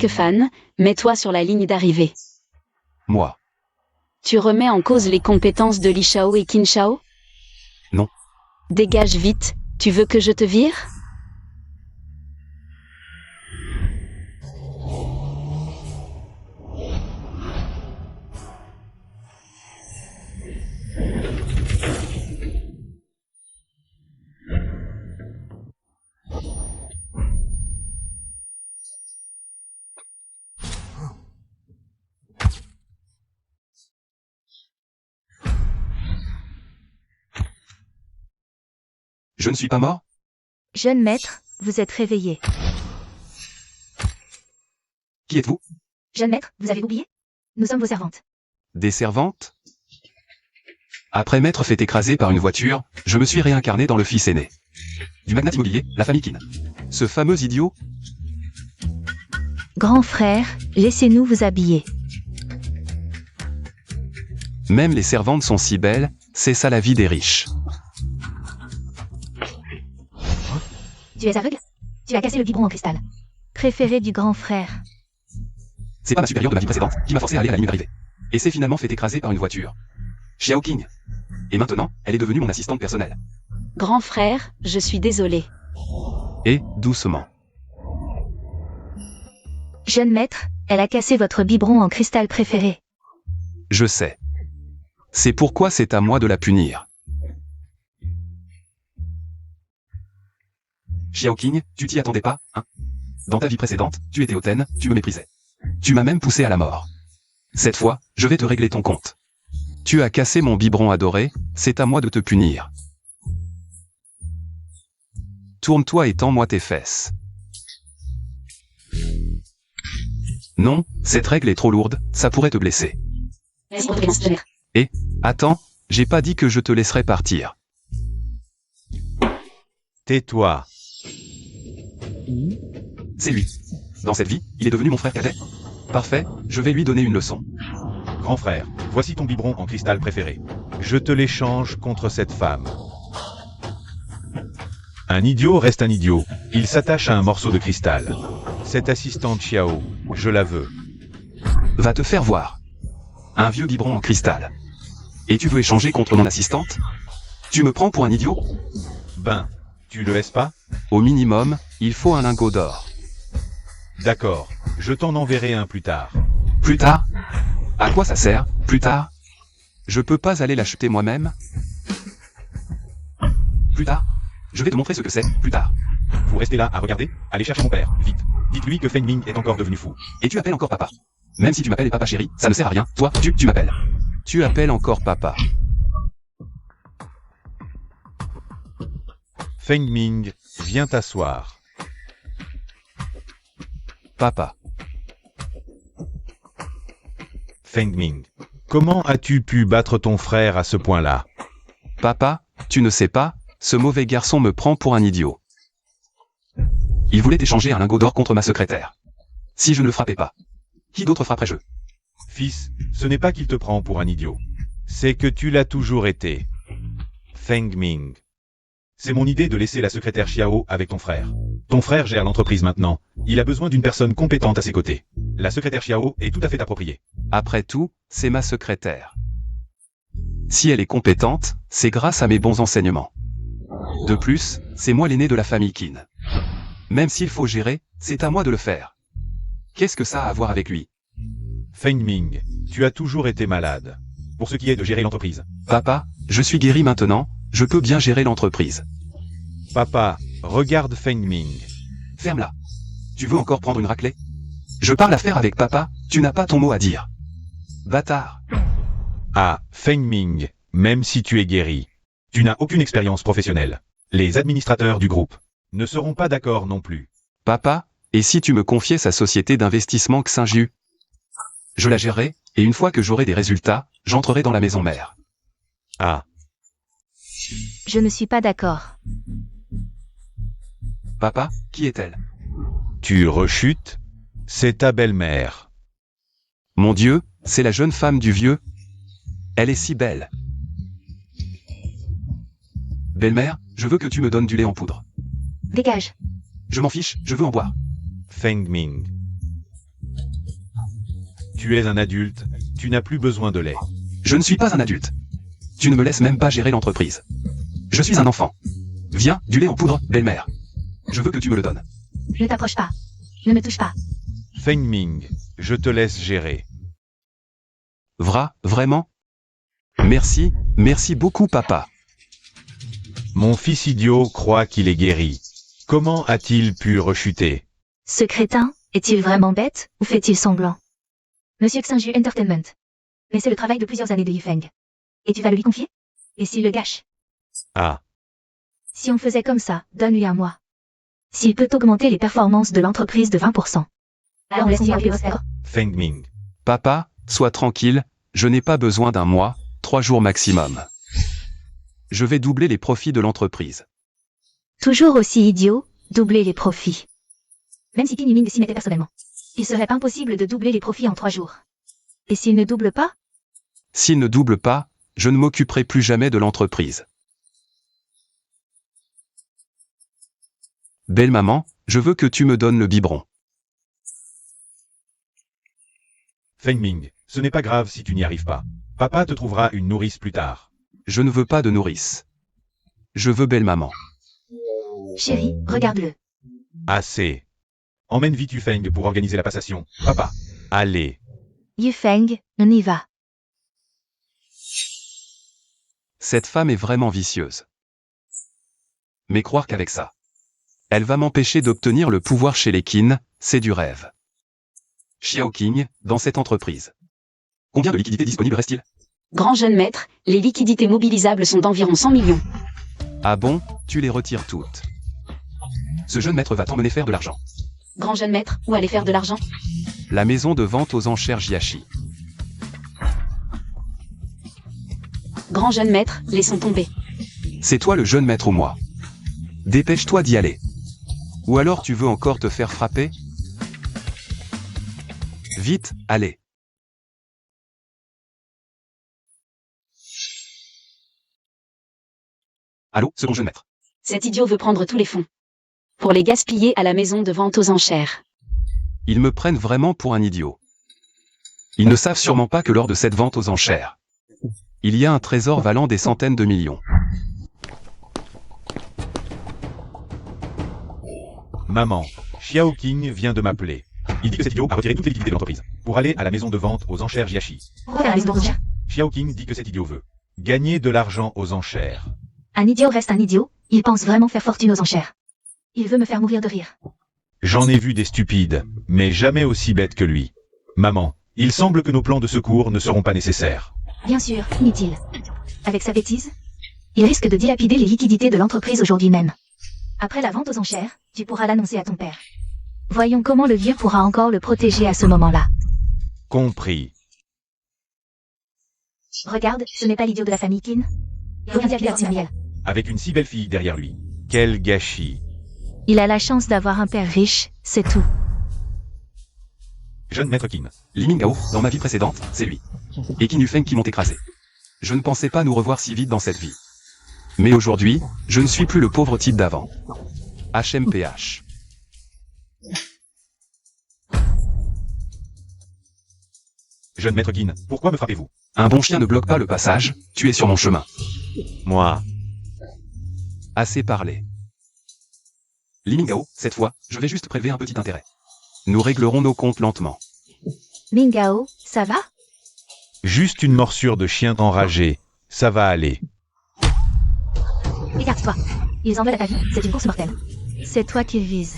Fan, mets-toi sur la ligne d'arrivée. Moi. Tu remets en cause les compétences de Li Shao et Qin Shao? Non. Dégage vite, tu veux que je te vire? Je ne suis pas mort? Jeune maître, vous êtes réveillé. Qui êtes-vous? Jeune maître, vous avez oublié? Nous sommes vos servantes. Des servantes? Après m'être fait écraser par une voiture, je me suis réincarné dans le fils aîné du magnat immobilier, la famille Qin. Ce fameux idiot? Grand frère, laissez-nous vous habiller. Même les servantes sont si belles, c'est ça la vie des riches. Tu es aveugle? Tu as cassé le biberon en cristal. Préféré du grand frère. C'est pas ma supérieure de ma vie précédente qui m'a forcé à aller à la ligne d'arrivée. Et s'est finalement fait écraser par une voiture. Xiao Qing. Et maintenant, elle est devenue mon assistante personnelle. Grand frère, je suis désolé. Et, doucement. Jeune maître, elle a cassé votre biberon en cristal préféré. Je sais. C'est pourquoi c'est à moi de la punir. Xiao Qing, tu t'y attendais pas, hein? Dans ta vie précédente, tu étais hautaine, tu me méprisais. Tu m'as même poussé à la mort. Cette fois, je vais te régler ton compte. Tu as cassé mon biberon adoré, c'est à moi de te punir. Tourne-toi et tends-moi tes fesses. Non, cette règle est trop lourde, ça pourrait te blesser. Et, attends, j'ai pas dit que je te laisserais partir. Tais-toi. C'est lui. Dans cette vie, il est devenu mon frère cadet. Parfait, je vais lui donner une leçon. Grand frère, voici ton biberon en cristal préféré. Je te l'échange contre cette femme. Un idiot reste un idiot. Il s'attache à un morceau de cristal. Cette assistante Xiao, je la veux. Va te faire voir. Un vieux biberon en cristal. Et tu veux échanger contre mon assistante? Tu me prends pour un idiot? Ben, tu le laisses pas? Au minimum, il faut un lingot d'or. D'accord, je t'en enverrai un plus tard. Plus tard? À quoi ça sert, plus tard? Je peux pas aller l'acheter moi-même? Plus tard? Je vais te montrer ce que c'est, plus tard. Vous restez là à regarder? Allez chercher mon père, vite. Dites-lui que Feng Ming est encore devenu fou. Et tu appelles encore papa. Même si tu m'appelles papa chéri, ça ne sert à rien, toi, tu m'appelles. Tu appelles encore papa. Feng Ming, viens t'asseoir. Papa. Feng Ming, comment as-tu pu battre ton frère à ce point-là? Papa, tu ne sais pas, ce mauvais garçon me prend pour un idiot. Il voulait échanger un lingot d'or contre ma secrétaire. Si je ne le frappais pas, qui d'autre frapperait-je? Fils, ce n'est pas qu'il te prend pour un idiot. C'est que tu l'as toujours été. Feng Ming. C'est mon idée de laisser la secrétaire Xiao avec ton frère. Ton frère gère l'entreprise maintenant. Il a besoin d'une personne compétente à ses côtés. La secrétaire Xiao est tout à fait appropriée. Après tout, c'est ma secrétaire. Si elle est compétente, c'est grâce à mes bons enseignements. De plus, c'est moi l'aîné de la famille Qin. Même s'il faut gérer, c'est à moi de le faire. Qu'est-ce que ça a à voir avec lui? Feng Ming, tu as toujours été malade. Pour ce qui est de gérer l'entreprise. Papa, je suis guéri maintenant, je peux bien gérer l'entreprise. Papa, regarde Feng Ming. Ferme-la. Tu veux encore prendre une raclée? Je parle affaire avec papa, tu n'as pas ton mot à dire. Bâtard. Ah, Feng Ming, même si tu es guéri, tu n'as aucune expérience professionnelle. Les administrateurs du groupe ne seront pas d'accord non plus. Papa, et si tu me confiais sa société d'investissement Xinjiu? Je la gérerai, et une fois que j'aurai des résultats, j'entrerai dans la maison mère. Ah, Je ne suis pas d'accord. Papa, qui est-elle? tu rechutes? C'est ta belle-mère. Mon Dieu, c'est la jeune femme du vieux. Elle est si belle. Belle-mère, je veux que tu me donnes du lait en poudre. Dégage. Je m'en fiche, je veux en boire. Feng Ming. Tu es un adulte, tu n'as plus besoin de lait. Je ne suis pas un adulte. Tu ne me laisses même pas gérer l'entreprise. Je suis un enfant. Viens, du lait en poudre, belle-mère. Je veux que tu me le donnes. Ne t'approche pas. Ne me touche pas. Feng Ming, je te laisse gérer. Vraiment? Merci, merci beaucoup papa. Mon fils idiot croit qu'il est guéri. Comment a-t-il pu rechuter? Ce crétin, est-il vraiment bête, ou fait-il semblant? Monsieur Xinju Entertainment. Mais c'est le travail de plusieurs années de Yifeng. Et tu vas le lui confier? Et s'il le gâche? Ah, Si on faisait comme ça, donne-lui un mois. S'il peut augmenter les performances de l'entreprise de 20%. Alors laisse-moi lui faire. Feng Ming. Papa, sois tranquille, je n'ai pas besoin d'un mois, 3 jours maximum. Je vais doubler les profits de l'entreprise. Toujours aussi idiot, doubler les profits. Même si Qin Yiming s'y mettait personnellement. Il serait impossible de doubler les profits en 3 jours. Et s'il ne double pas? S'il ne double pas, je ne m'occuperai plus jamais de l'entreprise. Belle maman, je veux que tu me donnes le biberon. Feng Ming, ce n'est pas grave si tu n'y arrives pas. Papa te trouvera une nourrice plus tard. Je ne veux pas de nourrice. Je veux belle maman. Chérie, regarde-le. Assez. Emmène vite Yufeng pour organiser la passation. Papa, allez. Yifeng, on y va. Cette femme est vraiment vicieuse. Mais croire qu'avec ça, elle va m'empêcher d'obtenir le pouvoir chez les Qin, c'est du rêve. Xiao Qing, dans cette entreprise. Combien de liquidités disponibles reste-t-il? Grand jeune maître, les liquidités mobilisables sont d'environ 100 millions. Ah bon, tu les retires toutes. Ce jeune maître va t'emmener faire de l'argent. Grand jeune maître, où aller faire de l'argent? La maison de vente aux enchères Jiashi. Grand jeune maître, laissons tomber. C'est toi le jeune maître ou moi? Dépêche-toi d'y aller. Ou alors tu veux encore te faire frapper? Vite, allez. Allô, second jeune maître. Cet idiot veut prendre tous les fonds. Pour les gaspiller à la maison de vente aux enchères. Ils me prennent vraiment pour un idiot. Ils ne savent sûrement pas que lors de cette vente aux enchères, il y a un trésor valant des centaines de millions. Maman, Xiao Qing vient de m'appeler. Il dit que cet idiot a retiré toutes les liquidités de l'entreprise pour aller à la maison de vente aux enchères Jiashi. Pourquoi la maison d'enchères? Xiao Qing dit que cet idiot veut gagner de l'argent aux enchères. Un idiot reste un idiot, il pense vraiment faire fortune aux enchères. Il veut me faire mourir de rire. J'en ai vu des stupides, mais jamais aussi bêtes que lui. Maman, il semble que nos plans de secours ne seront pas nécessaires. Bien sûr, dit-il. Avec sa bêtise, il risque de dilapider les liquidités de l'entreprise aujourd'hui même. Après la vente aux enchères, tu pourras l'annoncer à ton père. Voyons comment le vieux pourra encore le protéger à ce moment-là. Compris. Regarde, ce n'est pas l'idiot de la famille Qin. Il revient d'appeler Miel. Avec une si belle fille derrière lui. Quel gâchis. Il a la chance d'avoir un père riche, c'est tout. Jeune maître Qin. Li Mingao, dans ma vie précédente, c'est lui. Et Qin Yufeng qui m'ont écrasé. Je ne pensais pas nous revoir si vite dans cette vie. Mais aujourd'hui, je ne suis plus le pauvre type d'avant. HMPH. Jeune maître Qin, pourquoi me frappez-vous? Un bon chien ne bloque pas le passage, tu es sur mon chemin. Moi. Assez parlé. Li Mingao, cette fois, je vais juste prélever un petit intérêt. Nous réglerons nos comptes lentement. Mingao, ça va? Juste une morsure de chien enragé. Ça va aller. Écarte-toi. Ils en veulent à ta vie, c'est une course mortelle. C'est toi qu'ils visent.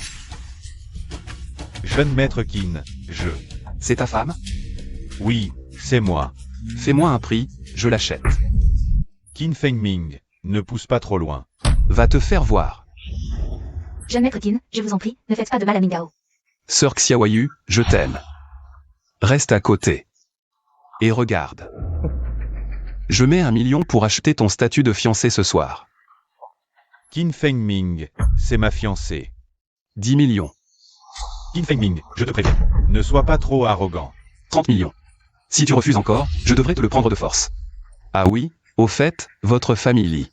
Jeune maître Qin, je... C'est ta femme? Oui, c'est moi. Fais-moi un prix, je l'achète. Qin Feng Ming, ne pousse pas trop loin. Va te faire voir. Jeune maître Qin, je vous en prie, ne faites pas de mal à Mingao. Sœur Xiaoyu, je t'aime. Reste à côté. Et regarde. Je mets 1 million pour acheter ton statut de fiancé ce soir. Qin Feng Ming, c'est ma fiancée. 10 millions. Qin Feng Ming, je te préviens, ne sois pas trop arrogant. 30 millions. Si tu refuses encore, je devrais te le prendre de force. Ah oui, au fait, votre famille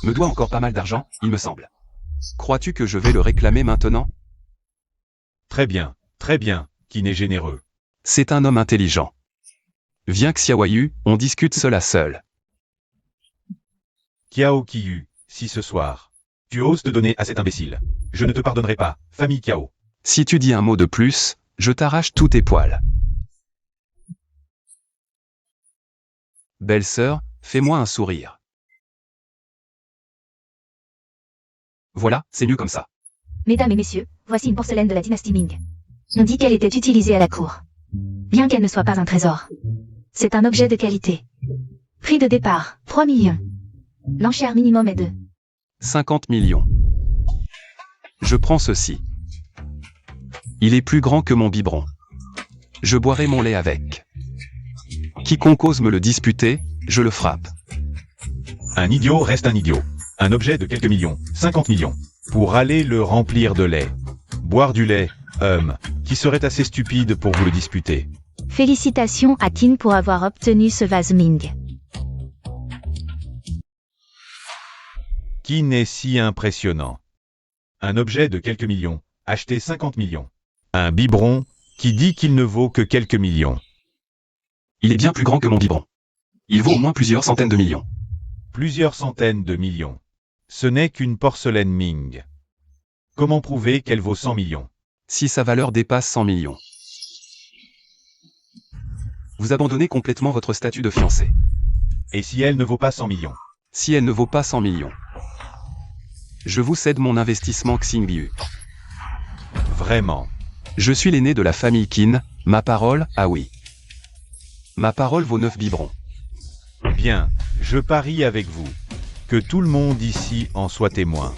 me doit encore pas mal d'argent, il me semble. Crois-tu que je vais le réclamer maintenant? Très bien, Qin est généreux. C'est un homme intelligent. Viens Xiaoyu, on discute seul à seul. Kiao Kiyu, si ce soir, tu oses te donner à cet imbécile, je ne te pardonnerai pas, famille Kiao. Si tu dis un mot de plus, je t'arrache tous tes poils. Belle-sœur, fais-moi un sourire. Voilà, c'est mieux comme ça. Mesdames et messieurs, voici une porcelaine de la dynastie Ming. On dit qu'elle était utilisée à la cour. Bien qu'elle ne soit pas un trésor. C'est un objet de qualité. Prix de départ, 3 millions. L'enchère minimum est de 50 millions. Je prends ceci. Il est plus grand que mon biberon. Je boirai mon lait avec. Quiconque ose me le disputer, je le frappe. Un idiot reste un idiot. Un objet de quelques millions, 50 millions. Pour aller le remplir de lait. Boire du lait, qui serait assez stupide pour vous le disputer. Félicitations à Qin pour avoir obtenu ce vase Ming. Qui n'est si impressionnant? Un objet de quelques millions, acheté 50 millions. Un biberon, qui dit qu'il ne vaut que quelques millions. Il est bien plus grand que mon biberon. Il vaut au moins plusieurs centaines de millions. Plusieurs centaines de millions. Ce n'est qu'une porcelaine Ming. Comment prouver qu'elle vaut 100 millions? Si sa valeur dépasse 100 millions. Vous abandonnez complètement votre statut de fiancé. Et si elle ne vaut pas 100 millions? Si elle ne vaut pas 100 millions. Je vous cède mon investissement Xingyu. Vraiment. Je suis l'aîné de la famille Qin, ma parole, ah oui. Ma parole vaut 9 biberons. Bien, je parie avec vous. Que tout le monde ici en soit témoin.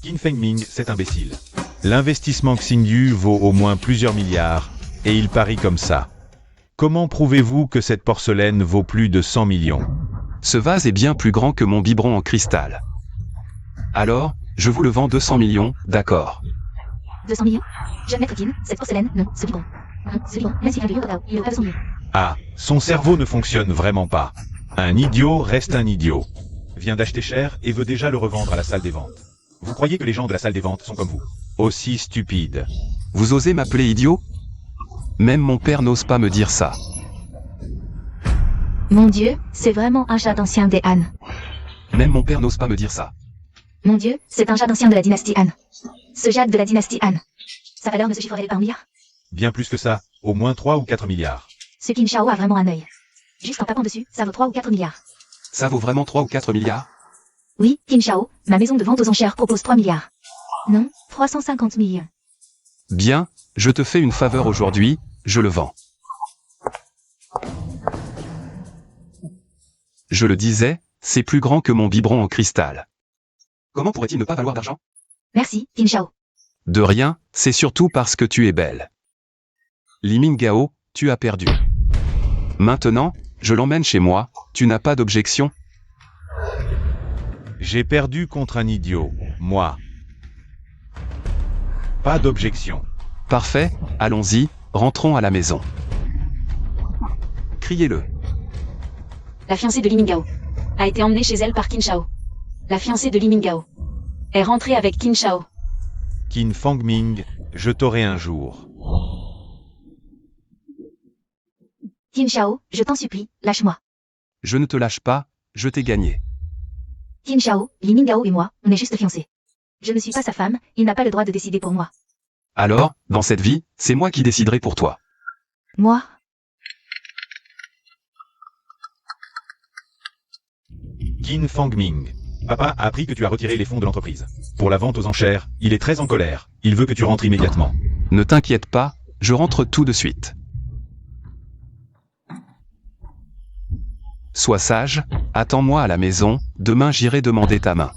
Qin Fengming, cet imbécile. L'investissement Xingyu vaut au moins plusieurs milliards, et il parie comme ça. Comment prouvez-vous que cette porcelaine vaut plus de 100 millions? Ce vase est bien plus grand que mon biberon en cristal. Alors, je vous le vends 200 millions, d'accord. 200 millions? Je vais mettre Qin, cette porcelaine, non, ce biberon. Non, ce biberon, même s'il vient de là, il ne vaut pas 200 millions. Ah, son cerveau ne fonctionne vraiment pas. Un idiot reste un idiot. Vient d'acheter cher et veut déjà le revendre à la salle des ventes. Vous croyez que les gens de la salle des ventes sont comme vous? Aussi stupides. Vous osez m'appeler idiot? Même mon père n'ose pas me dire ça. Mon Dieu, c'est vraiment un jade ancien des Han. Même mon père n'ose pas me dire ça. Mon Dieu, c'est un jade ancien de la dynastie Han. Ce jade de la dynastie Han. Sa valeur ne se chiffrerait pas en milliards? Bien plus que ça, au moins 3 ou 4 milliards. Ce Qin Shao a vraiment un œil. Juste en tapant dessus, ça vaut 3 ou 4 milliards. Ça vaut vraiment 3 ou 4 milliards? Oui, Qin Shao, ma maison de vente aux enchères propose 3 milliards. Non, 350 millions. Bien, je te fais une faveur aujourd'hui, je le vends. Je le disais, c'est plus grand que mon biberon en cristal. Comment pourrait-il ne pas valoir d'argent? Merci, Qin Shao. De rien, c'est surtout parce que tu es belle. Li Minggao, tu as perdu. Maintenant, je l'emmène chez moi, tu n'as pas d'objection? J'ai perdu contre un idiot, moi. Pas d'objection. Parfait, allons-y, rentrons à la maison. Criez-le. La fiancée de Li Minggao a été emmenée chez elle par Qin Shao. La fiancée de Li Minggao est rentrée avec Qin Shao. Qin Fengming, je t'aurai un jour. Qin Shao, je t'en supplie, lâche-moi. Je ne te lâche pas, je t'ai gagné. Qin Shao, Li Minggao et moi, on est juste fiancés. Je ne suis pas sa femme, il n'a pas le droit de décider pour moi. Alors, dans cette vie, c'est moi qui déciderai pour toi. Moi? Qin Fengming. Papa a appris que tu as retiré les fonds de l'entreprise. Pour la vente aux enchères, il est très en colère. Il veut que tu rentres immédiatement. Ne t'inquiète pas, je rentre tout de suite. Sois sage, attends-moi à la maison, demain j'irai demander ta main.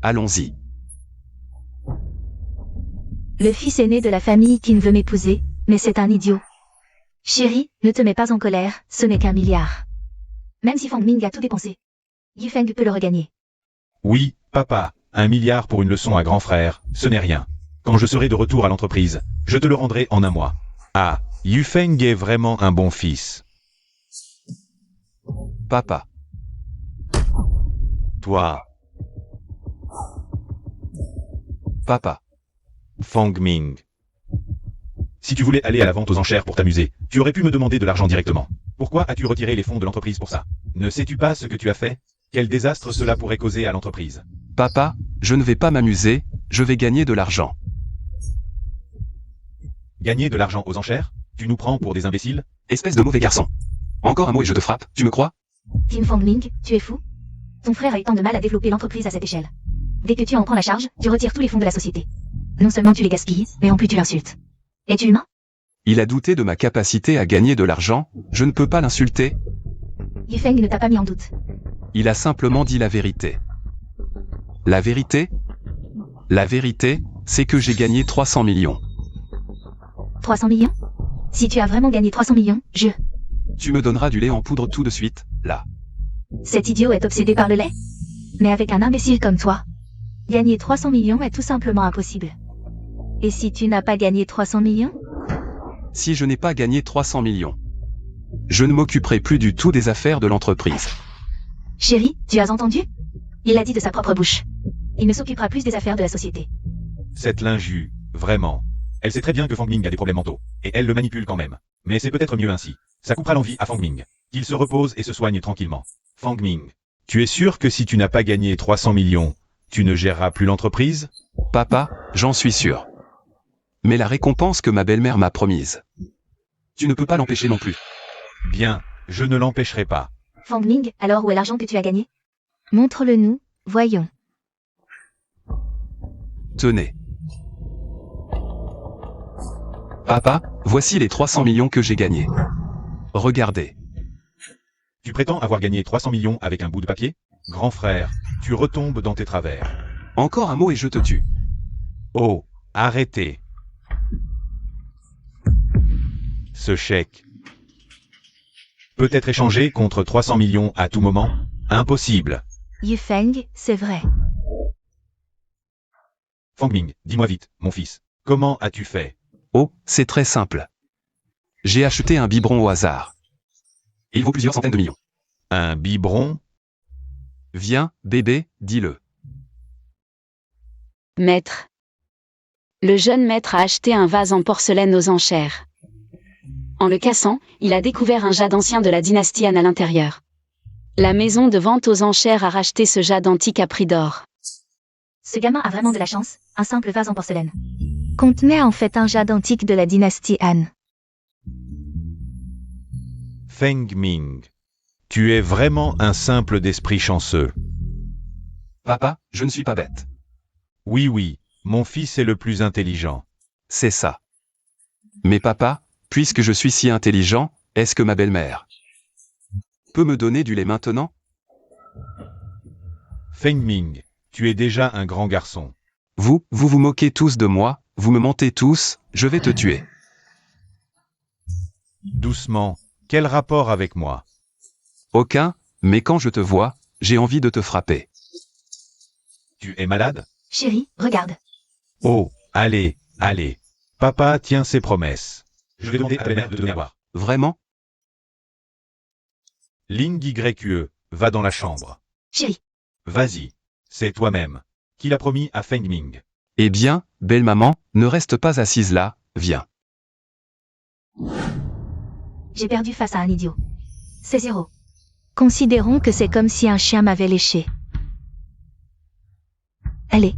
Allons-y. Le fils aîné de la famille qui ne veut m'épouser, mais c'est un idiot. Chérie, ne te mets pas en colère, ce n'est qu'un milliard. Même si Feng Ming a tout dépensé, Yufeng peut le regagner. Oui, papa, 1 milliard pour une leçon à grand frère, ce n'est rien. Quand je serai de retour à l'entreprise, je te le rendrai en un mois. Ah, Yufeng est vraiment un bon fils. Papa. Toi, Papa. Fengming. Si tu voulais aller à la vente aux enchères pour t'amuser, tu aurais pu me demander de l'argent directement. Pourquoi as-tu retiré les fonds de l'entreprise pour ça? Ne sais-tu pas ce que tu as fait? Quel désastre cela pourrait causer à l'entreprise? Papa, je ne vais pas m'amuser, je vais gagner de l'argent. Gagner de l'argent aux enchères? Tu nous prends pour des imbéciles? Espèce de mauvais garçon. Encore un mot et je te frappe, tu me crois? Tim Fangming, tu es fou? Ton frère a eu tant de mal à développer l'entreprise à cette échelle. Dès que tu en prends la charge, tu retires tous les fonds de la société. Non seulement tu les gaspilles, mais en plus tu l'insultes. Es-tu humain? Il a douté de ma capacité à gagner de l'argent, je ne peux pas l'insulter. Yifeng ne t'a pas mis en doute. Il a simplement dit la vérité. La vérité? La vérité, c'est que j'ai gagné 300 millions. 300 millions? Si tu as vraiment gagné 300 millions, Tu me donneras du lait en poudre tout de suite, là. Cet idiot est obsédé par le lait? Mais avec un imbécile comme toi, gagner 300 millions est tout simplement impossible. Et si tu n'as pas gagné 300 millions? Si je n'ai pas gagné 300 millions, je ne m'occuperai plus du tout des affaires de l'entreprise. Chérie, tu as entendu? Il l'a dit de sa propre bouche. Il ne s'occupera plus des affaires de la société. Cette linjue, vraiment. Elle sait très bien que Fangming a des problèmes mentaux, et elle le manipule quand même. Mais c'est peut-être mieux ainsi. Ça coupera l'envie à Fangming. Qu'il se repose et se soigne tranquillement. Fangming, tu es sûr que si tu n'as pas gagné 300 millions, tu ne géreras plus l'entreprise? Papa, j'en suis sûr. Mais la récompense que ma belle-mère m'a promise, tu ne peux pas l'empêcher non plus. Bien, je ne l'empêcherai pas. Fangming, alors où est l'argent que tu as gagné? Montre-le nous, voyons. Tenez. Papa, voici les 300 millions que j'ai gagnés. Regardez. Tu prétends avoir gagné 300 millions avec un bout de papier? Grand frère, tu retombes dans tes travers. Encore un mot et je te tue. Oh, arrêtez. Ce chèque peut être échangé contre 300 millions à tout moment? Impossible. Yifeng, c'est vrai. Fangming, dis-moi vite, mon fils. Comment as-tu fait? Oh, c'est très simple. J'ai acheté un biberon au hasard. Il vaut plusieurs centaines de millions. Un biberon? Viens, bébé, dis-le. Maître. Le jeune maître a acheté un vase en porcelaine aux enchères. En le cassant, il a découvert un jade ancien de la dynastie Han à l'intérieur. La maison de vente aux enchères a racheté ce jade antique à prix d'or. Ce gamin a vraiment de la chance, un simple vase en porcelaine contenait en fait un jade antique de la dynastie Han. Fangming, tu es vraiment un simple d'esprit chanceux. Papa, je ne suis pas bête. Oui, oui, mon fils est le plus intelligent. C'est ça. Mais papa, puisque je suis si intelligent, est-ce que ma belle-mère peut me donner du lait maintenant? Fangming, tu es déjà un grand garçon. Vous vous moquez tous de moi, vous me mentez tous, je vais te tuer. Doucement, quel rapport avec moi? Aucun, mais quand je te vois, j'ai envie de te frapper. Tu es malade? Chérie, regarde. Oh, allez, allez. Papa tient ses promesses. Je vais demander à ta mère de te donner à boire. Vraiment? Ling YQE, va dans la chambre. Chérie. Vas-y, c'est toi-même. Qui l'a promis à Fangming. Eh bien, belle maman, ne reste pas assise là, viens. J'ai perdu face à un idiot. C'est 0. Considérons que c'est comme si un chien m'avait léché. Allez,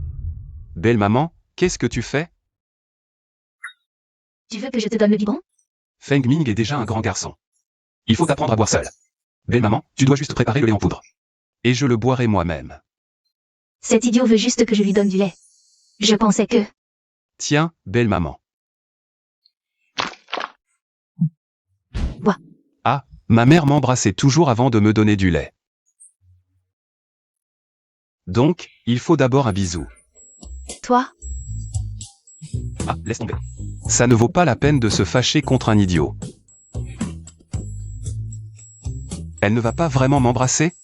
Belle maman, qu'est-ce que tu fais? tu veux que je te donne le biberon? Fangming est déjà un grand garçon. Il faut apprendre à boire seul. Belle maman, tu dois juste préparer le lait en poudre. Et je le boirai moi-même. Cet idiot veut juste que je lui donne du lait. Je pensais que... Tiens, belle maman. Bois. Ah, ma mère m'embrassait toujours avant de me donner du lait. Donc, il faut d'abord un bisou. Toi, Ah, laisse tomber. Ça ne vaut pas la peine de se fâcher contre un idiot. Elle ne va pas vraiment m'embrasser?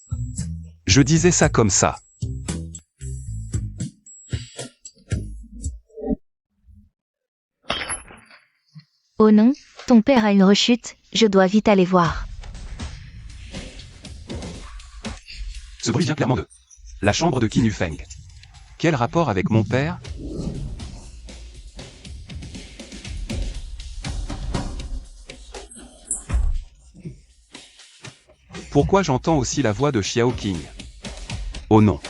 Je disais ça comme ça. oh non, ton père a une rechute, je dois vite aller voir. Ce bruit vient clairement de la chambre de Qin Yufeng. Quel rapport avec mon père? Pourquoi j'entends aussi la voix de Xiao King? Oh non.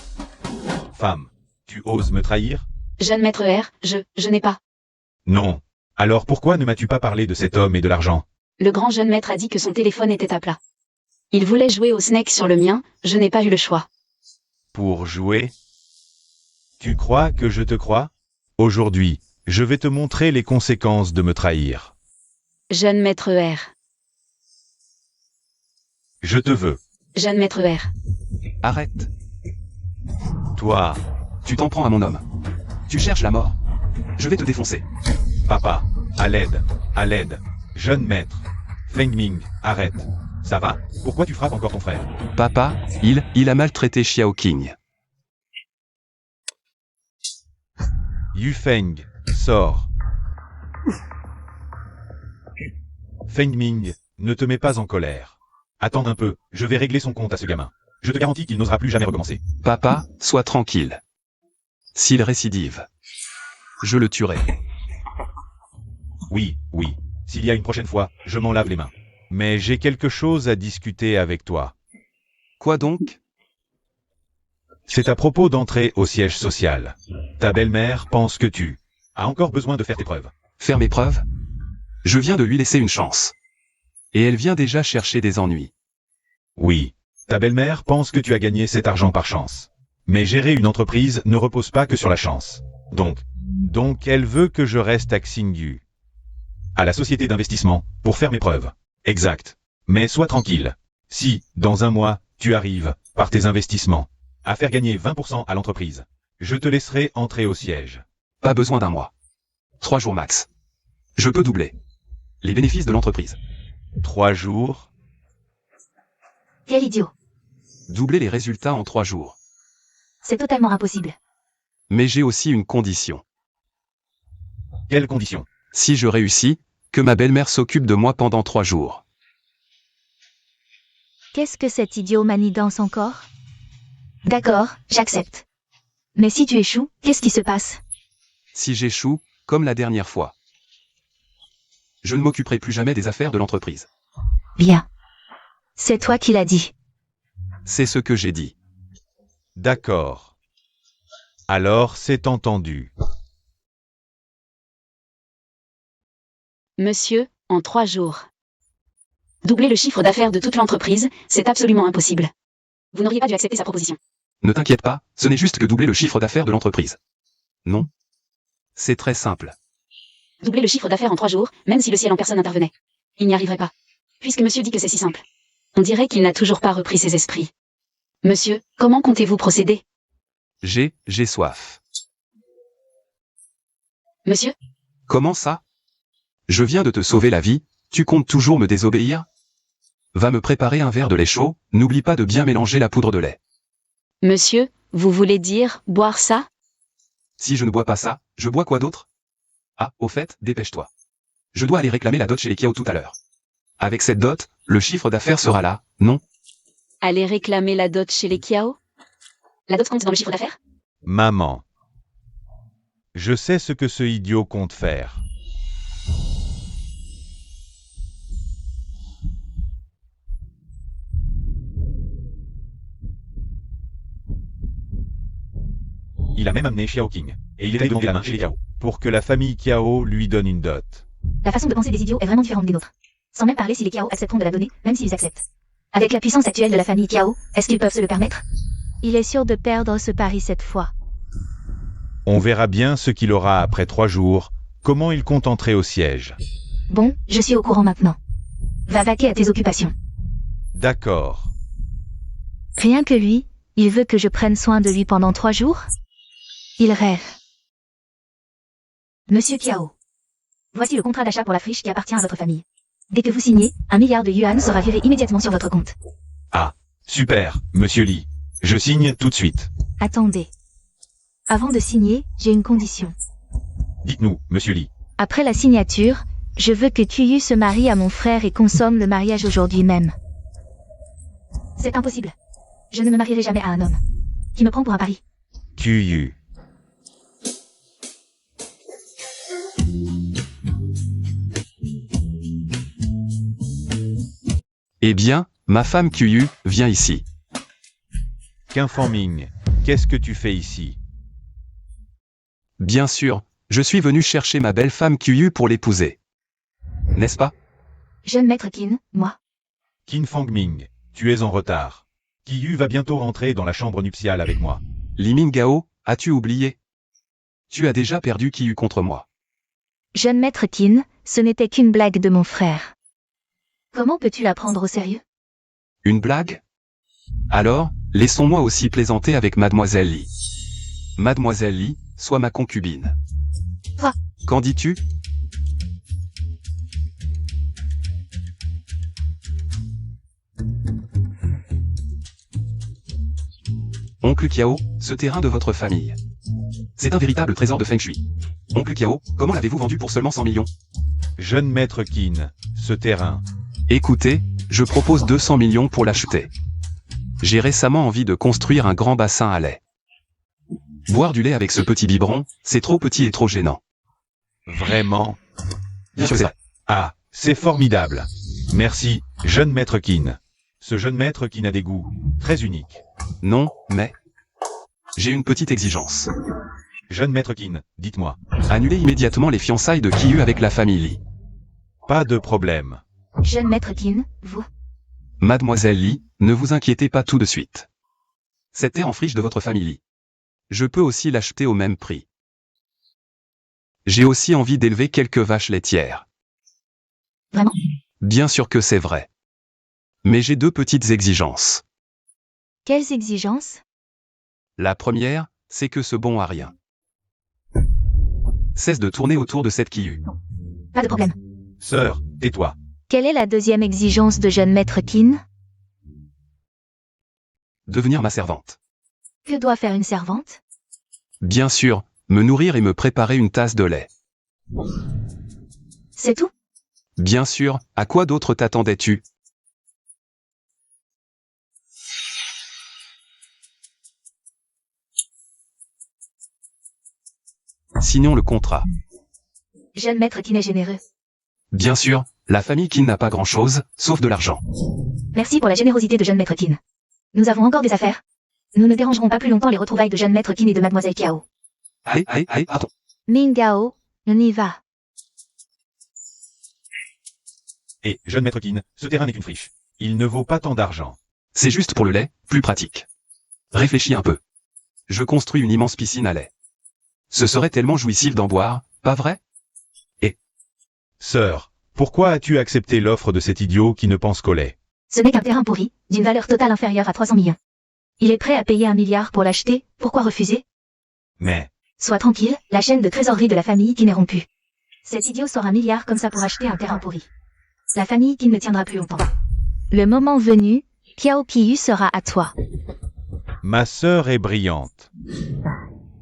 Femme, tu oses me trahir? Jeune maître R, je n'ai pas. Non. Alors pourquoi ne m'as-tu pas parlé de cet homme et de l'argent? Le grand jeune maître a dit que son téléphone était à plat. Il voulait jouer au snake sur le mien, je n'ai pas eu le choix. Pour jouer? Tu crois que je te crois? Aujourd'hui, je vais te montrer les conséquences de me trahir. Jeune maître R. Je te veux. Jeune maître R. Arrête. Toi, Tu t'en prends à mon homme. Tu cherches la mort. Je vais te défoncer. papa, à l'aide, à l'aide. Jeune maître. Feng Ming, arrête. Ça va? Pourquoi tu frappes encore ton frère? Papa, il a maltraité Xiao King. Yu Feng, sors. Feng Ming, ne te mets pas en colère. Attends un peu, je vais régler son compte à ce gamin. Je te garantis qu'il n'osera plus jamais recommencer. Papa, sois tranquille. S'il récidive, je le tuerai. Oui, oui. S'il y a une prochaine fois, je m'en lave les mains. Mais j'ai quelque chose à discuter avec toi. Quoi donc? C'est à propos d'entrer au siège social. Ta belle-mère pense que tu as encore besoin de faire tes preuves. Faire mes preuves? Je viens de lui laisser une chance. Et elle vient déjà chercher des ennuis. Oui. Ta belle-mère pense que tu as gagné cet argent par chance. Mais gérer une entreprise ne repose pas que sur la chance. Donc elle veut que je reste à Xingyu, à la société d'investissement, pour faire mes preuves. Exact. Mais sois tranquille. Si, dans un mois, tu arrives, par tes investissements, à faire gagner 20% à l'entreprise, je te laisserai entrer au siège. Pas besoin d'un mois. 3 jours max. Je peux doubler les bénéfices de l'entreprise. 3 jours? Quel idiot. Doubler les résultats en 3 jours. C'est totalement impossible. Mais j'ai aussi une condition. Quelles conditions? Si je réussis, que ma belle-mère s'occupe de moi pendant 3 jours. Qu'est-ce que cet idiot manidance encore? D'accord, j'accepte. Mais si tu échoues, qu'est-ce qui se passe? Si j'échoue, comme la dernière fois, je ne m'occuperai plus jamais des affaires de l'entreprise. Bien. C'est toi qui l'as dit. C'est ce que j'ai dit. D'accord. Alors c'est entendu. Monsieur, en 3 jours. Doubler le chiffre d'affaires de toute l'entreprise, c'est absolument impossible. Vous n'auriez pas dû accepter sa proposition. Ne t'inquiète pas, ce n'est juste que doubler le chiffre d'affaires de l'entreprise. Non. C'est très simple. Doubler le chiffre d'affaires en 3 jours, même si le ciel en personne intervenait. Il n'y arriverait pas. Puisque monsieur dit que c'est si simple. On dirait qu'il n'a toujours pas repris ses esprits. Monsieur, comment comptez-vous procéder? J'ai soif. Monsieur? Comment ça? Je viens de te sauver la vie, tu comptes toujours me désobéir? Va me préparer un verre de lait chaud, n'oublie pas de bien mélanger la poudre de lait. Monsieur, vous voulez dire, boire ça? Si je ne bois pas ça, je bois quoi d'autre? Ah, au fait, dépêche-toi. Je dois aller réclamer la dot chez les Kiao tout à l'heure. Avec cette dot, le chiffre d'affaires sera là, non? Aller réclamer la dot chez les Kiao? La dot compte dans le chiffre d'affaires? Maman. Je sais ce que ce idiot compte faire. Il a même amené Xiao King, et il est allé demander la main chez les Kiao, pour que la famille Kiao lui donne une dot. La façon de penser des idiots est vraiment différente des nôtres. Sans même parler si les Kiao accepteront de la donner, même s'ils acceptent. Avec la puissance actuelle de la famille Kiao, est-ce qu'ils peuvent se le permettre? Il est sûr de perdre ce pari cette fois. On verra bien ce qu'il aura après 3 jours, comment il compte entrer au siège. Bon, je suis au courant maintenant. Va vaquer à tes occupations. D'accord. Rien que lui, il veut que je prenne soin de lui pendant 3 jours? Il rêve. Monsieur Kiao. Voici le contrat d'achat pour la friche qui appartient à votre famille. Dès que vous signez, 1 milliard de yuan sera viré immédiatement sur votre compte. Ah, super, monsieur Li. Je signe tout de suite. Attendez. Avant de signer, j'ai une condition. Dites-nous, monsieur Li. Après la signature, je veux que Kuyu se marie à mon frère et consomme le mariage aujourd'hui même. C'est impossible. Je ne me marierai jamais à un homme qui me prend pour un pari. Kuyu. Eh bien, Ma femme Qiyu, viens ici. Qin Fangming, qu'est-ce que tu fais ici? Bien sûr, je suis venu chercher ma belle femme Qiyu pour l'épouser. N'est-ce pas? Jeune maître Qin, moi. Qin Fangming, tu es en retard. Qiyu va bientôt rentrer dans la chambre nuptiale avec moi. Li Minggao, as-tu oublié? Tu as déjà perdu Qiyu contre moi. Jeune maître Qin, ce n'était qu'une blague de mon frère. Comment peux-tu la prendre au sérieux? Une blague? Alors, laissons-moi aussi plaisanter avec Mademoiselle Li. Mademoiselle Li, sois ma concubine. Quoi? Qu'en dis-tu? Oncle Qiao, ce terrain de votre famille. C'est un véritable trésor de Feng Shui. Oncle Qiao, comment l'avez-vous vendu pour seulement 100 millions? Jeune maître Qin, ce terrain. Écoutez, je propose 200 millions pour l'acheter. J'ai récemment envie de construire un grand bassin à lait. Boire du lait avec ce petit biberon, c'est trop petit et trop gênant. Vraiment? Bien sûr, c'est vrai. Ah, c'est formidable. Merci, jeune maître Qin. Ce jeune maître Qin a des goûts très uniques. Non, mais... j'ai une petite exigence. Jeune maître Qin, dites-moi. Annulez immédiatement les fiançailles de Qiyu avec la famille Li. Pas de problème. Jeune maître Qin, vous. Mademoiselle Li, ne vous inquiétez pas tout de suite. Cette terre en friche de votre famille Li. Je peux aussi l'acheter au même prix. J'ai aussi envie d'élever quelques vaches laitières. Vraiment? Bien sûr que c'est vrai. Mais j'ai deux petites exigences. Quelles exigences? La première, c'est que ce bon a rien. Cesse de tourner autour de cette Qiyu. Pas de problème. Sœur, tais-toi. Quelle est la deuxième exigence de jeune maître Qin? Devenir ma servante. Que doit faire une servante? Bien sûr, me nourrir et me préparer une tasse de lait. C'est tout? Bien sûr, à quoi d'autre t'attendais-tu? Signons le contrat. Jeune maître Qin est généreux. Bien sûr, la famille Qin n'a pas grand-chose, sauf de l'argent. Merci pour la générosité de jeune maître Qin. Nous avons encore des affaires. Nous ne dérangerons pas plus longtemps les retrouvailles de jeune maître Qin et de mademoiselle Qiao. Allez, pardon. Minggao, on y va. Et, jeune maître Qin, ce terrain n'est qu'une friche. Il ne vaut pas tant d'argent. C'est juste pour le lait, plus pratique. Réfléchis un peu. Je construis une immense piscine à lait. Ce serait tellement jouissif d'en boire, pas vrai? Sœur, pourquoi as-tu accepté l'offre de cet idiot qui ne pense qu'au lait? Ce n'est qu'un terrain pourri, d'une valeur totale inférieure à 300 millions. Il est prêt à payer 1 milliard pour l'acheter, pourquoi refuser? Mais, Sois tranquille, la chaîne de trésorerie de la famille Qin est rompue. Cet idiot sort 1 milliard comme ça pour acheter un terrain pourri. La famille Qin ne tiendra plus longtemps. Le moment venu, Qiao Qiyu sera à toi. ma sœur est brillante.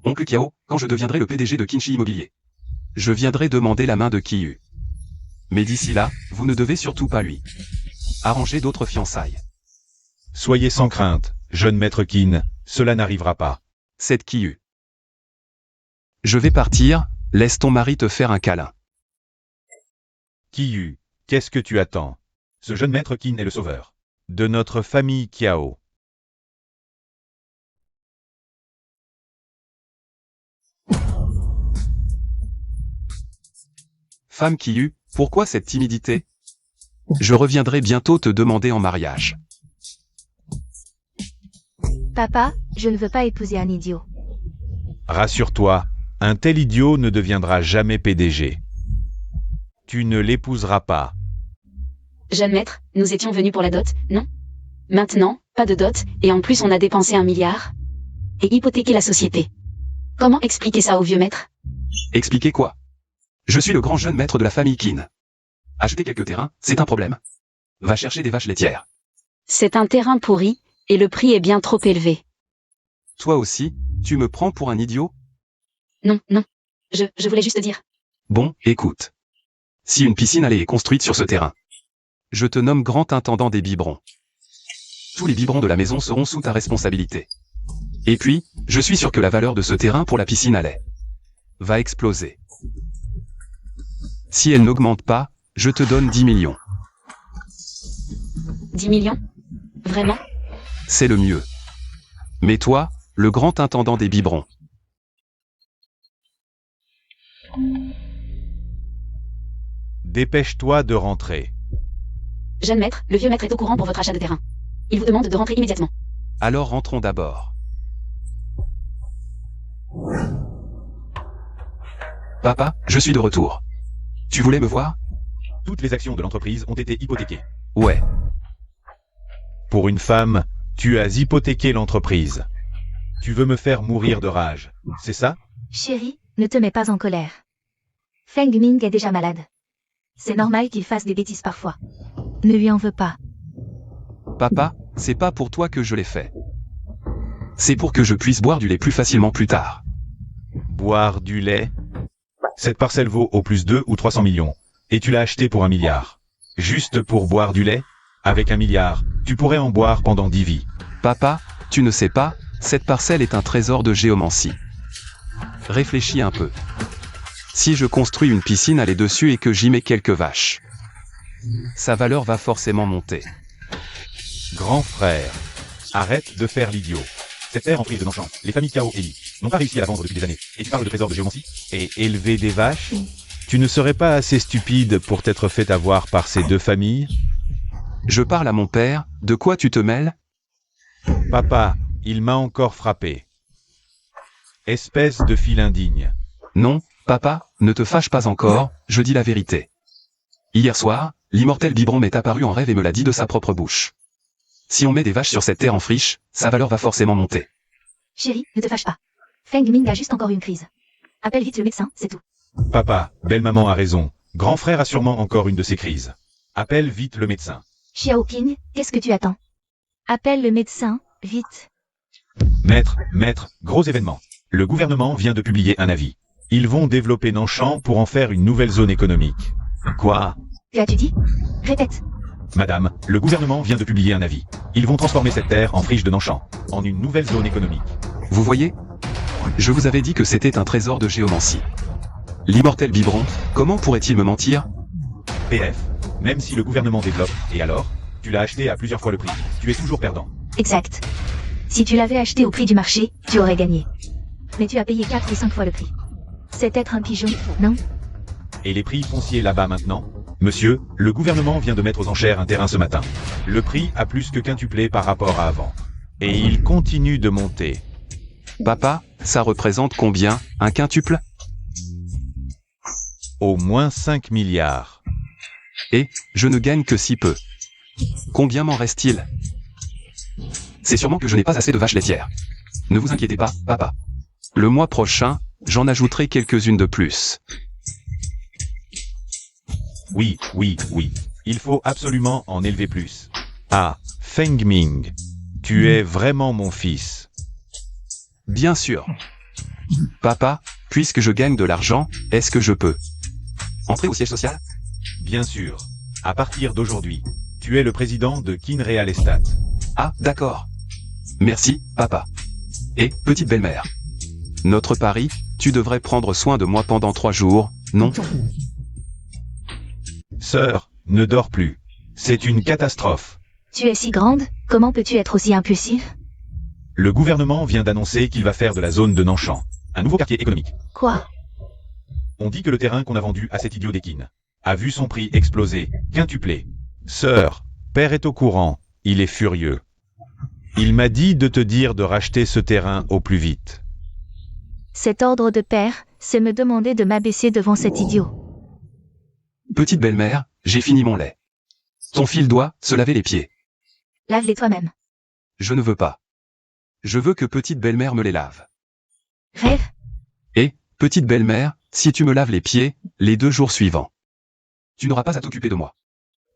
Oncle Qiao, quand je deviendrai le PDG de Qinchi Immobilier, je viendrai demander la main de Qiyu. Mais d'ici là, vous ne devez surtout pas lui arranger d'autres fiançailles. Soyez sans crainte, jeune maître Qin, cela n'arrivera pas. Cette Qiyu. Je vais partir, laisse ton mari te faire un câlin. Qiyu, qu'est-ce que tu attends? Ce jeune maître Qin est le sauveur de notre famille Qiao. Femme Qiyu, pourquoi cette timidité? Je reviendrai bientôt te demander en mariage. Papa, je ne veux pas épouser un idiot. Rassure-toi, un tel idiot ne deviendra jamais PDG. Tu ne l'épouseras pas. Jeune maître, nous étions venus pour la dot, non? Maintenant, pas de dot, et en plus on a dépensé 1 milliard. Et hypothéqué la société. Comment expliquer ça au vieux maître? Expliquez quoi? Je suis le grand jeune maître de la famille Qin. Acheter quelques terrains, c'est un problème. Va chercher des vaches laitières. C'est un terrain pourri, et le prix est bien trop élevé. Toi aussi, tu me prends pour un idiot? Non, non. Je voulais juste dire. Bon, écoute. Si une piscine à lait est construite sur ce terrain, je te nomme grand intendant des biberons. Tous les biberons de la maison seront sous ta responsabilité. Et puis, je suis sûr que la valeur de ce terrain pour la piscine à lait va exploser. Si elle n'augmente pas, je te donne 10 millions. 10 millions? Vraiment? C'est le mieux. Mais toi, le grand intendant des biberons. Dépêche-toi de rentrer. Jeune maître, le vieux maître est au courant pour votre achat de terrain. Il vous demande de rentrer immédiatement. Alors rentrons d'abord. Papa, je suis de retour. Tu voulais me voir? Toutes les actions de l'entreprise ont été hypothéquées. Ouais. Pour une femme, tu as hypothéqué l'entreprise. Tu veux me faire mourir de rage, c'est ça? Chérie, ne te mets pas en colère. Feng Ming est déjà malade. C'est normal qu'il fasse des bêtises parfois. Ne lui en veux pas. Papa, c'est pas pour toi que je l'ai fait. C'est pour que je puisse boire du lait plus facilement plus tard. Boire du lait? Cette parcelle vaut au plus 2 ou 300 millions. Et tu l'as achetée pour 1 milliard. Juste pour boire du lait? Avec 1 milliard, tu pourrais en boire pendant 10 vies. Papa, tu ne sais pas, cette parcelle est un trésor de géomancie. Réfléchis un peu. Si je construis une piscine à lait dessus et que j'y mets quelques vaches, sa valeur va forcément monter. Grand frère, arrête de faire l'idiot. Cette terre en prise de Nanshan, les familles Cao et Li n'ont pas réussi à la vendre depuis des années. Et tu parles de trésor de géomancie? Et élever des vaches? Tu ne serais pas assez stupide pour t'être fait avoir par ces deux familles? Je parle à mon père, de quoi tu te mêles? Papa, il m'a encore frappé. Espèce de fil indigne. Non, papa, ne te fâche pas encore, je dis la vérité. Hier soir, l'immortel biberon m'est apparu en rêve et me l'a dit de sa propre bouche. Si on met des vaches sur cette terre en friche, sa valeur va forcément monter. Chérie, ne te fâche pas. Feng Ming a juste encore une crise. Appelle vite le médecin, c'est tout. Papa, belle-maman a raison. Grand frère a sûrement encore une de ces crises. Appelle vite le médecin. Xiao Qing, qu'est-ce que tu attends? Appelle le médecin, vite. Maître, gros événement. Le gouvernement vient de publier un avis. Ils vont développer Nanshan pour en faire une nouvelle zone économique. Quoi? Que as-tu dit? Répète. Madame, le gouvernement vient de publier un avis. Ils vont transformer cette terre en friche de Nanshan, en une nouvelle zone économique. Vous voyez? Je vous avais dit que c'était un trésor de géomancie. L'immortel biberon, comment pourrait-il me mentir? PF, même si le gouvernement développe, et alors? Tu l'as acheté à plusieurs fois le prix. Tu es toujours perdant. Exact. Si tu l'avais acheté au prix du marché, tu aurais gagné. Mais tu as payé 4 ou 5 fois le prix. C'est être un pigeon, non? Et les prix fonciers là-bas maintenant? Monsieur, le gouvernement vient de mettre aux enchères un terrain ce matin. Le prix a plus que quintuplé par rapport à avant. Et il continue de monter. Papa, ça représente combien, un quintuple? Au moins 5 milliards. Et, je ne gagne que si peu. Combien m'en reste-t-il? C'est sûrement que je n'ai pas assez de vaches laitières. Ne vous inquiétez pas, papa. Le mois prochain, j'en ajouterai quelques-unes de plus. Oui. Il faut absolument en élever plus. Ah, Feng Ming, tu es vraiment mon fils. Bien sûr. Papa, puisque je gagne de l'argent, est-ce que je peux entrer au siège social? Bien sûr. À partir d'aujourd'hui, tu es le président de Qin Real Estate. Ah, d'accord. Merci, papa. Et, petite belle-mère. Notre pari, tu devrais prendre soin de moi pendant 3 jours, non? Sœur, ne dors plus. C'est une catastrophe. Tu es si grande, comment peux-tu être aussi impulsif? Le gouvernement vient d'annoncer qu'il va faire de la zone de Nanshan un nouveau quartier économique. Quoi? On dit que le terrain qu'on a vendu à cet idiot d'Ekin a vu son prix exploser, quintupler. Sœur, père est au courant, il est furieux. Il m'a dit de te dire de racheter ce terrain au plus vite. Cet ordre de père, c'est me demander de m'abaisser devant cet idiot. Petite belle-mère, j'ai fini mon lait. Ton fils doit se laver les pieds. Lave-les toi-même. Je ne veux pas. Je veux que petite belle-mère me les lave. Rêve? Et, petite belle-mère, si tu me laves les pieds, les 2 jours suivants, tu n'auras pas à t'occuper de moi.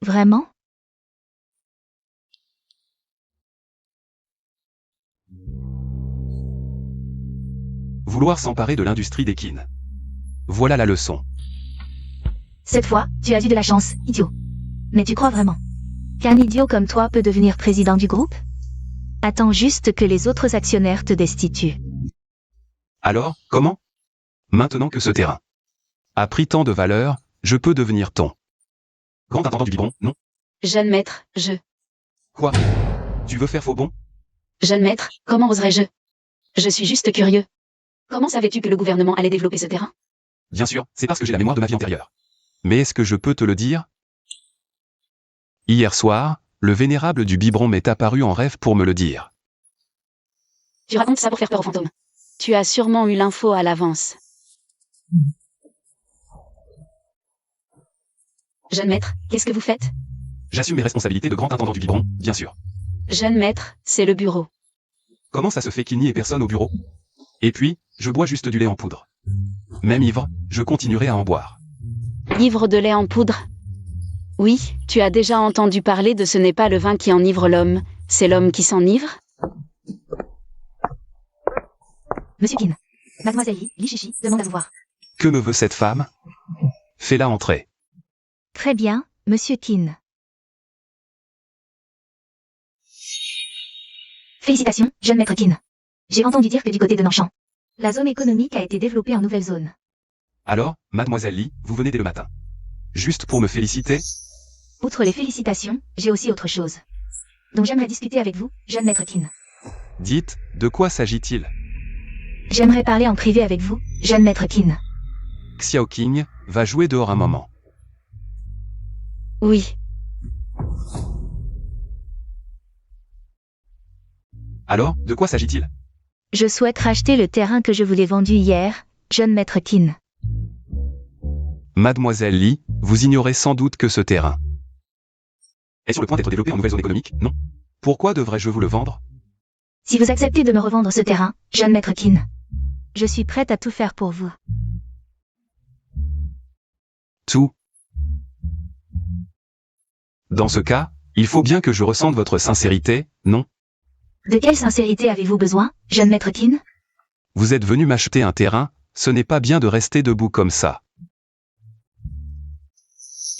Vraiment? Vouloir s'emparer de l'industrie d'Ekin. Voilà la leçon. Cette fois, tu as eu de la chance, idiot. Mais tu crois vraiment qu'un idiot comme toi peut devenir président du groupe? Attends juste que les autres actionnaires te destituent. Alors, comment? Maintenant que ce terrain a pris tant de valeur, je peux devenir ton grand intendant du biberon, non? Jeune maître, je... Quoi? Tu veux faire faux bond? Jeune maître, comment oserais-je? Je suis juste curieux. Comment savais-tu que le gouvernement allait développer ce terrain? Bien sûr, c'est parce que j'ai la mémoire de ma vie antérieure. Mais est-ce que je peux te le dire? Hier soir, le vénérable du biberon m'est apparu en rêve pour me le dire. Tu racontes ça pour faire peur aux fantômes. Tu as sûrement eu l'info à l'avance. Jeune maître, qu'est-ce que vous faites? J'assume mes responsabilités de grand intendant du biberon, bien sûr. Jeune maître, c'est le bureau. Comment ça se fait qu'il n'y ait personne au bureau? Et puis, je bois juste du lait en poudre. Même ivre, je continuerai à en boire. Ivre de lait en poudre? Oui, tu as déjà entendu parler de ce n'est pas le vin qui enivre l'homme, c'est l'homme qui s'enivre? Monsieur Kin. Mademoiselle Li Shishi demande à vous voir. Que me veut cette femme? Fais-la entrer. Très bien, Monsieur Kin. Félicitations, jeune maître Kin. J'ai entendu dire que du côté de Nanshan, la zone économique a été développée en nouvelle zone. Alors, mademoiselle Li, vous venez dès le matin. Juste pour me féliciter? Outre les félicitations, j'ai aussi autre chose dont j'aimerais discuter avec vous, jeune maître Kin. Dites, de quoi s'agit-il? J'aimerais parler en privé avec vous, jeune maître Kin. Xiao King va jouer dehors un moment. Oui. Alors, de quoi s'agit-il? Je souhaite racheter le terrain que je vous l'ai vendu hier, jeune maître Kin. Mademoiselle Li, vous ignorez sans doute que ce terrain est sur le point d'être développé en nouvelle zone économique, non? Pourquoi devrais-je vous le vendre? Si vous acceptez de me revendre ce terrain, jeune maître Kin, je suis prête à tout faire pour vous. Tout. Dans ce cas, il faut bien que je ressente votre sincérité, non? De quelle sincérité avez-vous besoin, jeune maître Kin? Vous êtes venu m'acheter un terrain, ce n'est pas bien de rester debout comme ça.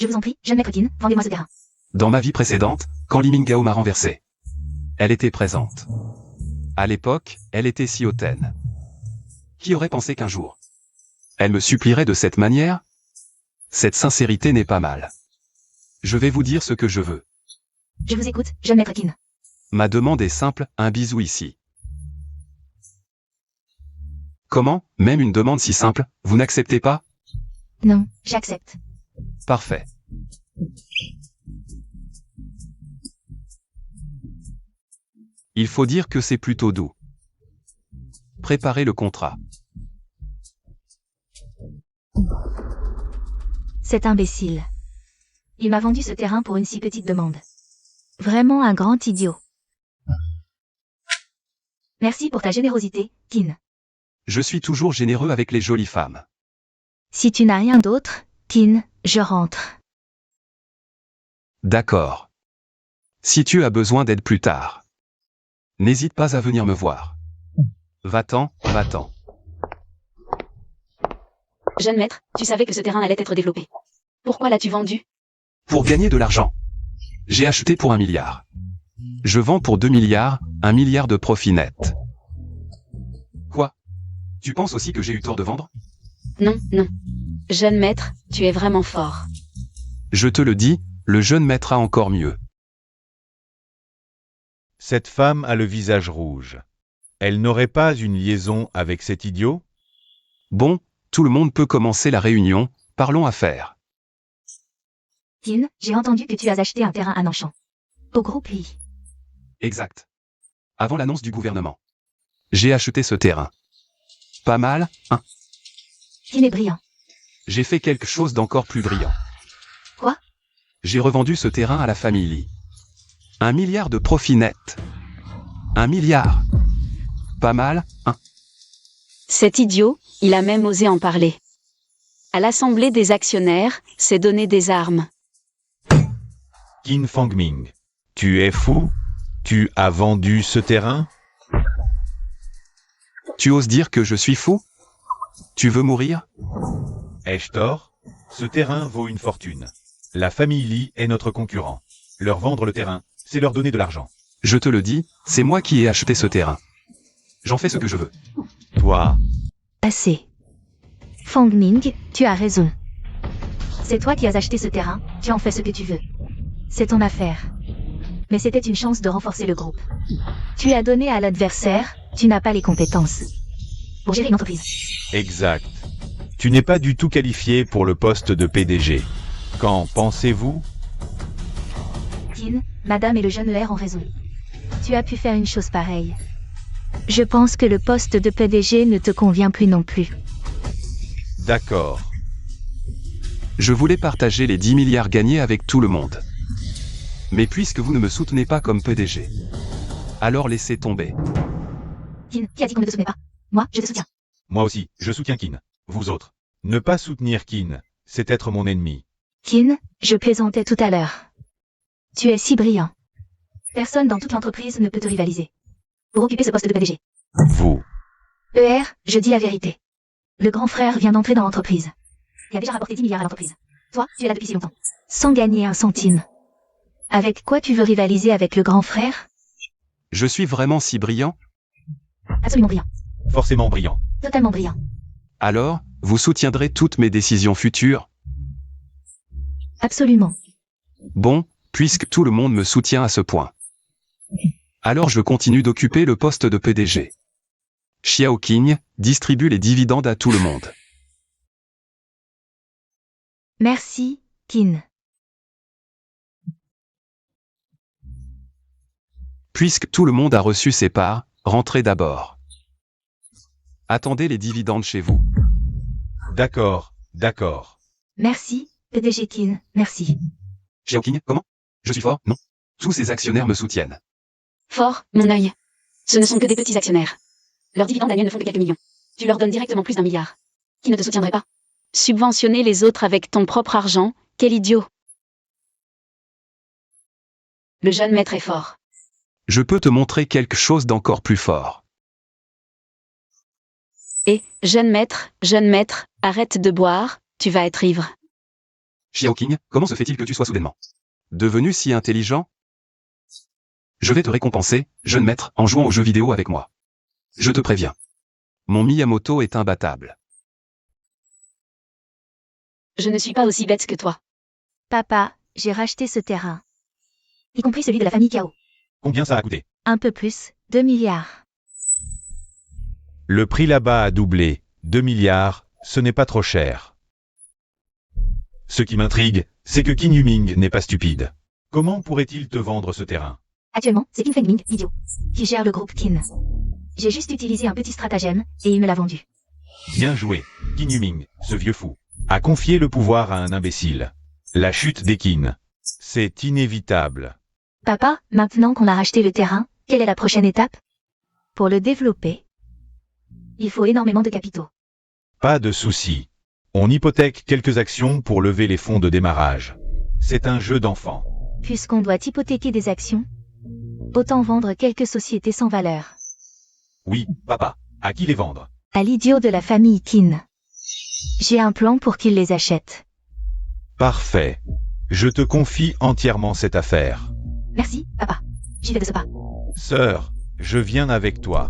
Je vous en prie, jeune maître Kin, vendez-moi ce terrain. Dans ma vie précédente, quand Li Mingao m'a renversé, elle était présente. À l'époque, elle était si hautaine. Qui aurait pensé qu'un jour, elle me supplierait de cette manière? Cette sincérité n'est pas mal. Je vais vous dire ce que je veux. Je vous écoute, jeune maître Kin. Ma demande est simple, un bisou ici. Comment, même une demande si simple, vous n'acceptez pas? Non, j'accepte. Parfait. Il faut dire que c'est plutôt doux. Préparez le contrat. Cet imbécile. Il m'a vendu ce terrain pour une si petite demande. Vraiment un grand idiot. Merci pour ta générosité, Kin. Je suis toujours généreux avec les jolies femmes. Si tu n'as rien d'autre, Kin, je rentre. D'accord. Si tu as besoin d'aide plus tard, n'hésite pas à venir me voir. Va-t'en, va-t'en. Jeune maître, tu savais que ce terrain allait être développé. Pourquoi l'as-tu vendu? Pour gagner de l'argent. J'ai acheté pour 1 milliard. Je vends pour 2 milliards, 1 milliard de profit net. Quoi? Tu penses aussi que j'ai eu tort de vendre? Non, non. Jeune maître, tu es vraiment fort. Je te le dis, le jeune maître a encore mieux. Cette femme a le visage rouge. Elle n'aurait pas une liaison avec cet idiot? Bon, tout le monde peut commencer la réunion, parlons affaires. Kin, j'ai entendu que tu as acheté un terrain à Nanshan. Au groupe Li. Exact. Avant l'annonce du gouvernement. J'ai acheté ce terrain. Pas mal, hein? Kin est brillant. J'ai fait quelque chose d'encore plus brillant. Quoi? J'ai revendu ce terrain à la famille Li. 1 milliard de profit net. 1 milliard. Pas mal, hein? Cet idiot, il a même osé en parler. À l'assemblée des actionnaires, c'est donner des armes. Qin Fangming. Tu es fou? Tu as vendu ce terrain? Tu oses dire que je suis fou? Tu veux mourir? Ai-je tort? Ce terrain vaut une fortune. La famille Li est notre concurrent. Leur vendre le terrain, c'est leur donner de l'argent. Je te le dis, c'est moi qui ai acheté ce terrain. J'en fais ce que je veux. Toi, Assez. Fangming, tu as raison. C'est toi qui as acheté ce terrain, tu en fais ce que tu veux. C'est ton affaire. Mais c'était une chance de renforcer le groupe. Tu as donné à l'adversaire, tu n'as pas les compétences pour gérer une entreprise. Exact. Tu n'es pas du tout qualifié pour le poste de PDG. Qu'en pensez-vous? Kin, madame et le jeune ER ont raison. Tu as pu faire une chose pareille. Je pense que le poste de PDG ne te convient plus non plus. D'accord. Je voulais partager les 10 milliards gagnés avec tout le monde. Mais puisque vous ne me soutenez pas comme PDG, alors laissez tomber. Kin, qui a dit qu'on ne te soutenait pas? Moi, je te soutiens. Moi aussi, je soutiens Kin. Vous autres. Ne pas soutenir Kin, c'est être mon ennemi. Kin, je plaisantais tout à l'heure. Tu es si brillant. Personne dans toute l'entreprise ne peut te rivaliser. Pour occuper ce poste de PDG. Vous. ER, je dis la vérité. Le grand frère vient d'entrer dans l'entreprise. Il a déjà rapporté 10 milliards à l'entreprise. Toi, tu es là depuis si longtemps. Sans gagner un centime. Avec quoi tu veux rivaliser avec le grand frère? Je suis vraiment si brillant? Absolument brillant. Forcément brillant. Totalement brillant. Alors, vous soutiendrez toutes mes décisions futures? Absolument. Bon, puisque tout le monde me soutient à ce point. Alors je continue d'occuper le poste de PDG. Xiao Qing distribue les dividendes à tout le monde. Merci, Kin. Puisque tout le monde a reçu ses parts, rentrez d'abord. Attendez les dividendes chez vous. D'accord, d'accord. Merci, PDG Kin, merci. Xiao Qing, comment? Je suis fort, non? Tous ces actionnaires me soutiennent. Fort, mon œil. Ce ne sont que des petits actionnaires. Leurs dividendes annuels ne font que quelques millions. Tu leur donnes directement plus d'1 milliard. Qui ne te soutiendrait pas? Subventionner les autres avec ton propre argent, quel idiot. Le jeune maître est fort. Je peux te montrer quelque chose d'encore plus fort. Et, jeune maître, arrête de boire, tu vas être ivre. Xiao Qing, comment se fait-il que tu sois soudainement devenu si intelligent? Je vais te récompenser, jeune maître, en jouant aux jeux vidéo avec moi. Je te préviens. Mon Miyamoto est imbattable. Je ne suis pas aussi bête que toi. Papa, j'ai racheté ce terrain. Y compris celui de la famille Kao. Combien ça a coûté? Un peu plus, 2 milliards. Le prix là-bas a doublé. 2 milliards, ce n'est pas trop cher. Ce qui m'intrigue, c'est que Qin Yuming n'est pas stupide. Comment pourrait-il te vendre ce terrain? Actuellement, c'est Qin Fengming, idiot, qui gère le groupe Qin. J'ai juste utilisé un petit stratagème, et il me l'a vendu. Bien joué. Qin Yuming, ce vieux fou, a confié le pouvoir à un imbécile. La chute des Qin. C'est inévitable. Papa, maintenant qu'on a racheté le terrain, quelle est la prochaine étape? Pour le développer, il faut énormément de capitaux. Pas de souci. On hypothèque quelques actions pour lever les fonds de démarrage. C'est un jeu d'enfant. Puisqu'on doit hypothéquer des actions, autant vendre quelques sociétés sans valeur. Oui, papa. À qui les vendre? À l'idiot de la famille Qin. J'ai un plan pour qu'il les achète. Parfait. Je te confie entièrement cette affaire. Merci, papa. J'y vais de ce pas. Sœur, je viens avec toi.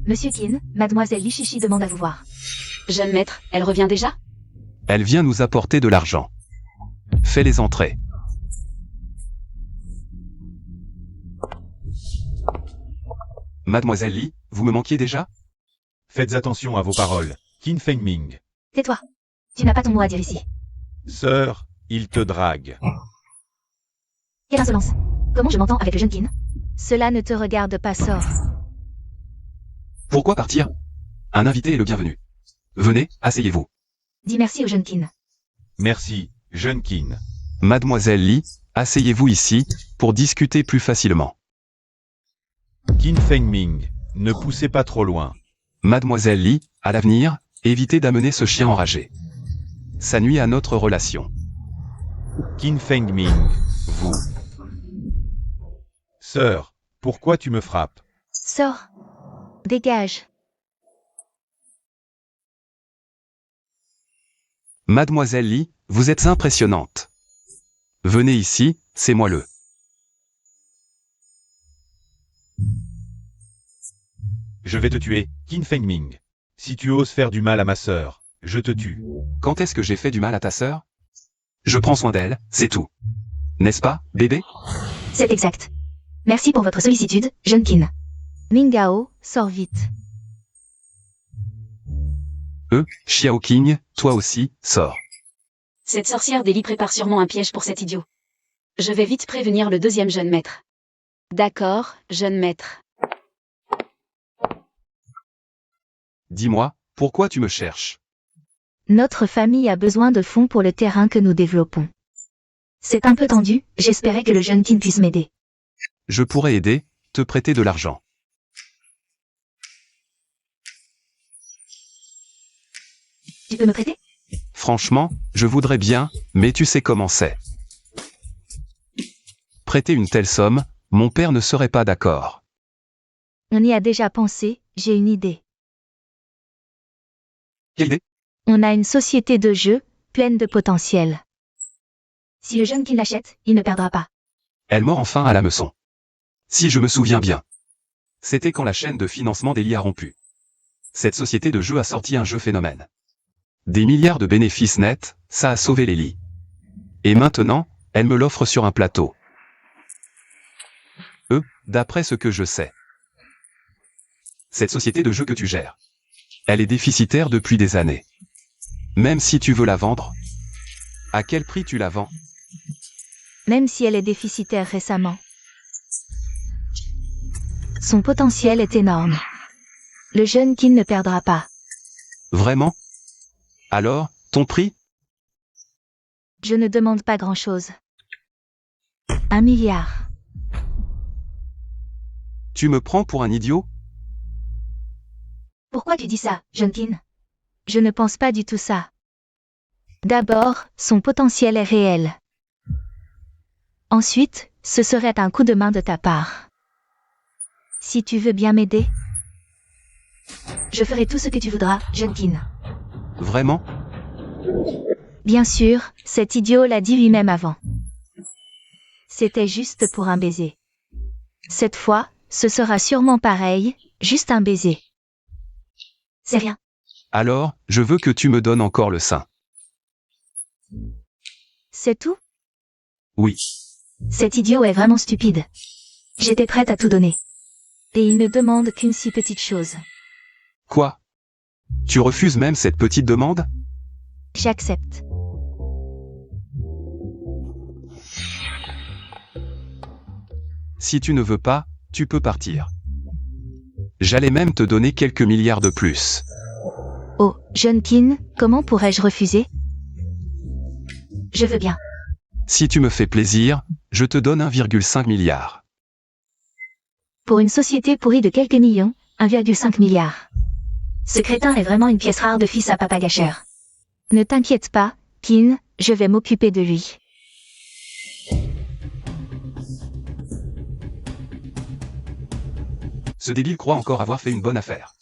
Monsieur Qin, mademoiselle Li Shishi demande à vous voir. Jeune maître, elle revient déjà? Elle vient nous apporter de l'argent. Fais-les entrer. Mademoiselle Li, vous me manquiez déjà? Faites attention à vos paroles. Qin Fengming. Tais-toi. Tu n'as pas ton mot à dire ici. Sœur, il te drague. Quelle insolence. Comment je m'entends avec le jeune Qin? Cela ne te regarde pas, sort. Pourquoi partir? Un invité est le bienvenu. Venez, asseyez-vous. Dis merci au jeune Qin. Merci, jeune Qin. Mademoiselle Li, asseyez-vous ici, pour discuter plus facilement. Qin Fengming, ne poussez pas trop loin. Mademoiselle Li, à l'avenir, évitez d'amener ce chien enragé. Ça nuit à notre relation. Qin Fengming, vous. Sœur, pourquoi tu me frappes? Sors. Dégage. Mademoiselle Li, vous êtes impressionnante. Venez ici, c'est moi le. Je vais te tuer, Qin Fengming. Si tu oses faire du mal à ma sœur, je te tue. Quand est-ce que j'ai fait du mal à ta sœur? Je prends soin d'elle, c'est tout. N'est-ce pas, bébé? C'est exact. Merci pour votre sollicitude, jeune Qin. Mingao, sors vite. Xiao Qing, toi aussi, sors. Cette sorcière d'Eli prépare sûrement un piège pour cet idiot. Je vais vite prévenir le deuxième jeune maître. D'accord, jeune maître. Dis-moi, pourquoi tu me cherches? Notre famille a besoin de fonds pour le terrain que nous développons. C'est un peu tendu, j'espérais que le jeune Qin puisse m'aider. Je pourrais aider, te prêter de l'argent. Tu peux me prêter? Franchement, je voudrais bien, mais tu sais comment c'est. Prêter une telle somme, mon père ne serait pas d'accord. On y a déjà pensé, j'ai une idée. Quelle idée? On a une société de jeux, pleine de potentiel. Si le jeune Qin l'achète, il ne perdra pas. Elle mord enfin à l'hameçon. Si je me souviens bien. C'était quand la chaîne de financement d'Eli a rompu. Cette société de jeux a sorti un jeu phénomène. Des milliards de bénéfices nets, ça a sauvé Eli. Et maintenant, elle me l'offre sur un plateau. D'après ce que je sais. Cette société de jeux que tu gères. Elle est déficitaire depuis des années. Même si tu veux la vendre, à quel prix tu la vends? Même si elle est déficitaire récemment. Son potentiel est énorme. Le jeune Qin ne perdra pas. Vraiment? Alors, ton prix? Je ne demande pas grand-chose. 1 milliard. Tu me prends pour un idiot? Pourquoi tu dis ça, jeune Qin? Je ne pense pas du tout ça. D'abord, son potentiel est réel. Ensuite, ce serait un coup de main de ta part. Si tu veux bien m'aider, je ferai tout ce que tu voudras, jeune Qin. Vraiment? Bien sûr, cet idiot l'a dit lui-même avant. C'était juste pour un baiser. Cette fois, ce sera sûrement pareil, juste un baiser. C'est rien. Alors, je veux que tu me donnes encore le sein. C'est tout? Oui. Cet idiot est vraiment stupide. J'étais prête à tout donner. Et il ne demande qu'une si petite chose. Quoi? Tu refuses même cette petite demande? J'accepte. Si tu ne veux pas, tu peux partir. J'allais même te donner quelques milliards de plus. Oh, jeune Qin, comment pourrais-je refuser? Je veux bien. Si tu me fais plaisir, je te donne 1,5 milliard. Pour une société pourrie de quelques millions, 1,5 milliard. Ce crétin est vraiment une pièce rare de fils à papa gâcheur. Ne t'inquiète pas, Qin, je vais m'occuper de lui. Ce débile croit encore avoir fait une bonne affaire.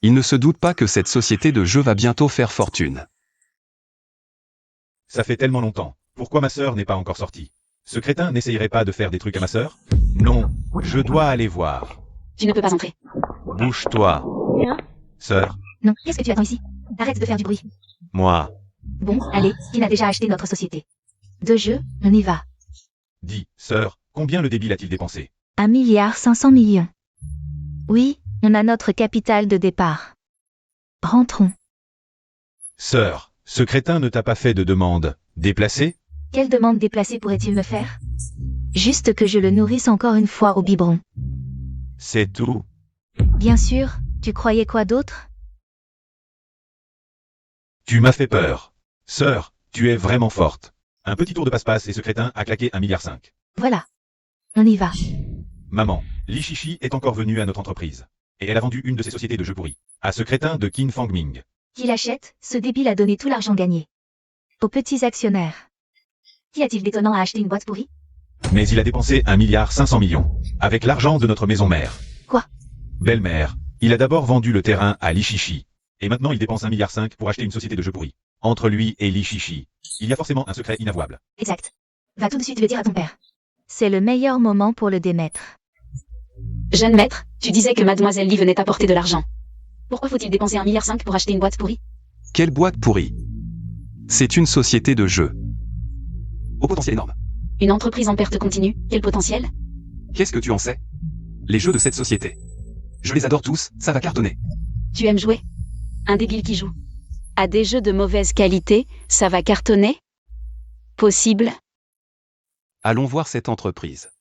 Il ne se doute pas que cette société de jeux va bientôt faire fortune. Ça fait tellement longtemps. Pourquoi ma sœur n'est pas encore sortie? Ce crétin n'essayerait pas de faire des trucs à ma sœur? Non, je dois aller voir. Tu ne peux pas entrer. Bouge-toi. Sœur, Non, qu'est-ce que tu attends ici? Arrête de faire du bruit. moi. Bon, allez, Qin a déjà acheté notre société. De jeu, on y va. Dis, sœur, combien le débile a-t-il dépensé? 1,5 milliard. Oui, on a notre capital de départ. Rentrons. Sœur, ce crétin ne t'a pas fait de demande déplacée? Quelle demande déplacée pourrait-il me faire? Juste que je le nourrisse encore une fois au biberon. C'est tout. Bien sûr, tu croyais quoi d'autre? Tu m'as fait peur. Sœur, tu es vraiment forte. Un petit tour de passe-passe et ce crétin a claqué 1,5 milliard. Voilà. On y va. Maman, Li Shishi est encore venue à notre entreprise. Et elle a vendu une de ses sociétés de jeux pourris. À ce crétin de Qin Fangming. Qui l'achète, ce débile a donné tout l'argent gagné. Aux petits actionnaires. Qu'y a-t-il d'étonnant à acheter une boîte pourrie? Mais il a dépensé 1,5 milliard. Avec l'argent de notre maison mère. Quoi? Belle-mère, il a d'abord vendu le terrain à Li Shishi. Et maintenant il dépense 1,5 milliard pour acheter une société de jeux pourris. Entre lui et Li Shishi, il y a forcément un secret inavouable. Exact. Va tout de suite le dire à ton père. C'est le meilleur moment pour le démettre. Jeune maître, tu disais que mademoiselle Li venait apporter de l'argent. Pourquoi faut-il dépenser 1,5 milliard pour acheter une boîte pourrie? Quelle boîte pourrie? C'est une société de jeux. Au potentiel énorme. Une entreprise en perte continue, quel potentiel? Qu'est-ce que tu en sais? Les jeux de cette société. Je les adore tous, ça va cartonner. Tu aimes jouer? Un débile qui joue à des jeux de mauvaise qualité, ça va cartonner? Possible? Allons voir cette entreprise.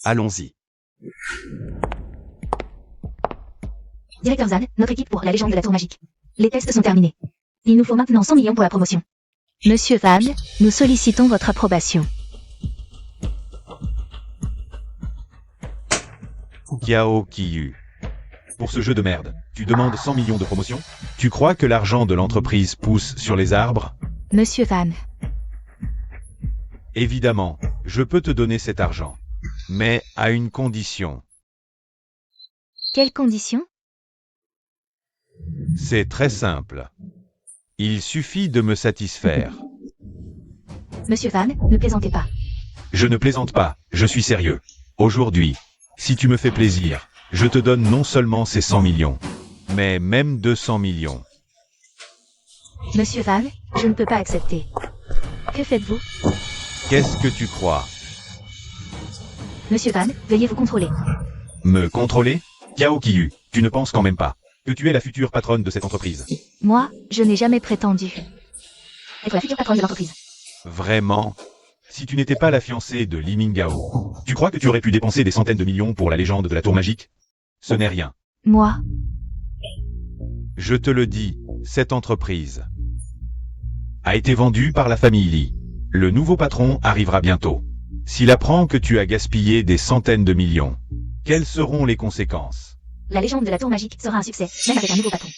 Allons-y. Directeur Zan, notre équipe pour la légende de la tour magique. Les tests sont terminés. Il nous faut maintenant 100 millions pour la promotion. Monsieur Van, nous sollicitons votre approbation. Kiao Kiyu. Pour ce jeu de merde, tu demandes 100 millions de promotion? Tu crois que l'argent de l'entreprise pousse sur les arbres? Monsieur Van, Évidemment, je peux te donner cet argent. Mais à une condition. quelles conditions? C'est très simple. Il suffit de me satisfaire. Monsieur Van, ne plaisantez pas. Je ne plaisante pas, je suis sérieux. Aujourd'hui, si tu me fais plaisir, je te donne non seulement ces 100 millions, mais même 200 millions. Monsieur Van, je ne peux pas accepter. Que faites-vous? Qu'est-ce que tu crois? Monsieur Van, veuillez vous contrôler. Me contrôler? Kiao Kiyu, tu ne penses quand même pas que tu es la future patronne de cette entreprise. Moi, je n'ai jamais prétendu être la future patronne de l'entreprise. Vraiment? Si tu n'étais pas la fiancée de Li Mingao, tu crois que tu aurais pu dépenser des centaines de millions pour la légende de la tour magique? Ce n'est rien. Moi, Je te le dis, cette entreprise a été vendue par la famille Li. Le nouveau patron arrivera bientôt. S'il apprend que tu as gaspillé des centaines de millions, quelles seront les conséquences? la légende de la tour magique sera un succès, même avec un nouveau patron.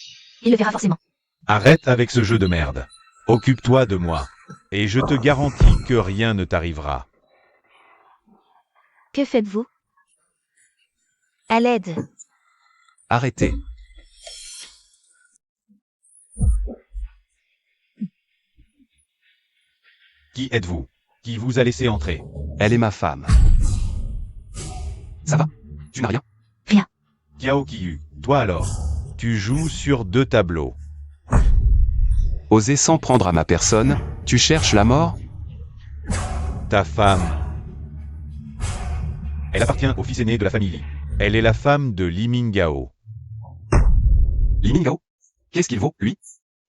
Il le verra forcément. Arrête avec ce jeu de merde. Occupe-toi de moi. Et je te garantis que rien ne t'arrivera. Que faites-vous? À l'aide. Arrêtez. Qui êtes-vous? Qui vous a laissé entrer? Elle est ma femme. Ça va? Tu n'as rien? Kiao Kiyu, toi alors? Tu joues sur 2 tableaux. Oser s'en prendre à ma personne, tu cherches la mort? Ta femme. Elle appartient au fils aîné de la famille Li. Elle est la femme de Li Mingao. Li Mingao? Qu'est-ce qu'il vaut, lui?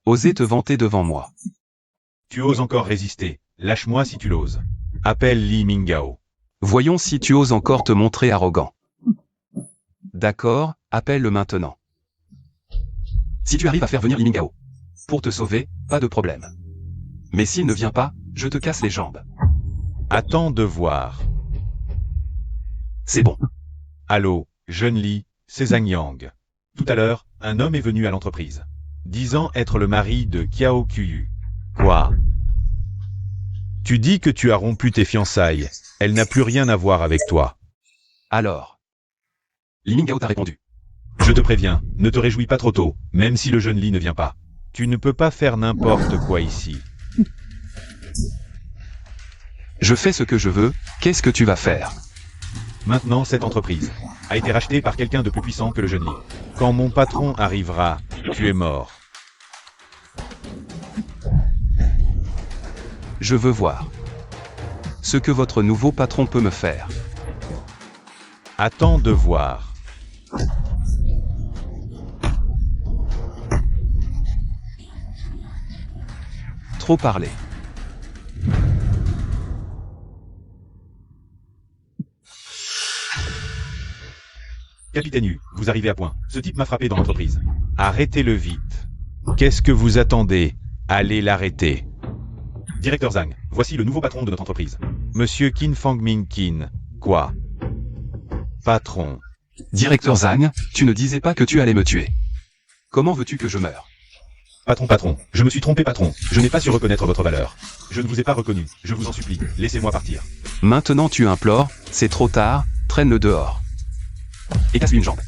Oser te vanter devant moi. Tu oses encore résister. Lâche-moi si tu l'oses. Appelle Li Mingao. Voyons si tu oses encore te montrer arrogant. D'accord, appelle-le maintenant. Si tu arrives à faire venir Li Mingao, pour te sauver, pas de problème. Mais s'il ne vient pas, je te casse les jambes. Attends de voir. C'est bon. Allô, jeune Li, c'est Zhang Yang. Tout à l'heure, un homme est venu à l'entreprise, disant être le mari de Kiao Kiyu. Quoi? Tu dis que tu as rompu tes fiançailles. Elle n'a plus rien à voir avec toi. Alors. Li Mingao t'a répondu. Je te préviens, ne te réjouis pas trop tôt, même si le jeune Li ne vient pas. Tu ne peux pas faire n'importe quoi ici. Je fais ce que je veux, qu'est-ce que tu vas faire? Maintenant, cette entreprise a été rachetée par quelqu'un de plus puissant que le jeune Li. Quand mon patron arrivera, tu es mort. Je veux voir ce que votre nouveau patron peut me faire. Attends de voir. Trop parler. Capitaine Yu, vous arrivez à point. Ce type m'a frappé dans l'entreprise. Arrêtez-le vite. Qu'est-ce que vous attendez? Allez l'arrêter. Directeur Zhang, voici le nouveau patron de notre entreprise. Monsieur Qin Fangming Qin. Quoi? Patron. Directeur Zhang, tu ne disais pas que tu allais me tuer. Comment veux-tu que je meure? Patron, je me suis trompé patron. Je n'ai pas su reconnaître votre valeur. Je ne vous ai pas reconnu. Je vous en supplie, laissez-moi partir. Maintenant tu implores, c'est trop tard, traîne-le dehors. Et casse-lui une jambe.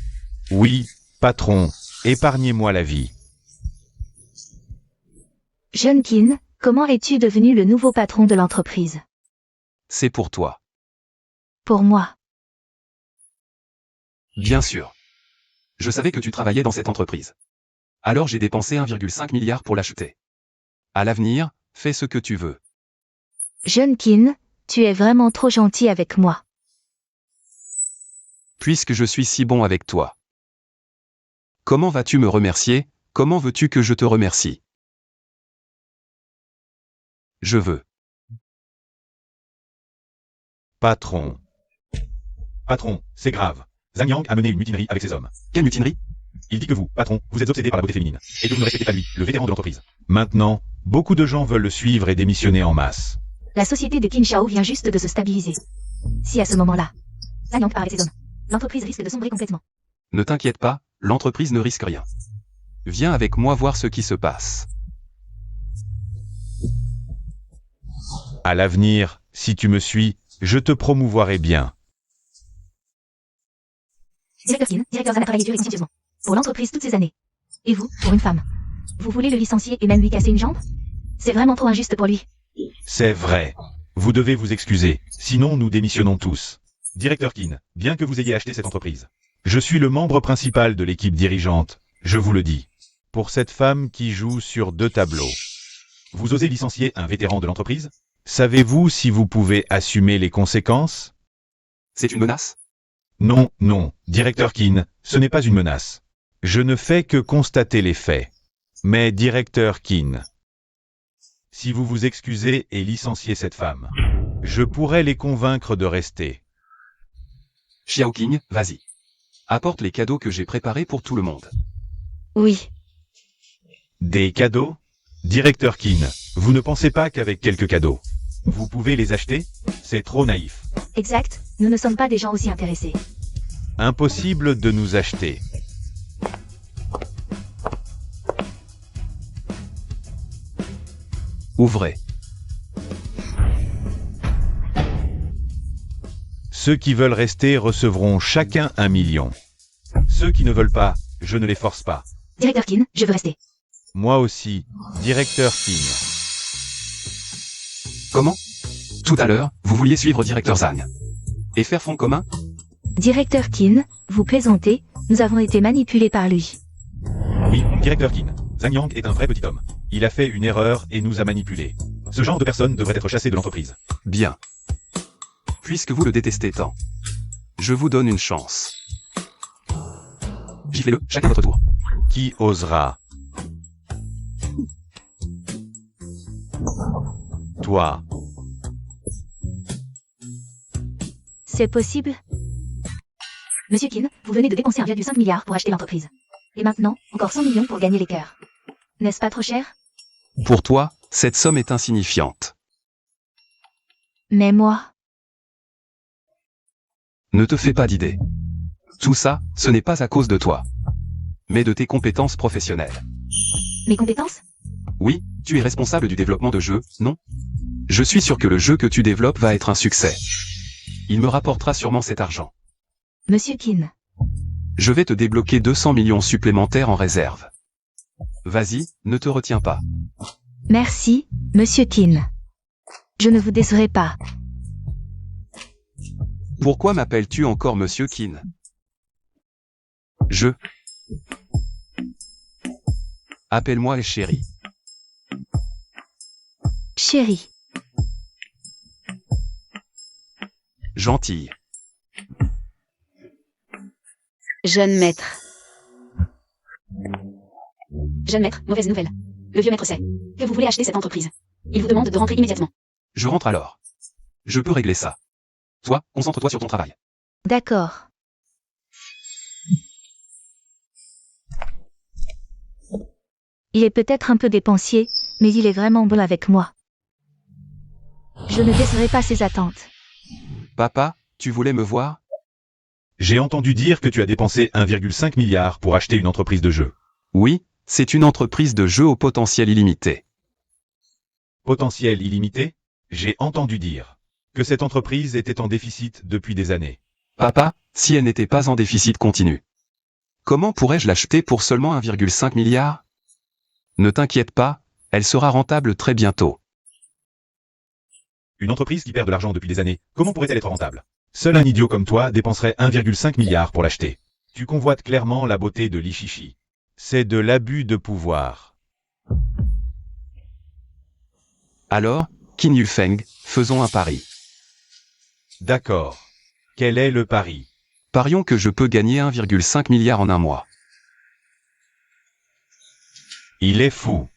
Oui, patron, épargnez-moi la vie. Jeune Qin, comment es-tu devenu le nouveau patron de l'entreprise? C'est pour toi. Pour moi. Bien sûr. Je savais que tu travaillais dans cette entreprise. Alors j'ai dépensé 1,5 milliard pour l'acheter. À l'avenir, Fais ce que tu veux. Jeune Kin, tu es vraiment trop gentil avec moi. Puisque je suis si bon avec toi. Comment vas-tu me remercier? Comment veux-tu que je te remercie? Je veux. Patron. Patron, c'est grave. Zhang Yang a mené une mutinerie avec ses hommes. Quelle mutinerie? Il dit que vous, patron, vous êtes obsédé par la beauté féminine, et que vous ne respectez pas lui, le vétéran de l'entreprise. Maintenant, beaucoup de gens veulent le suivre et démissionner en masse. La société de Qin Xiao vient juste de se stabiliser. Si à ce moment-là, Zhang Yang part avec ses hommes, l'entreprise risque de sombrer complètement. Ne t'inquiète pas, l'entreprise ne risque rien. Viens avec moi voir ce qui se passe. À l'avenir, si tu me suis, je te promouvoirai bien. Directeur Qin, directeur Zhan a travaillé dur et consciencieusement. Pour l'entreprise toutes ces années. Et vous, pour une femme. Vous voulez le licencier et même lui casser une jambe? C'est vraiment trop injuste pour lui. C'est vrai. Vous devez vous excuser, sinon nous démissionnons tous. Directeur Qin, bien que vous ayez acheté cette entreprise, je suis le membre principal de l'équipe dirigeante, je vous le dis. Pour cette femme qui joue sur 2 tableaux. Vous osez licencier un vétéran de l'entreprise? Savez-vous si vous pouvez assumer les conséquences? C'est une menace? Non, non, directeur Qin, ce n'est pas une menace. Je ne fais que constater les faits. Mais directeur Qin, si vous vous excusez et licenciez cette femme, je pourrais les convaincre de rester. Xiao Qing, vas-y. Apporte les cadeaux que j'ai préparés pour tout le monde. Oui. Des cadeaux? Directeur Qin, vous ne pensez pas qu'avec quelques cadeaux, vous pouvez les acheter? C'est trop naïf. Exact, nous ne sommes pas des gens aussi intéressés. Impossible de nous acheter. Ouvrez. Ceux qui veulent rester recevront chacun 1 million. Ceux qui ne veulent pas, je ne les force pas. Directeur Qin, je veux rester. Moi aussi, directeur Qin. Comment? Tout à l'heure, vous vouliez suivre directeur Zhang. Et faire front commun? Directeur Qin, vous plaisantez, nous avons été manipulés par lui. Oui, directeur Qin. Zhang Yang est un vrai petit homme. Il a fait une erreur et nous a manipulés. Ce genre de personne devrait être chassé de l'entreprise. Bien. Puisque vous le détestez tant, je vous donne une chance. Giflez-le, chacun votre tour. Qui osera? Toi. C'est possible? Monsieur Qin, vous venez de dépenser 1,5 milliard pour acheter l'entreprise. Et maintenant, encore 100 millions pour gagner les cœurs. N'est-ce pas trop cher? Pour toi, cette somme est insignifiante. Mais moi... Ne te fais pas d'idée. Tout ça, ce n'est pas à cause de toi, mais de tes compétences professionnelles. Mes compétences? Oui, tu es responsable du développement de jeux, non? Je suis sûr que le jeu que tu développes va être un succès. Il me rapportera sûrement cet argent. Monsieur Qin. Je vais te débloquer 200 millions supplémentaires en réserve. Vas-y, ne te retiens pas. Merci, Monsieur Qin. Je ne vous décerai pas. Pourquoi m'appelles-tu encore Monsieur Qin? Appelle-moi chérie. Chérie. Gentille. Jeune maître. Jeune maître, mauvaise nouvelle. Le vieux maître sait que vous voulez acheter cette entreprise. Il vous demande de rentrer immédiatement. Je rentre alors. Je peux régler ça. Toi, concentre-toi sur ton travail. D'accord. Il est peut-être un peu dépensier, mais il est vraiment bon avec moi. Je ne décerai pas ses attentes. Papa, tu voulais me voir? J'ai entendu dire que tu as dépensé 1,5 milliard pour acheter une entreprise de jeux. Oui, c'est une entreprise de jeux au potentiel illimité. Potentiel illimité? J'ai entendu dire que cette entreprise était en déficit depuis des années. Papa, si elle n'était pas en déficit continu, comment pourrais-je l'acheter pour seulement 1,5 milliard? Ne t'inquiète pas, elle sera rentable très bientôt. Une entreprise qui perd de l'argent depuis des années, comment pourrait-elle être rentable? Seul un idiot comme toi dépenserait 1,5 milliard pour l'acheter. Tu convoites clairement la beauté de l'Ishishi. C'est de l'abus de pouvoir. Alors, Qin Yufeng, faisons un pari. D'accord. Quel est le pari? Parions que je peux gagner 1,5 milliard en un mois. Il est fou.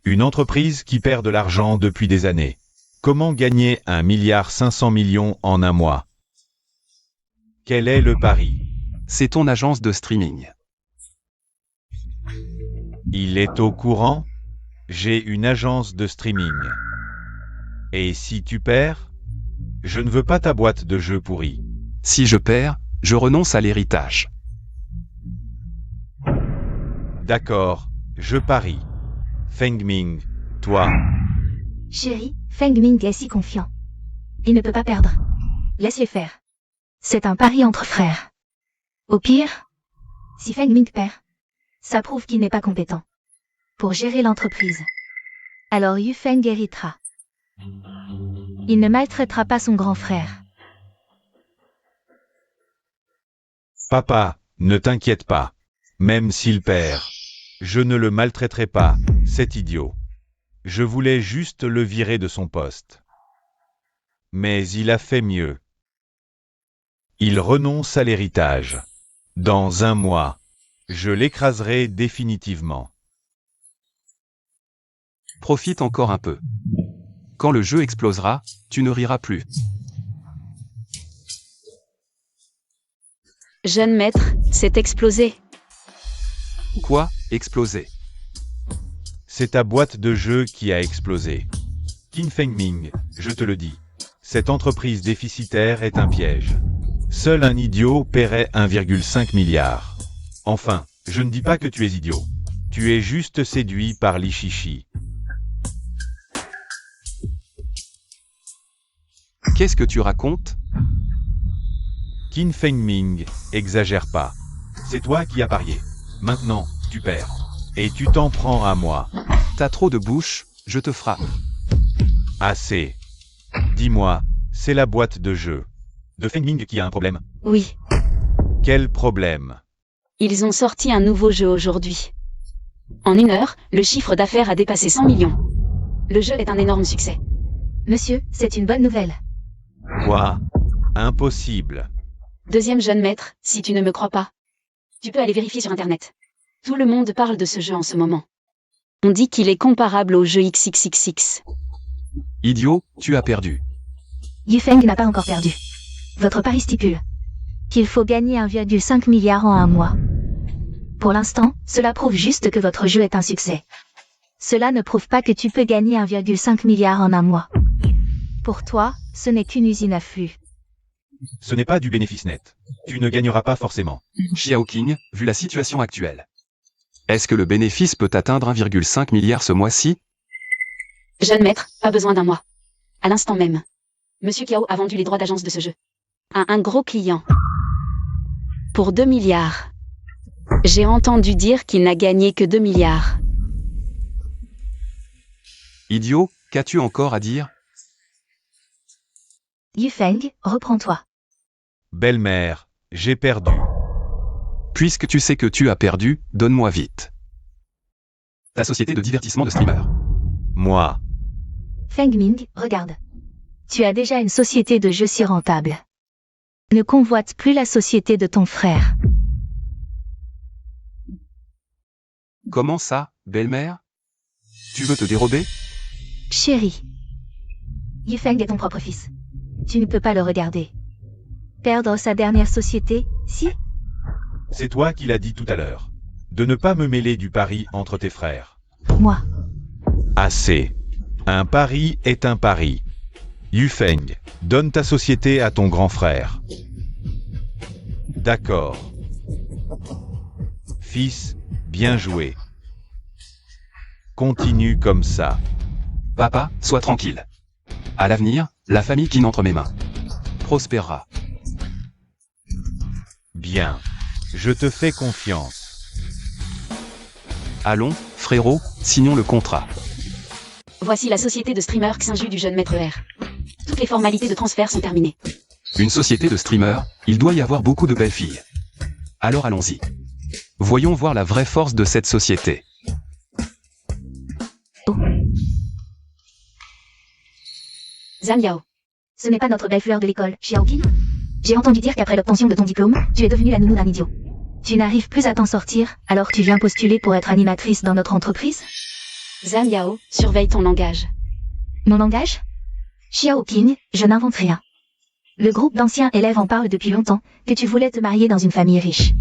Une entreprise qui perd de l'argent depuis des années. Comment gagner 1,5 milliard en un mois? Quel est le pari? C'est ton agence de streaming. Il est au courant? J'ai une agence de streaming. Et si tu perds? Je ne veux pas ta boîte de jeux pourris. Si je perds, je renonce à l'héritage. D'accord, je parie. Feng Ming, toi. Chérie, Feng Ming est si confiant. Il ne peut pas perdre. Laisse-les faire. C'est un pari entre frères. Au pire, si Feng Ming perd, ça prouve qu'il n'est pas compétent pour gérer l'entreprise. Alors Yufeng héritera. Il ne maltraitera pas son grand frère. Papa, ne t'inquiète pas. Même s'il perd, je ne le maltraiterai pas, cet idiot. Je voulais juste le virer de son poste. Mais il a fait mieux. Il renonce à l'héritage. Dans un mois, je l'écraserai définitivement. Profite encore un peu. Quand le jeu explosera, tu ne riras plus. Jeune maître, c'est explosé. Quoi, exploser? C'est ta boîte de jeu qui a explosé. Qin Feng Ming, je te le dis. Cette entreprise déficitaire est un piège. Seul un idiot paierait 1,5 milliard. Enfin, je ne dis pas que tu es idiot. Tu es juste séduit par l'Ishishi. Qu'est-ce que tu racontes? Qin Feng Ming, exagère pas. C'est toi qui as parié. Maintenant, tu perds. Et tu t'en prends à moi. T'as trop de bouche, je te frappe. Assez. Dis-moi, c'est la boîte de jeu de Feng Ming qui a un problème? Oui, Quel problème? ils ont sorti un nouveau jeu aujourd'hui. En 1 heure, le chiffre d'affaires a dépassé 100 millions. Le jeu est un énorme succès. Monsieur, c'est une bonne nouvelle. Quoi? Impossible. Deuxième jeune maître, si tu ne me crois pas, tu peux aller vérifier sur Internet. Tout le monde parle de ce jeu en ce moment. On dit qu'il est comparable au jeu XXXX. Idiot, tu as perdu. Yufeng n'a pas encore perdu. Votre pari stipule qu'il faut gagner 1,5 milliard en un mois. Pour l'instant, cela prouve juste que votre jeu est un succès. Cela ne prouve pas que tu peux gagner 1,5 milliard en un mois. Pour toi, ce n'est qu'une usine à flux. Ce n'est pas du bénéfice net. Tu ne gagneras pas forcément. Xiao Qing, vu la situation actuelle. Est-ce que le bénéfice peut atteindre 1,5 milliard ce mois-ci? Jeune maître, pas besoin d'un mois. À l'instant même. Monsieur Kiao a vendu les droits d'agence de ce jeu. À un gros client. Pour 2 milliards. J'ai entendu dire qu'il n'a gagné que 2 milliards. Idiot, qu'as-tu encore à dire? Yufeng, reprends-toi. Belle-mère, j'ai perdu. Puisque tu sais que tu as perdu, donne-moi vite. Ta société de divertissement de streamers. Moi. Feng Ming, regarde. Tu as déjà une société de jeux si rentable. Ne convoite plus la société de ton frère. Comment ça, belle-mère? Tu veux te dérober? Chérie. Yufeng est ton propre fils. Tu ne peux pas le regarder. Perdre sa dernière société, si? C'est toi qui l'as dit tout à l'heure. De ne pas me mêler du pari entre tes frères. Moi. Assez. Un pari est un pari. Yufeng, donne ta société à ton grand frère. D'accord. Fils, bien joué. Continue comme ça. Papa, sois tranquille. À l'avenir, la famille qui entre mes mains prospérera. Bien. Je te fais confiance. Allons, frérot, signons le contrat. Voici la société de streamer Xinju du jeune maître R. Toutes les formalités de transfert sont terminées. Une société de streamers, il doit y avoir beaucoup de belles filles. Alors allons-y. Voyons voir la vraie force de cette société. Zhang Yao. Ce n'est pas notre belle fleur de l'école, Xiaoqin. J'ai entendu dire qu'après l'obtention de ton diplôme, tu es devenue la nounou d'un idiot. Tu n'arrives plus à t'en sortir, alors tu viens postuler pour être animatrice dans notre entreprise? Zhang Yao, surveille ton langage. Mon langage? Xiaoqin, je n'invente rien. Le groupe d'anciens élèves en parle depuis longtemps, que tu voulais te marier dans une famille riche.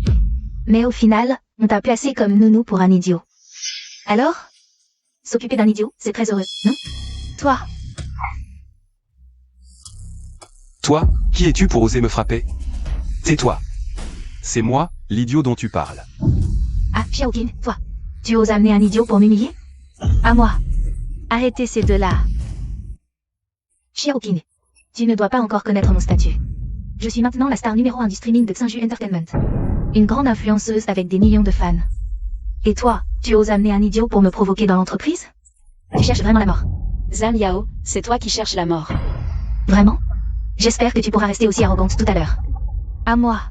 Mais au final, on t'a placé comme nounou pour un idiot. Alors? S'occuper d'un idiot, c'est très heureux, non? Toi? Toi, qui es-tu pour oser me frapper? Tais-toi. C'est moi, l'idiot dont tu parles. Ah, Xiaoqin, toi. Tu oses amener un idiot pour m'humilier? À moi. Arrêtez ces deux-là. Xiaoqin, tu ne dois pas encore connaître mon statut. Je suis maintenant la star numéro 1 du streaming de Xinju Entertainment. Une grande influenceuse avec des millions de fans. Et toi, tu oses amener un idiot pour me provoquer dans l'entreprise? Tu cherches vraiment la mort. Zhang Yao, c'est toi qui cherches la mort. Vraiment? J'espère que tu pourras rester aussi arrogante tout à l'heure. À moi.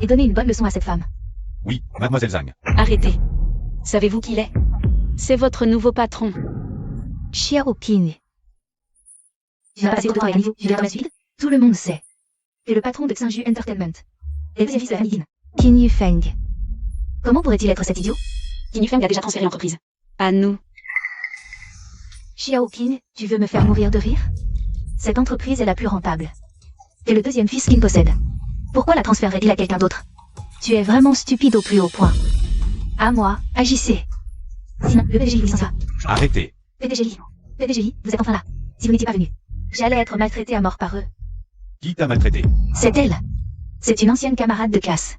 Et donner une bonne leçon à cette femme. Oui, mademoiselle Zhang. Arrêtez. Savez-vous qui il est? C'est votre nouveau patron. Xiaoqin. Tu n'as pas passé de temps avec un niveau, tu viens dans la suite? Tout le monde sait. Tu es le patron de Xinju Entertainment. Et le deuxième fils de la famille Qin. Qin Yufeng. Comment pourrait-il être cet idiot? Qin Yufeng a déjà transféré l'entreprise. À nous. Xiaoqin, tu veux me faire mourir de rire? Cette entreprise est la plus rentable. T'es le deuxième fils Qin possède. Pourquoi la transférerait-il à quelqu'un d'autre? Tu es vraiment stupide au plus haut point. À moi, agissez. Sinon, le PDG Li s'en va. Arrêtez. PDG Li, vous êtes enfin là. Si vous n'étiez pas venu, j'allais être maltraité à mort par eux. Qui t'a maltraité? C'est elle. C'est une ancienne camarade de classe.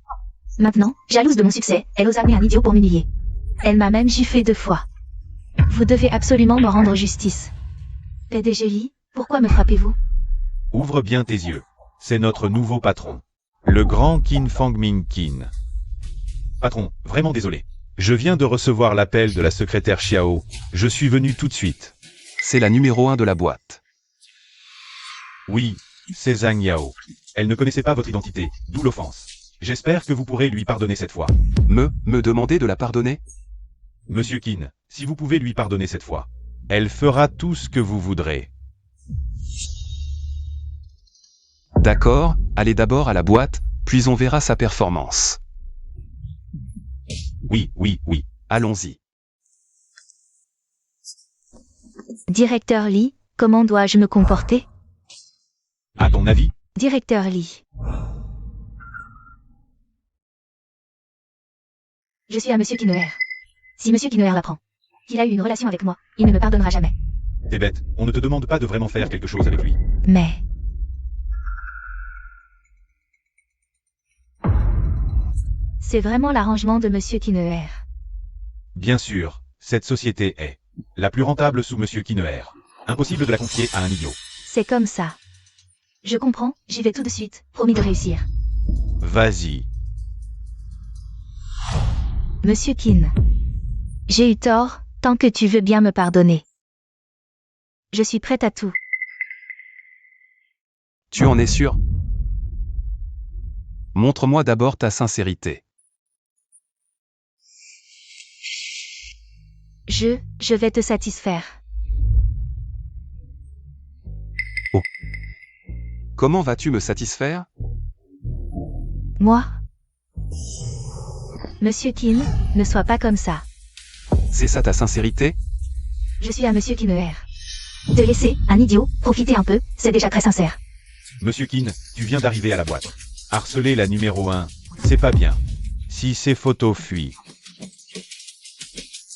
Maintenant, jalouse de mon succès, elle ose amener un idiot pour m'humilier. Elle m'a même giflé 2 fois. Vous devez absolument me rendre justice. PDG Li, pourquoi me frappez-vous? Ouvre bien tes yeux. C'est notre nouveau patron. Le grand Qin Fangming Qin. Patron, vraiment désolé. Je viens de recevoir l'appel de la secrétaire Xiao. Je suis venu tout de suite. C'est la numéro 1 de la boîte. Oui, c'est Zhang Yao. Elle ne connaissait pas votre identité, d'où l'offense. J'espère que vous pourrez lui pardonner cette fois. Me demander de la pardonner? Monsieur Qin, si vous pouvez lui pardonner cette fois, elle fera tout ce que vous voudrez. D'accord, allez d'abord à la boîte, puis on verra sa performance. Oui. Allons-y. Directeur Li, comment dois-je me comporter? À ton avis? Directeur Li. Je suis à Monsieur Kinoer. Si Monsieur Kinoer l'apprend qu'il a eu une relation avec moi, il ne me pardonnera jamais. T'es bête, on ne te demande pas de vraiment faire quelque chose avec lui. Mais... c'est vraiment l'arrangement de Monsieur Kinoer. Bien sûr, cette société est la plus rentable sous Monsieur Kinoer. Impossible de la confier à un idiot. C'est comme ça. Je comprends, j'y vais tout de suite, promis de réussir. Vas-y. Monsieur Qin. J'ai eu tort, tant que tu veux bien me pardonner. Je suis prête à tout. Tu en es sûr? Montre-moi d'abord ta sincérité. Je vais te satisfaire. Oh. Comment vas-tu me satisfaire? Moi? Monsieur Qin, ne sois pas comme ça. C'est ça ta sincérité? Je suis à Monsieur Kinoer. Te laisser, un idiot, profiter un peu, c'est déjà très sincère. Monsieur Qin, tu viens d'arriver à la boîte. Harceler la numéro 1, c'est pas bien. Si ces photos fuient,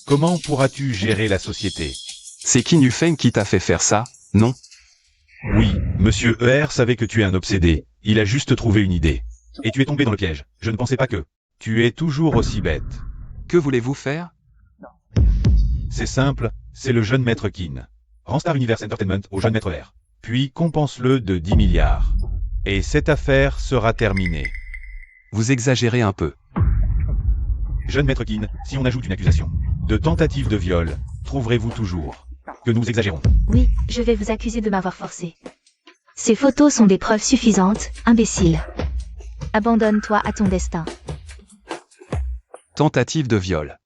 comment pourras-tu gérer la société? C'est Qin Yufeng qui t'a fait faire ça, non? Oui, Monsieur ER savait que tu es un obsédé. Il a juste trouvé une idée. Et tu es tombé dans le piège. Je ne pensais pas que... Tu es toujours aussi bête. Que voulez-vous faire? C'est simple, c'est le jeune maître Qin. Rends Star Universe Entertainment au jeune maître R. Puis compense-le de 10 milliards. Et cette affaire sera terminée. Vous exagérez un peu. Jeune maître Qin, si on ajoute une accusation de tentative de viol, trouverez-vous toujours que nous exagérons? Oui, je vais vous accuser de m'avoir forcé. Ces photos sont des preuves suffisantes, imbécile. Abandonne-toi à ton destin. Tentative de viol.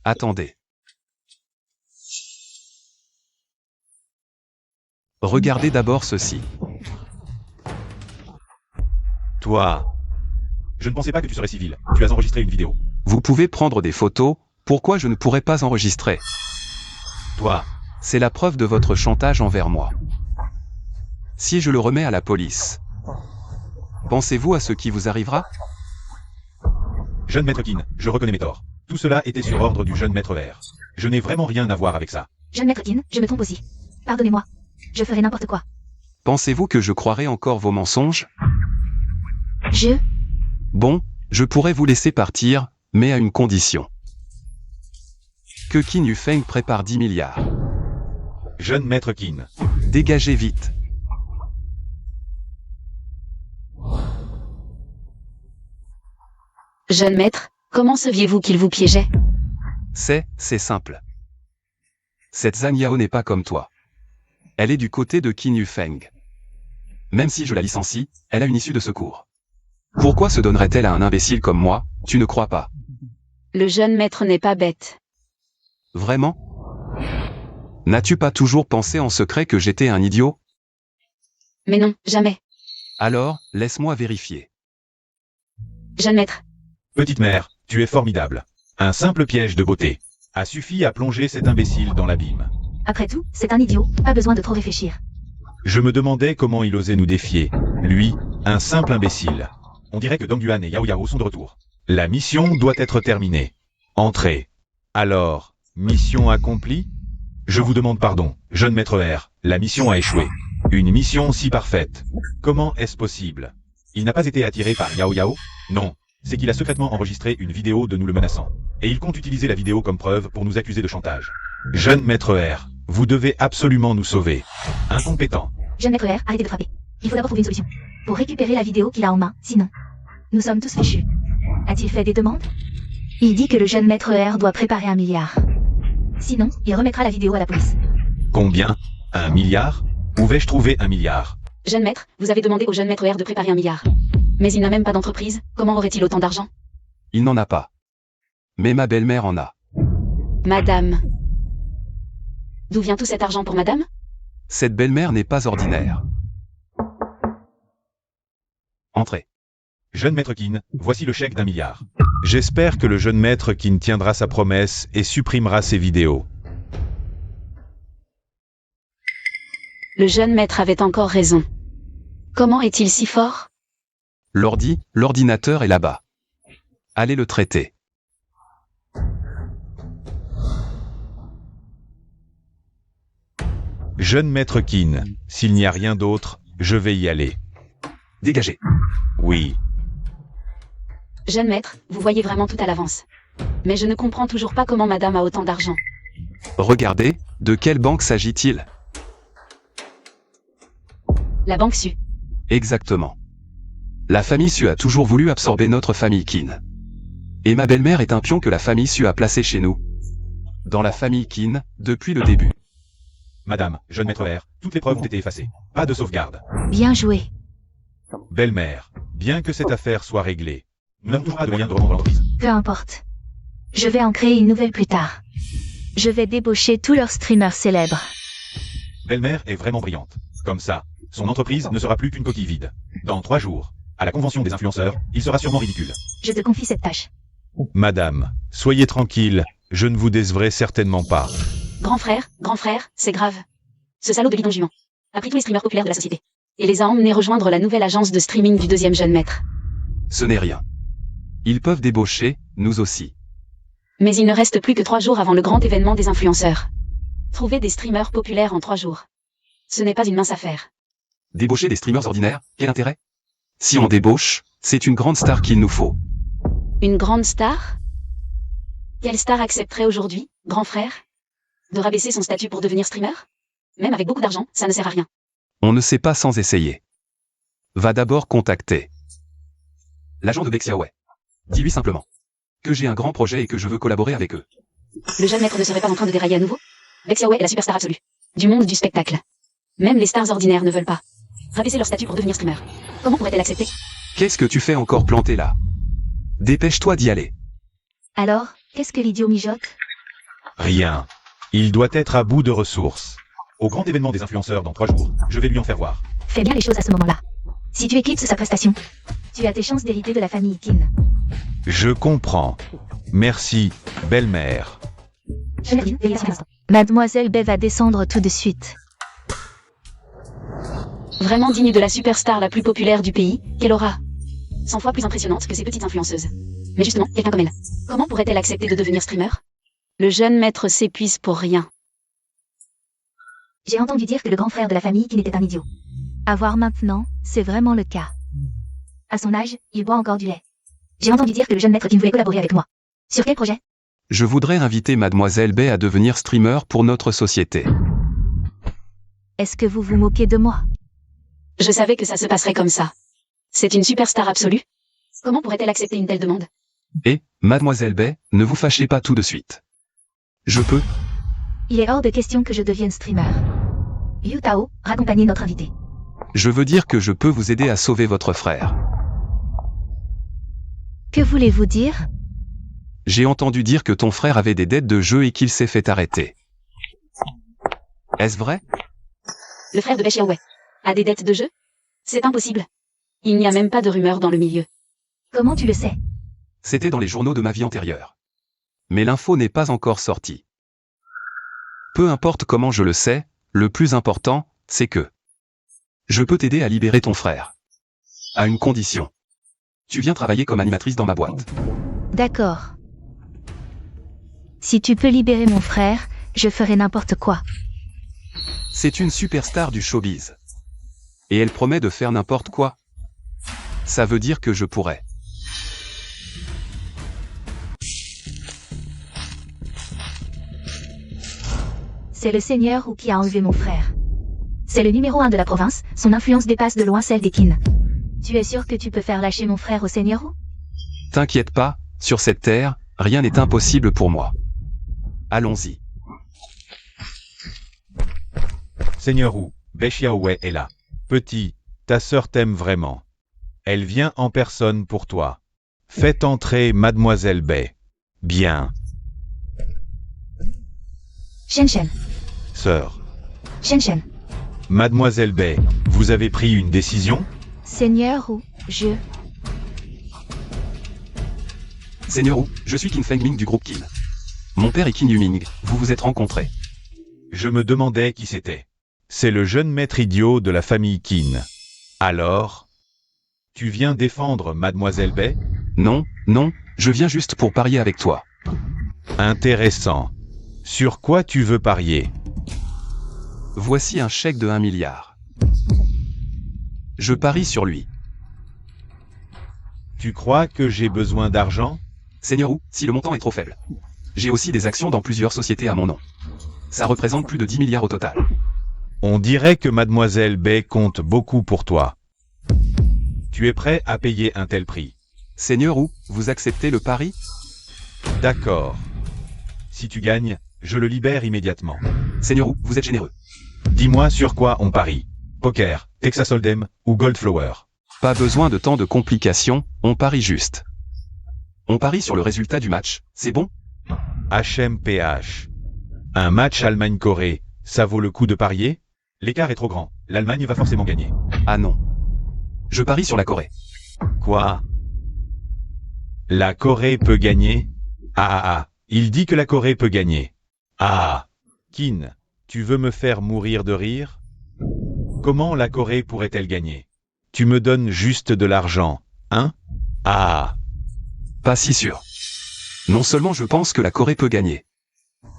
Attendez. Regardez d'abord ceci. Toi. Je ne pensais pas que tu serais civil. Tu as enregistré une vidéo. Vous pouvez prendre des photos, pourquoi je ne pourrais pas enregistrer? Toi. C'est la preuve de votre chantage envers moi. Si je le remets à la police, pensez-vous à ce qui vous arrivera? Jeune maître Keane, je reconnais mes torts. Tout cela était sur ordre du jeune maître R. Je n'ai vraiment rien à voir avec ça. Jeune maître Keane, je me trompe aussi. Pardonnez-moi. Je ferai n'importe quoi. Pensez-vous que je croirai encore vos mensonges? Bon, je pourrais vous laisser partir, mais à une condition. Que Qin Yufeng prépare 10 milliards. Jeune maître Keane. Dégagez vite. Jeune maître, comment saviez-vous qu'il vous piégeait? C'est simple. Cette Zhang Yao n'est pas comme toi. Elle est du côté de Qin Yufeng. Même si je la licencie, elle a une issue de secours. Pourquoi se donnerait-elle à un imbécile comme moi, tu ne crois pas? Le jeune maître n'est pas bête. Vraiment? N'as-tu pas toujours pensé en secret que j'étais un idiot? Mais non, jamais. Alors, laisse-moi vérifier. Jeune maître, Petite mère, tu es formidable. Un simple piège de beauté a suffi à plonger cet imbécile dans l'abîme. Après tout, c'est un idiot, pas besoin de trop réfléchir. Je me demandais comment il osait nous défier. Lui, un simple imbécile. On dirait que Dong Yuan et Yao Yao sont de retour. La mission doit être terminée. Entrez. Alors, mission accomplie? Je vous demande pardon, jeune maître R, la mission a échoué. Une mission si parfaite. Comment est-ce possible? Il n'a pas été attiré par Yao Yao? Non. C'est qu'il a secrètement enregistré une vidéo de nous le menaçant. Et il compte utiliser la vidéo comme preuve pour nous accuser de chantage. Jeune maître R, vous devez absolument nous sauver. Incompétent. Jeune maître R, arrêtez de frapper. Il faut d'abord trouver une solution. Pour récupérer la vidéo qu'il a en main, sinon. Nous sommes tous fichus. A-t-il fait des demandes? Il dit que le jeune maître R doit préparer 1 milliard. Sinon, il remettra la vidéo à la police. Combien? 1 milliard? Où vais-je trouver 1 milliard? jeune maître, vous avez demandé au jeune maître R de préparer 1 milliard. Mais il n'a même pas d'entreprise, comment aurait-il autant d'argent? Il n'en a pas. Mais ma belle-mère en a. Madame. D'où vient tout cet argent pour madame? Cette belle-mère n'est pas ordinaire. Entrez. Jeune maître Keane, voici le chèque d'1 milliard. J'espère que le jeune maître Keane tiendra sa promesse et supprimera ses vidéos. Le jeune maître avait encore raison. Comment est-il si fort? L'ordinateur est là-bas. Allez le traiter. Jeune maître Keane, s'il n'y a rien d'autre, je vais y aller. Dégagez. Oui. Jeune maître, vous voyez vraiment tout à l'avance. Mais je ne comprends toujours pas comment madame a autant d'argent. Regardez, de quelle banque s'agit-il? La banque Su. Exactement. La famille Su a toujours voulu absorber notre famille Qin. Et ma belle-mère est un pion que la famille Su a placé chez nous. Dans la famille Qin, depuis le début. Madame, jeune maître R, toutes les preuves ont été effacées. Pas de sauvegarde. Bien joué. Belle-mère, bien que cette affaire soit réglée, nous n'avons toujours pas de moyen de reprendre l'entreprise. Peu importe. Je vais en créer une nouvelle plus tard. Je vais débaucher tous leurs streamers célèbres. Belle-mère est vraiment brillante. Comme ça, son entreprise ne sera plus qu'une coquille vide. Dans 3 jours, à la convention des influenceurs, il sera sûrement ridicule. Je te confie cette tâche. Madame, soyez tranquille, je ne vous décevrai certainement pas. Grand frère, c'est grave. Ce salaud de bidon jument a pris tous les streamers populaires de la société et les a emmenés rejoindre la nouvelle agence de streaming du deuxième jeune maître. Ce n'est rien. Ils peuvent débaucher, nous aussi. Mais il ne reste plus que 3 jours avant le grand événement des influenceurs. Trouver des streamers populaires en 3 jours. Ce n'est pas une mince affaire. Débaucher des streamers ordinaires, quel intérêt? Si on débauche, c'est une grande star qu'il nous faut. Une grande star? Quelle star accepterait aujourd'hui, grand frère, de rabaisser son statut pour devenir streamer? Même avec beaucoup d'argent, ça ne sert à rien. On ne sait pas sans essayer. Va d'abord contacter l'agent de Beck Xiaowei. Dis-lui simplement que j'ai un grand projet et que je veux collaborer avec eux. Le jeune maître ne serait pas en train de dérailler à nouveau? Beck Xiaowei est la superstar absolue du monde du spectacle. Même les stars ordinaires ne veulent pas rabaisser leur statut pour devenir streamer. Comment pourrait-elle accepter? Qu'est-ce que tu fais encore planté là? Dépêche-toi d'y aller. Alors, qu'est-ce que l'idiot mijote? Rien. Il doit être à bout de ressources. Au grand événement des influenceurs dans 3 jours, je vais lui en faire voir. Fais bien les choses à ce moment-là. Si tu éclipses sa prestation, tu as tes chances d'hériter de la famille Kin. Je comprends. Merci, belle-mère. Mademoiselle Bay va descendre tout de suite. Vraiment digne de la superstar la plus populaire du pays, qu'elle aura 100 fois plus impressionnante que ces petites influenceuses. Mais justement, quelqu'un comme elle. Comment pourrait-elle accepter de devenir streamer? Le jeune maître s'épuise pour rien. J'ai entendu dire que le grand frère de la famille Kin était un idiot. À voir maintenant, c'est vraiment le cas. À son âge, il boit encore du lait. J'ai entendu dire que le jeune maître Kin voulait collaborer avec moi. Sur quel projet? Je voudrais inviter Mademoiselle Bay à devenir streamer pour notre société. Est-ce que vous vous moquez de moi? Je savais que ça se passerait comme ça. C'est une superstar absolue. Comment pourrait-elle accepter une telle demande? Et, Mademoiselle Bay, ne vous fâchez pas tout de suite. Je peux. Il est hors de question que je devienne streamer. Yu Tao, raccompagnez notre invité. Je veux dire que je peux vous aider à sauver votre frère. Que voulez-vous dire? J'ai entendu dire que ton frère avait des dettes de jeu et qu'il s'est fait arrêter. Est-ce vrai? Le frère de Bei Xiaowei a des dettes de jeu? C'est impossible. Il n'y a même pas de rumeur dans le milieu. Comment tu le sais? C'était dans les journaux de ma vie antérieure. Mais l'info n'est pas encore sortie. Peu importe comment je le sais, le plus important, c'est que je peux t'aider à libérer ton frère. À une condition. Tu viens travailler comme animatrice dans ma boîte. D'accord. Si tu peux libérer mon frère, je ferai n'importe quoi. C'est une superstar du showbiz. Et elle promet de faire n'importe quoi. Ça veut dire que je pourrais. C'est le seigneur Wu qui a enlevé mon frère. C'est le numéro 1 de la province, son influence dépasse de loin celle des Qin. Tu es sûr que tu peux faire lâcher mon frère au seigneur Wu? T'inquiète pas, sur cette terre, rien n'est impossible pour moi. Allons-y. Seigneur Wu, Bei Xiaowei est là. Petit, ta sœur t'aime vraiment. Elle vient en personne pour toi. Faites entrer Mademoiselle Bay. Bien. Shen Shen. Sœur. Shen Shen. Mademoiselle Bay, vous avez pris une décision? Seigneur Wu, je... Seigneur Wu, je suis Qin Fengming du groupe Qin. Mon père est Qin Yuming, vous vous êtes rencontrés. Je me demandais qui c'était. C'est le jeune maître idiot de la famille Qin. Alors? Tu viens défendre Mademoiselle Bay? Non, non, je viens juste pour parier avec toi. Intéressant. Sur quoi tu veux parier? Voici un chèque de 1 milliard. Je parie sur lui. Tu crois que j'ai besoin d'argent? Seigneur Wu, si le montant est trop faible. J'ai aussi des actions dans plusieurs sociétés à mon nom. Ça représente plus de 10 milliards au total. On dirait que Mademoiselle Bay compte beaucoup pour toi. Tu es prêt à payer un tel prix? Seigneur Wu, vous acceptez le pari? D'accord. Si tu gagnes, je le libère immédiatement. Seigneur Wu, vous êtes généreux. Dis-moi sur quoi on parie. Poker, Texas Hold'em ou Goldflower. Pas besoin de tant de complications, on parie juste. On parie sur le résultat du match, c'est bon? HMPH. Un match Allemagne-Corée, ça vaut le coup de parier? L'écart est trop grand, l'Allemagne va forcément gagner. Ah non. Je parie sur la Corée. Quoi? La Corée peut gagner? Ah, il dit que la Corée peut gagner. Ah, Qin, tu veux me faire mourir de rire? Comment la Corée pourrait-elle gagner? Tu me donnes juste de l'argent, hein? Ah. Pas si sûr. Non seulement je pense que la Corée peut gagner,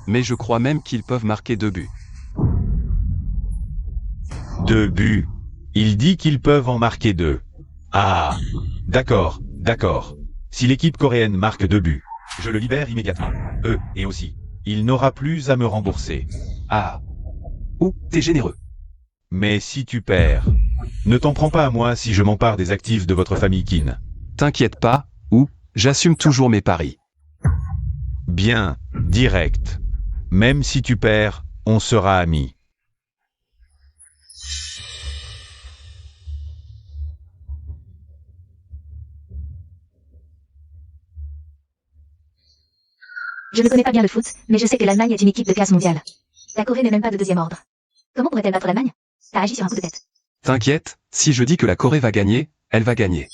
mais je crois même qu'ils peuvent marquer 2 buts. 2 buts. Il dit qu'ils peuvent en marquer 2. Ah. D'accord, d'accord. Si l'équipe coréenne marque 2 buts, je le libère immédiatement. Et aussi, il n'aura plus à me rembourser. Ah. Ou, t'es généreux. Mais si tu perds, ne t'en prends pas à moi si je m'empare des actifs de votre famille Qin. T'inquiète pas, ou, j'assume toujours mes paris. Bien, direct. Même si tu perds, on sera amis. Je ne connais pas bien le foot, mais je sais que l'Allemagne est une équipe de classe mondiale. La Corée n'est même pas de 2e ordre. Comment pourrait-elle battre l'Allemagne? T'as agi sur un coup de tête. T'inquiète, si je dis que la Corée va gagner, elle va gagner.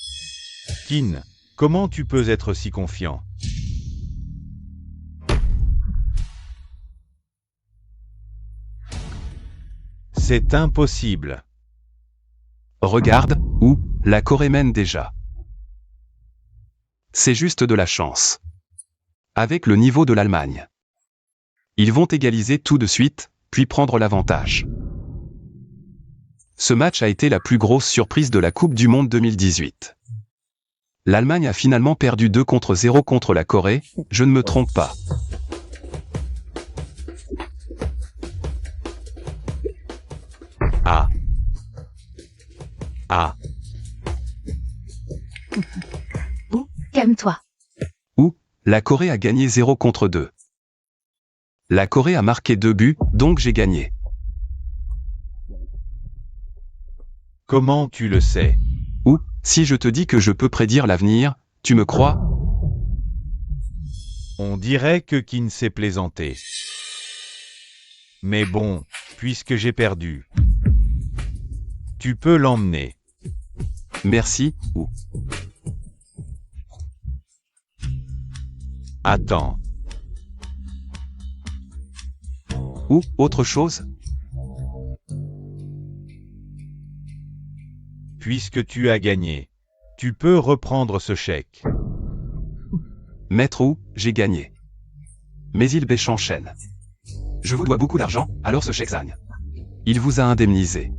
Kin, comment tu peux être si confiant? C'est impossible. Regarde, où, la Corée mène déjà. C'est juste de la chance. Avec le niveau de l'Allemagne. Ils vont égaliser tout de suite, puis prendre l'avantage. Ce match a été la plus grosse surprise de la Coupe du Monde 2018. L'Allemagne a finalement perdu 2-0 contre la Corée, je ne me trompe pas. Ah. Ah. Calme-toi. La Corée a gagné 0-2. La Corée a marqué 2 buts, donc j'ai gagné. Comment tu le sais? Ou, si je te dis que je peux prédire l'avenir, tu me crois? On dirait que Kin s'est plaisanté. Mais bon, puisque j'ai perdu, tu peux l'emmener. Merci, ou. Attends. Ou, autre chose? Puisque tu as gagné, tu peux reprendre ce chèque. Maître ou, j'ai gagné. Mais il bêche en chaîne. Je vous dois beaucoup d'argent, alors ce chèque zagne. Il vous a indemnisé.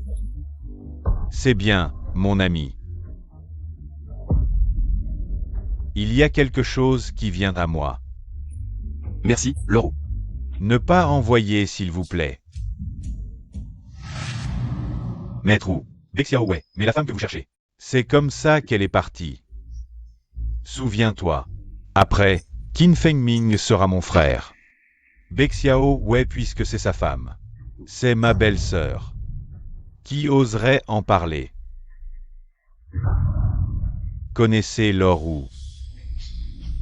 C'est bien, mon ami. Il y a quelque chose qui vient à moi. Merci, l'euro. Ne pas envoyer, s'il vous plaît. Maître Wu, Bexiaowei, mais la femme que vous cherchez. C'est comme ça qu'elle est partie. Souviens-toi. Après, Qin Fengming sera mon frère. Bexiaowei puisque c'est sa femme. C'est ma belle-sœur. Qui oserait en parler? Connaissez l'or ou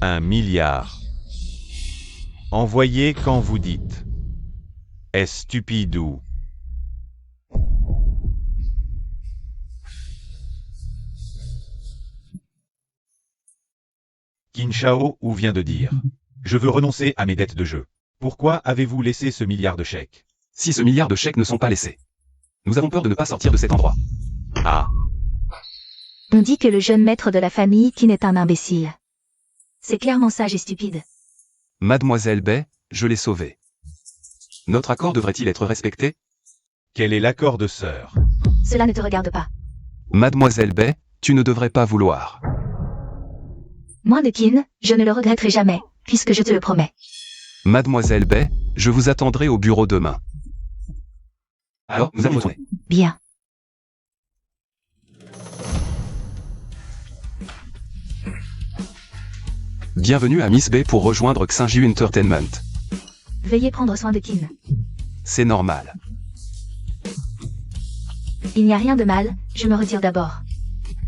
1 milliard. Envoyez quand vous dites. Est-ce stupide ou? Qin Shao ou vient de dire. Je veux renoncer à mes dettes de jeu. Pourquoi avez-vous laissé ce milliard de chèques? Si ce milliard de chèques ne sont pas laissés. Nous avons peur de ne pas sortir de cet endroit. Ah. On dit que le jeune maître de la famille qui n'est un imbécile. C'est clairement sage et stupide. Mademoiselle Bay, je l'ai sauvée. Notre accord devrait-il être respecté? Quel est l'accord de sœur? Cela ne te regarde pas. Mademoiselle Bay, tu ne devrais pas vouloir. Moi de Qin, je ne le regretterai jamais, puisque je te le promets. Mademoiselle Bay, je vous attendrai au bureau demain. Alors, nous allons retourner. Bien. Bienvenue à Miss Bay pour rejoindre Xinju Entertainment. Veuillez prendre soin de Qin. C'est normal. Il n'y a rien de mal, je me retire d'abord.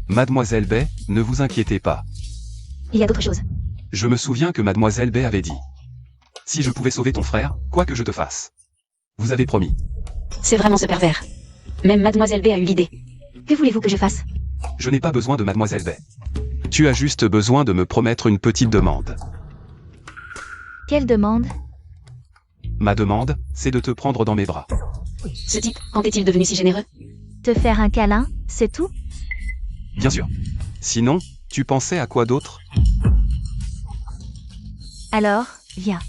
Mademoiselle Bay, ne vous inquiétez pas. Il y a d'autres choses. Je me souviens que Mademoiselle Bay avait dit. Si je pouvais sauver ton frère, quoi que je te fasse. Vous avez promis. C'est vraiment ce pervers. Même Mademoiselle B a eu l'idée. Que voulez-vous que je fasse? Je n'ai pas besoin de Mademoiselle Bay. Tu as juste besoin de me promettre une petite demande. Quelle demande? Ma demande, c'est de te prendre dans mes bras. Ce type, quand est-il devenu si généreux? Te faire un câlin, c'est tout? Bien sûr. Sinon, tu pensais à quoi d'autre? Alors, viens.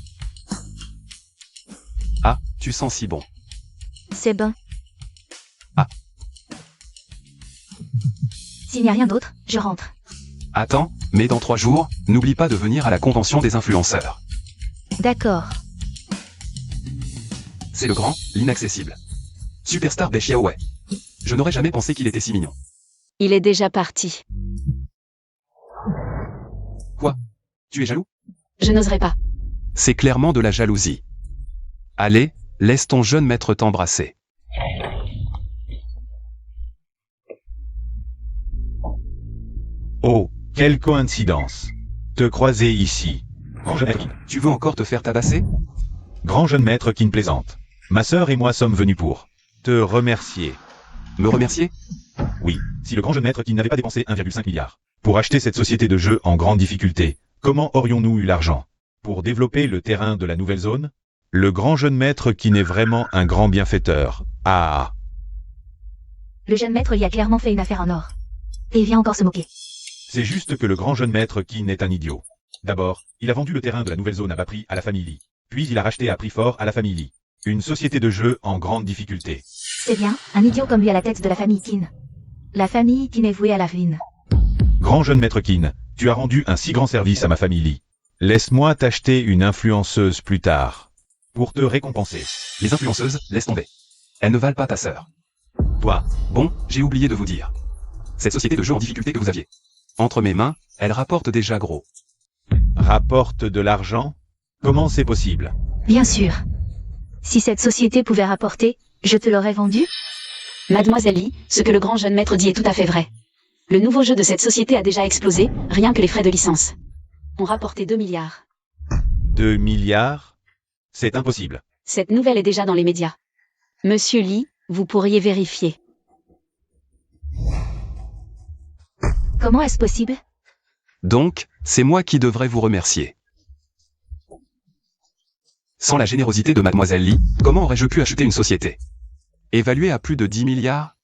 Ah, tu sens si bon. C'est bon. Ah. S'il n'y a rien d'autre, je rentre. Attends, mais dans 3 jours, n'oublie pas de venir à la convention des influenceurs. D'accord. C'est le grand, l'inaccessible. Superstar Bei Xiaowei. Je n'aurais jamais pensé qu'il était si mignon. Il est déjà parti. Quoi? Tu es jaloux? Je n'oserais pas. C'est clairement de la jalousie. Allez, laisse ton jeune maître t'embrasser. Oh, quelle coïncidence. Te croiser ici. Grand jeune maître. Tu veux encore te faire tabasser? Grand jeune maître qui ne plaisante. Ma sœur et moi sommes venus pour. Te remercier. Me remercier? Oui, si le grand jeune maître qui n'avait pas dépensé 1,5 milliard pour acheter cette société de jeu en grande difficulté, comment aurions-nous eu l'argent? Pour développer le terrain de la nouvelle zone? Le grand jeune maître qui n'est vraiment un grand bienfaiteur. Ah. Le jeune maître y a clairement fait une affaire en or. Et il vient encore se moquer. C'est juste que le grand jeune maître qui n'est un idiot. D'abord, il a vendu le terrain de la nouvelle zone à bas prix à la famille Lee. Puis il a racheté à prix fort à la famille Lee. Une société de jeu en grande difficulté. C'est bien, un idiot comme lui à la tête de la famille Kin. La famille Kin est vouée à la ruine. Grand jeune maître Kin, tu as rendu un si grand service à ma famille Lee. Laisse-moi t'acheter une influenceuse plus tard. Pour te récompenser. Les influenceuses, laisse tomber. Elles ne valent pas ta sœur. Toi, Bon, j'ai oublié de vous dire. Cette société de jeu en difficulté que vous aviez. Entre mes mains, elle rapporte déjà gros. rapporte de l'argent? Comment c'est possible? Bien sûr. Si cette société pouvait rapporter, je te l'aurais vendue? Mademoiselle Lee, ce que le grand jeune maître dit est tout à fait vrai. Le nouveau jeu de cette société a déjà explosé, rien que les frais de licence. On rapportait 2 milliards. 2 milliards? C'est impossible. Cette nouvelle est déjà dans les médias. Monsieur Lee, vous pourriez vérifier. Comment est-ce possible? Donc, c'est moi qui devrais vous remercier. Sans la générosité de Mademoiselle Lee, comment aurais-je pu acheter une société évaluée à plus de 10 milliards?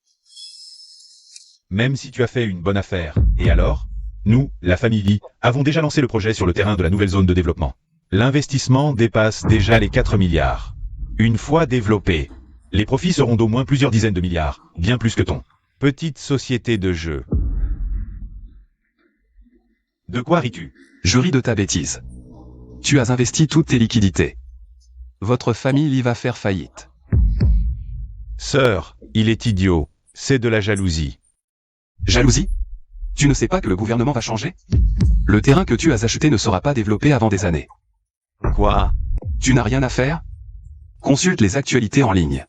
Même si tu as fait une bonne affaire. Et alors? Nous, la famille Lee, avons déjà lancé le projet sur le terrain de la nouvelle zone de développement. L'investissement dépasse déjà les 4 milliards. Une fois développé, les profits seront d'au moins plusieurs dizaines de milliards, bien plus que ton petite société de jeu. De quoi ris-tu? Je ris de ta bêtise. Tu as investi toutes tes liquidités. Votre famille Lee va faire faillite. Sœur, il est idiot. C'est de la jalousie. Jalousie? Tu ne sais pas que le gouvernement va changer? Le terrain que tu as acheté ne sera pas développé avant des années. Quoi? Tu n'as rien à faire? Consulte les actualités en ligne.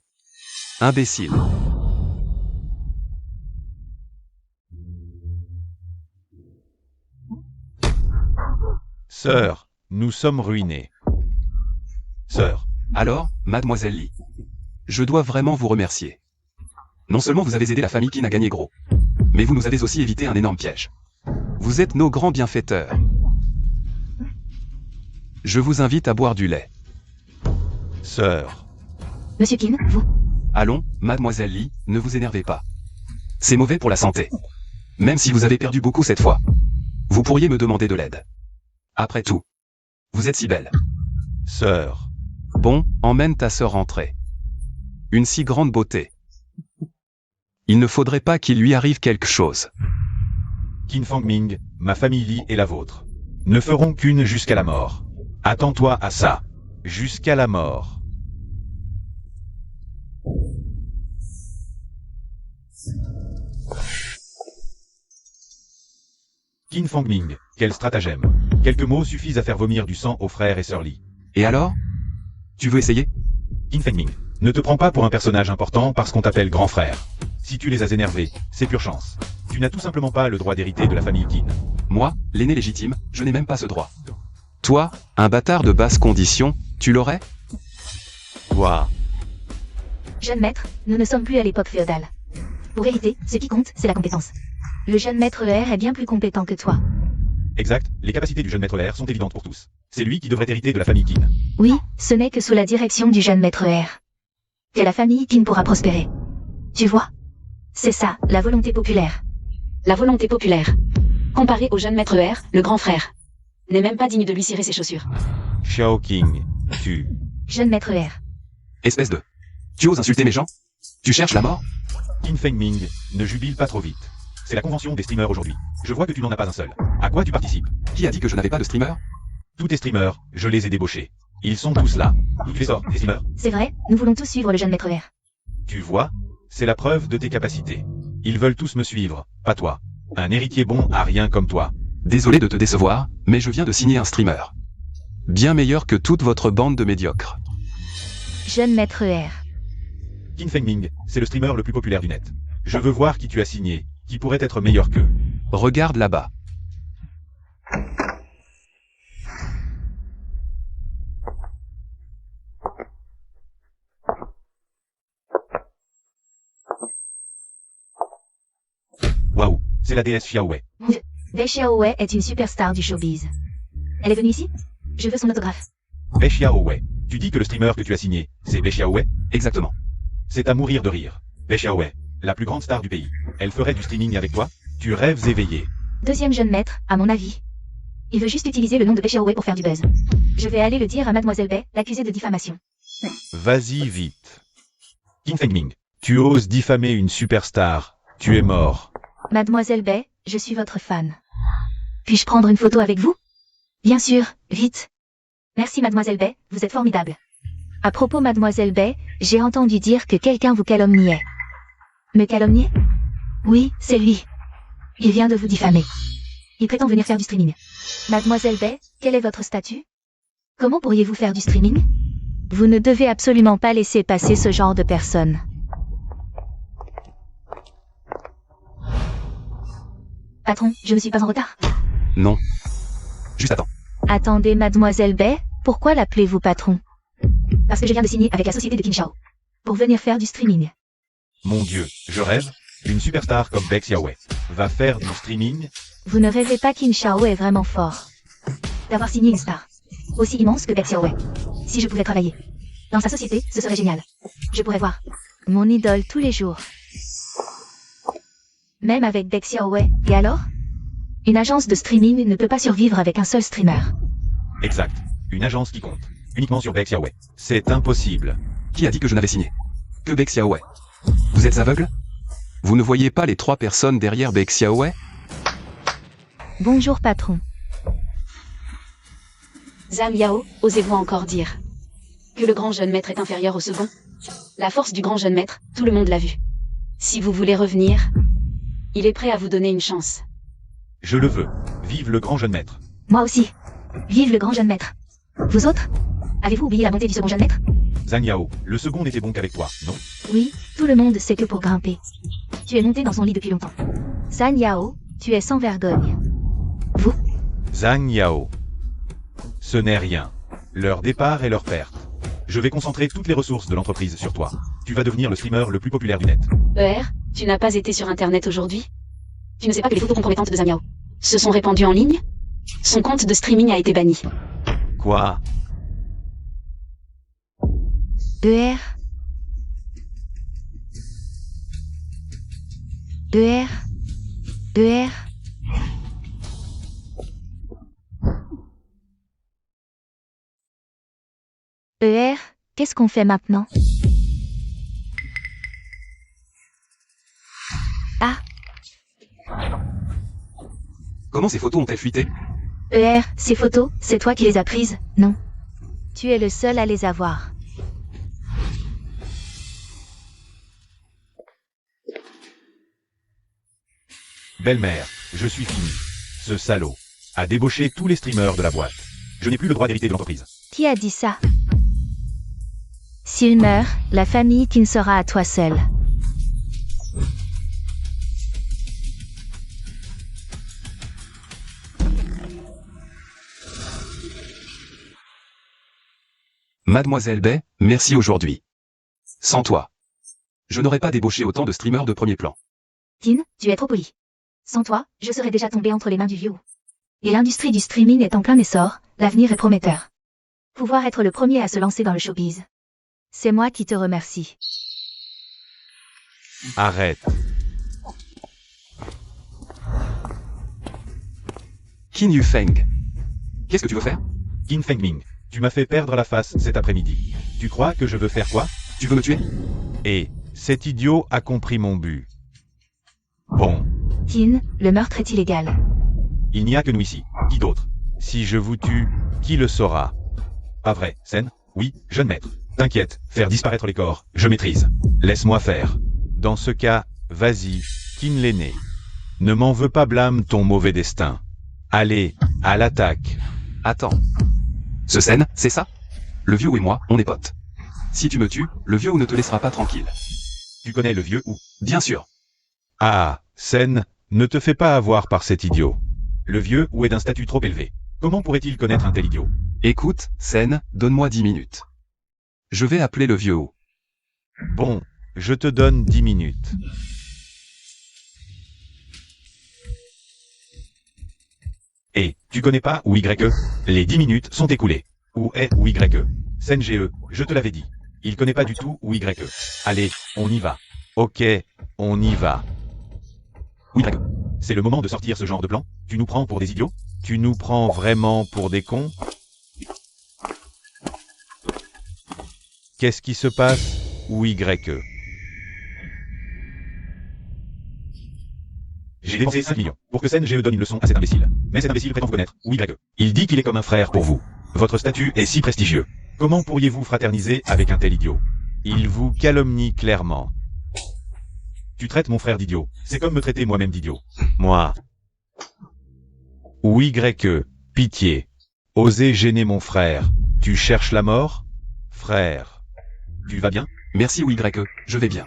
Imbécile. Sœur, nous sommes ruinés. Sœur. Alors, Mademoiselle Lee, je dois vraiment vous remercier. Non seulement vous avez aidé la famille qui n'a gagné gros, mais vous nous avez aussi évité un énorme piège. Vous êtes nos grands bienfaiteurs. Je vous invite à boire du lait. Sœur. Monsieur Kin, vous? Allons, Mademoiselle Lee, ne vous énervez pas. C'est mauvais pour la santé. Même si vous avez perdu beaucoup cette fois, vous pourriez me demander de l'aide. Après tout, vous êtes si belle. Sœur. Bon, emmène ta sœur rentrer. Une si grande beauté. Il ne faudrait pas qu'il lui arrive quelque chose. Qin Fangming, ma famille Lee et la vôtre ne feront qu'une jusqu'à la mort. Attends-toi à ça. Jusqu'à la mort. Qin Fangming, quel stratagème. Quelques mots suffisent à faire vomir du sang aux frères et sœurs Lee. Et alors? Tu veux essayer? Qin Fangming, ne te prends pas pour un personnage important parce qu'on t'appelle grand frère. Si tu les as énervés, c'est pure chance. Tu n'as tout simplement pas le droit d'hériter de la famille Qin. Moi, l'aîné légitime, je n'ai même pas ce droit. Toi, un bâtard de basse condition, tu l'aurais? Toi. Jeune maître, nous ne sommes plus à l'époque féodale. Pour hériter, ce qui compte, c'est la compétence. Le jeune maître R est bien plus compétent que toi. Exact, les capacités du jeune maître R sont évidentes pour tous. C'est lui qui devrait hériter de la famille Qin. Oui, ce n'est que sous la direction du jeune maître R que la famille Qin pourra prospérer. Tu vois? C'est ça, la volonté populaire. La volonté populaire. Comparé au jeune maître R, le grand frère n'est même pas digne de lui cirer ses chaussures. Xiao King, tu. Jeune maître R. Espèce de... Tu oses insulter mes gens? Tu cherches la mort? Qin Fengming, ne jubile pas trop vite. C'est la convention des streamers aujourd'hui. Je vois que tu n'en as pas un seul. À quoi tu participes? Qui a dit que je n'avais pas de streamer? Tous tes streamers, je les ai débauchés. Ils sont tous là. Tu les sors, tes streamers. C'est vrai, nous voulons tous suivre le jeune maître R. Tu vois? C'est la preuve de tes capacités. Ils veulent tous me suivre, pas toi. Un héritier bon a rien comme toi. Désolé de te décevoir, mais je viens de signer un streamer. Bien meilleur que toute votre bande de médiocres. Jeune maître R. Qin Fengming, c'est le streamer le plus populaire du net. Je veux voir qui tu as signé, qui pourrait être meilleur qu'eux. Regarde là-bas. c'est la déesse Xiaowei. Bei Xiaowei est une superstar du showbiz. Elle est venue ici? Je veux son autographe. Bei Xiaowei. Tu dis que le streamer que tu as signé, c'est Bei Xiaowei? Exactement. C'est à mourir de rire. Bei Xiaowei, la plus grande star du pays. Elle ferait du streaming avec toi? Tu rêves éveillé. Deuxième jeune maître, à mon avis. Il veut juste utiliser le nom de Bei Xiaowei pour faire du buzz. Je vais aller le dire à Mademoiselle Bei, l'accusée de diffamation. Vas-y vite. Qin Fengming, tu oses diffamer une superstar. Tu es mort. Mademoiselle Bei, je suis votre fan. Puis-je prendre une photo avec vous? Bien sûr, vite. Merci Mademoiselle Bei, vous êtes formidable. À propos Mademoiselle Bei, j'ai entendu dire que quelqu'un vous calomniait. Me calomnier? Oui, c'est lui. Il vient de vous diffamer. Il prétend venir faire du streaming. Mademoiselle Bei, quel est votre statut? Comment pourriez-vous faire du streaming? Vous ne devez absolument pas laisser passer ce genre de personnes. Patron, je ne suis pas en retard. Non. Juste attends. Attendez Mademoiselle Bei, pourquoi l'appelez-vous patron? Parce que je viens de signer avec la société de Qin Shao. Pour venir faire du streaming. Mon Dieu, je rêve. Une superstar comme Bei Xiaowei va faire du streaming. Vous ne rêvez pas Qin Shao est vraiment fort. D'avoir signé une star. Aussi immense que Bei Xiaowei. Si je pouvais travailler dans sa société, ce serait génial. Je pourrais voir mon idole tous les jours. Même avec Bei Xiaowei. Et alors? Une agence de streaming ne peut pas survivre avec un seul streamer. Exact. Une agence qui compte. Uniquement sur Bei Xiaowei. C'est impossible. Qui a dit que je n'avais signé? Que Bei Xiaowei. Vous êtes aveugle? Vous ne voyez pas les 3 personnes derrière Bei Xiaowei? Bonjour patron. Zhang Yao, osez-vous encore dire que le grand jeune maître est inférieur au second? La force du grand jeune maître, tout le monde l'a vu. Si vous voulez revenir, il est prêt à vous donner une chance. Je le veux. Vive le grand jeune maître. Moi aussi. Vive le grand jeune maître. Vous autres? Avez-vous oublié la bonté du second jeune maître? Zhang Yao, le second n'était bon qu'avec toi, non? Oui, tout le monde sait que pour grimper. Tu es monté dans son lit depuis longtemps. Zhang Yao, tu es sans vergogne. Vous? Zhang Yao. Ce n'est rien. Leur départ et leur perte. Je vais concentrer toutes les ressources de l'entreprise sur toi. Tu vas devenir le streamer le plus populaire du net. ER, tu n'as pas été sur Internet aujourd'hui? Tu ne sais pas que les photos compromettantes de Zhang Yao se sont répandues en ligne? Son compte de streaming a été banni. Quoi? ER. ER. ER. ER, qu'est-ce qu'on fait maintenant? Ah, Comment ces photos ont-elles fuité? ER, ces photos, c'est toi qui les as prises, non? Tu es le seul à les avoir. Belle-mère, je suis fini. Ce salaud a débauché tous les streamers de la boîte. Je n'ai plus le droit d'hériter de l'entreprise. Qui a dit ça? S'il meurt, la famille qui ne sera à toi seul. Mademoiselle Bei, merci aujourd'hui. Sans toi, je n'aurais pas débauché autant de streamers de premier plan. Tin, tu es trop poli. Sans toi, je serais déjà tombé entre les mains du vieux. Et l'industrie du streaming est en plein essor, l'avenir est prometteur. Pouvoir être le premier à se lancer dans le showbiz. C'est moi qui te remercie. Arrête. Qin Yufeng. Qu'est-ce que tu veux faire? Qin Fengming, tu m'as fait perdre la face cet après-midi. Tu crois que je veux faire quoi? Tu veux me tuer? Et cet idiot a compris mon but. Bon, Tin, le meurtre est illégal. il n'y a que nous ici. Qui d'autre? Si je vous tue, qui le saura? Pas vrai, Sen? Oui, jeune maître. T'inquiète, faire disparaître les corps, je maîtrise. Laisse-moi faire. Dans ce cas, vas-y, Qin l'aîné. Ne m'en veux pas, blâme ton mauvais destin. Allez, à l'attaque. Attends. Ce scène, c'est ça? Le vieux et moi, on est potes. Si tu me tues, le vieux ne te laissera pas tranquille. Tu connais le vieux ou? Bien sûr. Ah, Sen, ne te fais pas avoir par cet idiot. Le vieux ou est d'un statut trop élevé. Comment pourrait-il connaître un tel idiot? Écoute, Sen, donne-moi 10 minutes. Je vais appeler le vieux. Bon, je te donne 10 minutes. Tu connais pas ou YE? Les 10 minutes sont écoulées. Ou est ou YE? SNGE, je te l'avais dit. Il connaît pas du tout ou YE. Allez, on y va. Ok, on y va. Oui, YE. C'est le moment de sortir ce genre de plan? Tu nous prends pour des idiots? Tu nous prends vraiment pour des cons? Qu'est-ce qui se passe? Ou YE? J'ai dépensé 5 millions pour que SNGE donne une leçon à cet imbécile. Mais cet imbécile prétend vous connaître, ou YE. Il dit qu'il est comme un frère pour vous. Votre statut est si prestigieux. Comment pourriez-vous fraterniser avec un tel idiot? Il vous calomnie clairement. Tu traites mon frère d'idiot. C'est comme me traiter moi-même d'idiot. Moi. Ou YE, pitié. Osez gêner mon frère. Tu cherches la mort? Frère. Tu vas bien? Merci ou YE, je vais bien.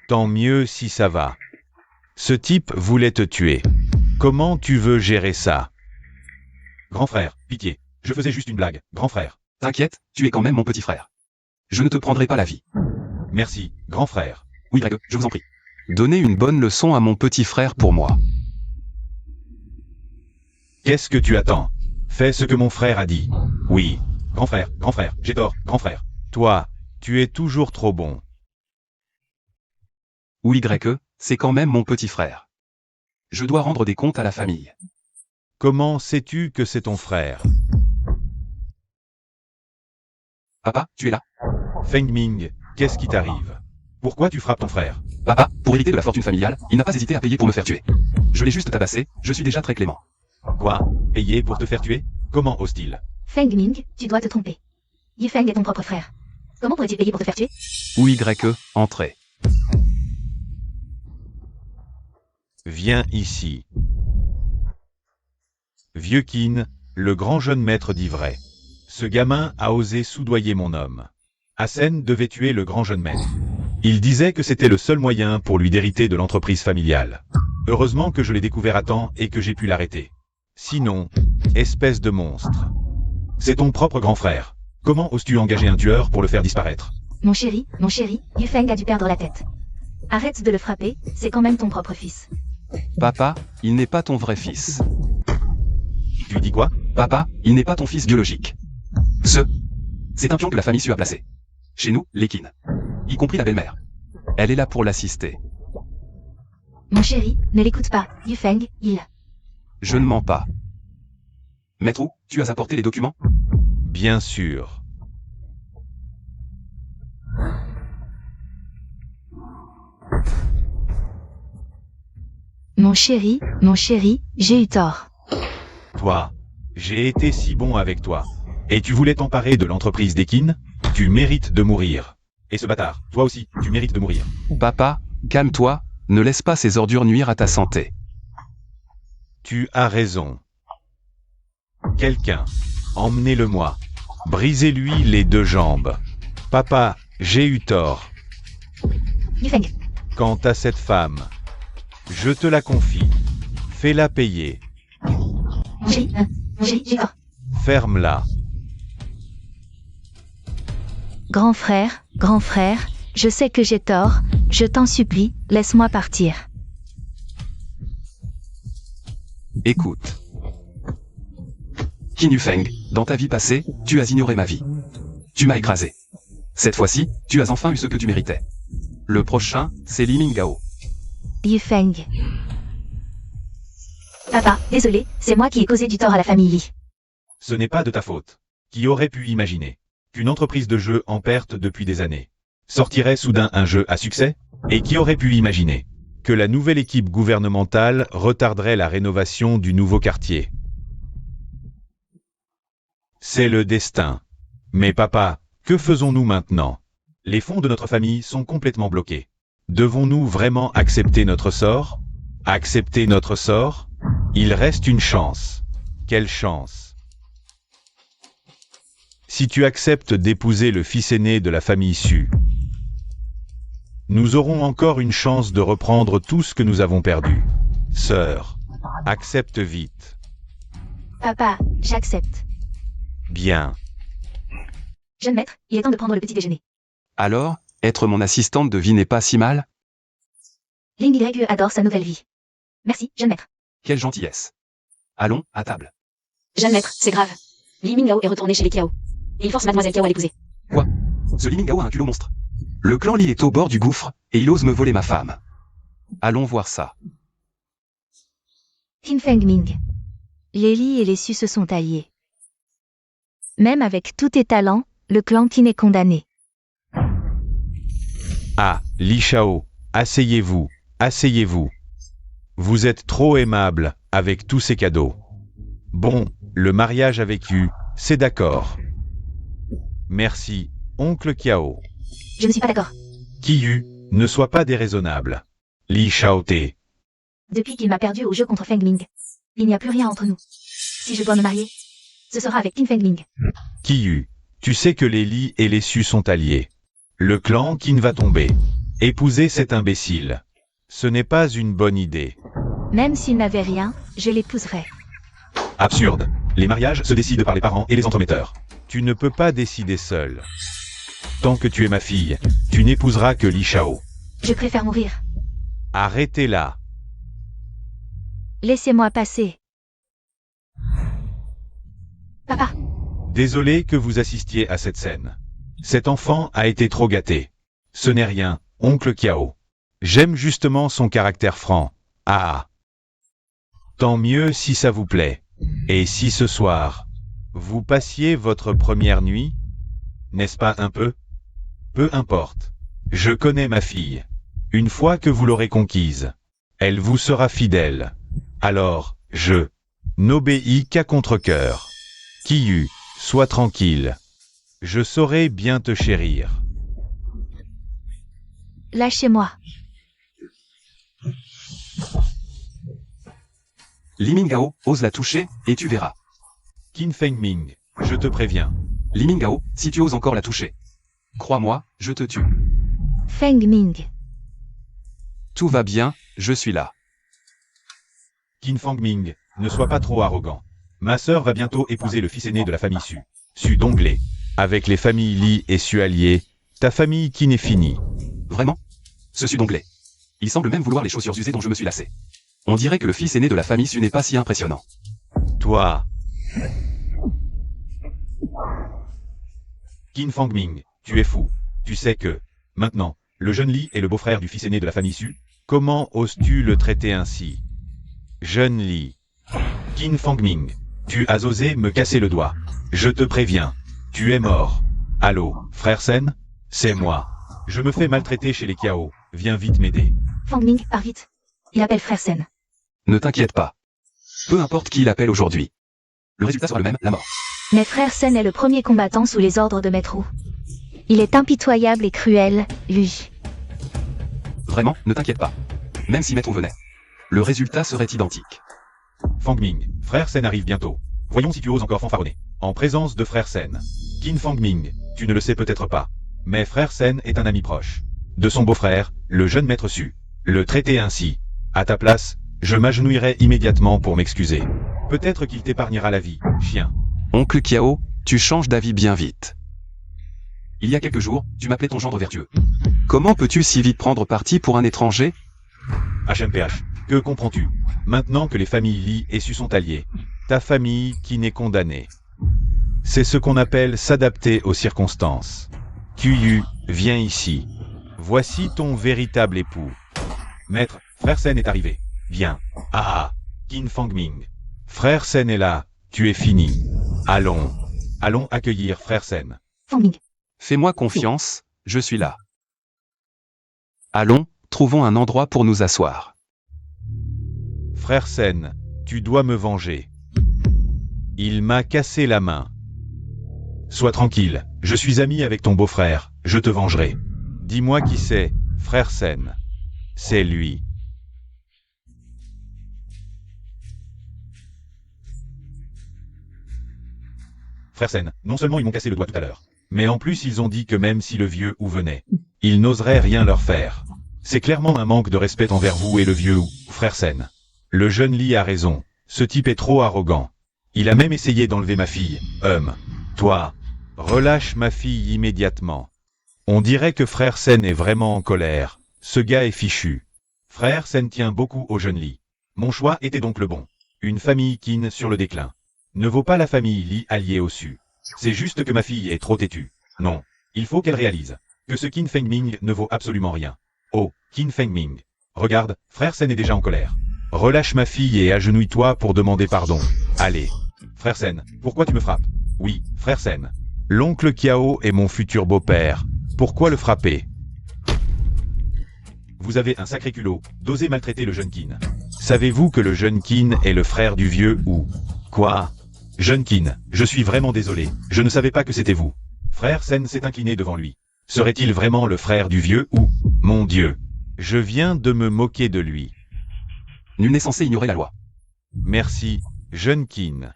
Tant mieux si ça va. Ce type voulait te tuer. Comment tu veux gérer ça? Grand frère, pitié. Je faisais juste une blague, grand frère. T'inquiète, tu es quand même mon petit frère. Je ne te prendrai pas la vie. Merci, grand frère. Oui, YE, je vous en prie. Donnez une bonne leçon à mon petit frère pour moi. Qu'est-ce que tu attends? Fais ce que mon frère a dit. Oui. Grand frère, j'ai tort, grand frère. Toi, tu es toujours trop bon. Ou YE, c'est quand même mon petit frère. Je dois rendre des comptes à la famille. Comment sais-tu que c'est ton frère? Papa, tu es là? Feng Ming, qu'est-ce qui t'arrive? Pourquoi tu frappes ton frère? Papa, pour hériter de la fortune familiale, il n'a pas hésité à payer pour me faire tuer. Je l'ai juste tabassé, je suis déjà très clément. Quoi? Payer pour te faire tuer? Comment ose-t-il? Feng Ming, tu dois te tromper. Yifeng est ton propre frère. Comment pourrait-il payer pour te faire tuer? Ou YE, entrez. Viens ici. Vieux Qin, le grand jeune maître d'Ivray. Ce gamin a osé soudoyer mon homme. Hassen devait tuer le grand jeune maître. Il disait que c'était le seul moyen pour lui d'hériter de l'entreprise familiale. Heureusement que je l'ai découvert à temps et que j'ai pu l'arrêter. Sinon, espèce de monstre. C'est ton propre grand frère. Comment oses-tu engager un tueur pour le faire disparaître? Mon chéri, Yifeng a dû perdre la tête. Arrête de le frapper, c'est quand même ton propre fils. Papa, il n'est pas ton vrai fils. Tu dis quoi? Papa, il n'est pas ton fils biologique. C'est un pion que la famille a placé. Chez nous, les Qin. Y compris la belle-mère. Elle est là pour l'assister. Mon chéri, ne l'écoute pas, Yifeng, Je ne mens pas. Maître Wu, tu as apporté les documents? Bien sûr. Mon chéri, j'ai eu tort. Toi, j'ai été si bon avec toi. Et tu voulais t'emparer de l'entreprise des Qin? Tu mérites de mourir. Et ce bâtard, toi aussi, tu mérites de mourir. Papa, calme-toi, ne laisse pas ces ordures nuire à ta santé. Tu as raison. Quelqu'un, emmenez-le-moi. Brisez-lui les 2 jambes. Papa, j'ai eu tort. Yifeng. Quant à cette femme, je te la confie. Fais-la payer. Mon chéri, j'ai tort. Ferme-la. Grand frère, je sais que j'ai tort, je t'en supplie, laisse-moi partir. Écoute. Qin Yufeng, dans ta vie passée, tu as ignoré ma vie. Tu m'as écrasé. Cette fois-ci, tu as enfin eu ce que tu méritais. Le prochain, c'est Li Mingao. Yifeng. Papa, désolé, c'est moi qui ai causé du tort à la famille Li. Ce n'est pas de ta faute. Qui aurait pu imaginer qu'une entreprise de jeux en perte depuis des années sortirait soudain un jeu à succès? Et qui aurait pu imaginer que la nouvelle équipe gouvernementale retarderait la rénovation du nouveau quartier? C'est le destin. Mais papa, que faisons-nous maintenant? Les fonds de notre famille sont complètement bloqués. Devons-nous vraiment accepter notre sort? Accepter notre sort? Il reste une chance. Quelle chance? Si tu acceptes d'épouser le fils aîné de la famille Su, nous aurons encore une chance de reprendre tout ce que nous avons perdu. Sœur, accepte vite. Papa, j'accepte. Bien. Jeune maître, il est temps de prendre le petit déjeuner. Alors, être mon assistante de vie n'est pas si mal? Ling Y adore sa nouvelle vie. Merci, jeune maître. Quelle gentillesse. Allons, à table. Jeune maître, c'est grave. Li Minggao est retourné chez les Kiao. Et il force mademoiselle Kiao à l'épouser. Quoi? Ce Li Minggao a un culot monstre. Le clan Li est au bord du gouffre, et il ose me voler ma femme. Allons voir ça. Qin Fengming. Les Li et les Su se sont alliés. Même avec tous tes talents, le clan Qin est condamné. Ah, Li Shao, asseyez-vous, asseyez-vous. Vous êtes trop aimable, avec tous ces cadeaux. Bon, le mariage avec Yu, c'est d'accord. Merci, oncle Kiao. Je ne suis pas d'accord. Yu, ne sois pas déraisonnable. Li Shaote. Depuis qu'il m'a perdu au jeu contre Fengming, il n'y a plus rien entre nous. Si je dois me marier, ce sera avec Qin Fengming. Yu, tu sais que les Li et les Su sont alliés. Le clan Qin va tomber. Épouser cet imbécile. Ce n'est pas une bonne idée. Même s'il n'avait rien, je l'épouserais. Absurde. Les mariages se décident par les parents et les entremetteurs. Tu ne peux pas décider seul. Tant que tu es ma fille, tu n'épouseras que Li Shao. Je préfère mourir. Arrêtez-la. Laissez-moi passer. Papa, Désolé que vous assistiez à cette scène. Cet enfant a été trop gâté. Ce n'est rien, oncle Kiao. J'aime justement son caractère franc. Ah. Tant mieux si ça vous plaît. Et si ce soir, vous passiez votre première nuit, n'est-ce pas un peu? Peu importe. Je connais ma fille. Une fois que vous l'aurez conquise, elle vous sera fidèle. Alors, je n'obéis qu'à contre-cœur. Yu, sois tranquille. Je saurai bien te chérir. lâchez-moi. Li Minggao, ose la toucher, et tu verras. Qin Fengming, je te préviens. Li Minggao, si tu oses encore la toucher. Crois-moi, je te tue. Fengming. Tout va bien, je suis là. Qin Fengming, ne sois pas trop arrogant. Ma sœur va bientôt épouser le fils aîné de la famille Su. Su Donglé. Avec les familles Li et Su alliées, ta famille Qin est finie. Vraiment? Ce Su Donglé. Il semble même vouloir les chaussures usées dont je me suis lassé. On dirait que le fils aîné de la famille Su n'est pas si impressionnant. Toi. Qin Fengming, tu es fou. Tu sais que, maintenant, le jeune Li est le beau-frère du fils aîné de la famille Su. Comment oses-tu le traiter ainsi? Jeune Li. Qin Fengming, tu as osé me casser le doigt. Je te préviens. Tu es mort. Allô, frère Sen? C'est moi. Je me fais maltraiter chez les Kiao. Viens vite m'aider. Fengming, pars vite. Il appelle frère Sen. Ne t'inquiète pas. Peu importe qui il appelle aujourd'hui. Le résultat sera le même, la mort. Mais frère Sen est le premier combattant sous les ordres de Maître Wu. Il est impitoyable et cruel, lui. Vraiment, ne t'inquiète pas. Même si Maître Wu venait. Le résultat serait identique. Fengming, frère Sen arrive bientôt. Voyons si tu oses encore fanfaronner. En présence de frère Sen. Qin Fengming, tu ne le sais peut-être pas. Mais frère Sen est un ami proche. De son beau-frère, le jeune maître Su. Le traiter ainsi. À ta place, je m'agenouillerai immédiatement pour m'excuser. Peut-être qu'il t'épargnera la vie, chien. Oncle Kiao, tu changes d'avis bien vite. Il y a quelques jours, tu m'appelais ton gendre vertueux. Comment peux-tu si vite prendre parti pour un étranger? HMPH, que comprends-tu? Maintenant que les familles Li et Su sont alliées, ta famille qui n'est condamnée. C'est ce qu'on appelle s'adapter aux circonstances. Yu, viens ici. Voici ton véritable époux. Maître, frère Sen est arrivé. Viens. Ah, Qin Fengming. Frère Sen est là, tu es fini. Allons. Allons accueillir frère Sen. Fengming. Fais-moi confiance, je suis là. Allons, trouvons un endroit pour nous asseoir. Frère Sen, tu dois me venger. Il m'a cassé la main. Sois tranquille, je suis ami avec ton beau-frère, je te vengerai. Dis-moi qui c'est, frère Sen. C'est lui. Frère Sen, non seulement ils m'ont cassé le doigt tout à l'heure, mais en plus ils ont dit que même si le vieux Wu venait, il n'oserait rien leur faire. C'est clairement un manque de respect envers vous et le vieux Wu, frère Sen. Le jeune Li a raison, ce type est trop arrogant. Il a même essayé d'enlever ma fille, Toi, relâche ma fille immédiatement. On dirait que frère Sen est vraiment en colère, ce gars est fichu. Frère Sen tient beaucoup au jeune Li. Mon choix était donc le bon. Une famille Qin sur le déclin. ne vaut pas la famille Li alliée au Su. C'est juste que ma fille est trop têtue. Non, il faut qu'elle réalise que ce Qin Fengming ne vaut absolument rien. Oh, Qin Fengming. Regarde, frère Sen est déjà en colère. Relâche ma fille et agenouille-toi pour demander pardon. Allez. Frère Sen, pourquoi tu me frappes? Oui, frère Sen. L'oncle Kiao est mon futur beau-père. Pourquoi le frapper? Vous avez un sacré culot, d'oser maltraiter le jeune Qin. Savez-vous que le jeune Qin est le frère du vieux ou... Quoi? Jeune Qin, je suis vraiment désolé, je ne savais pas que c'était vous. Frère Sen s'est incliné devant lui. Serait-il vraiment le frère du vieux ou... Mon Dieu, je viens de me moquer de lui. Nul n'est censé ignorer la loi. Merci, jeune Qin.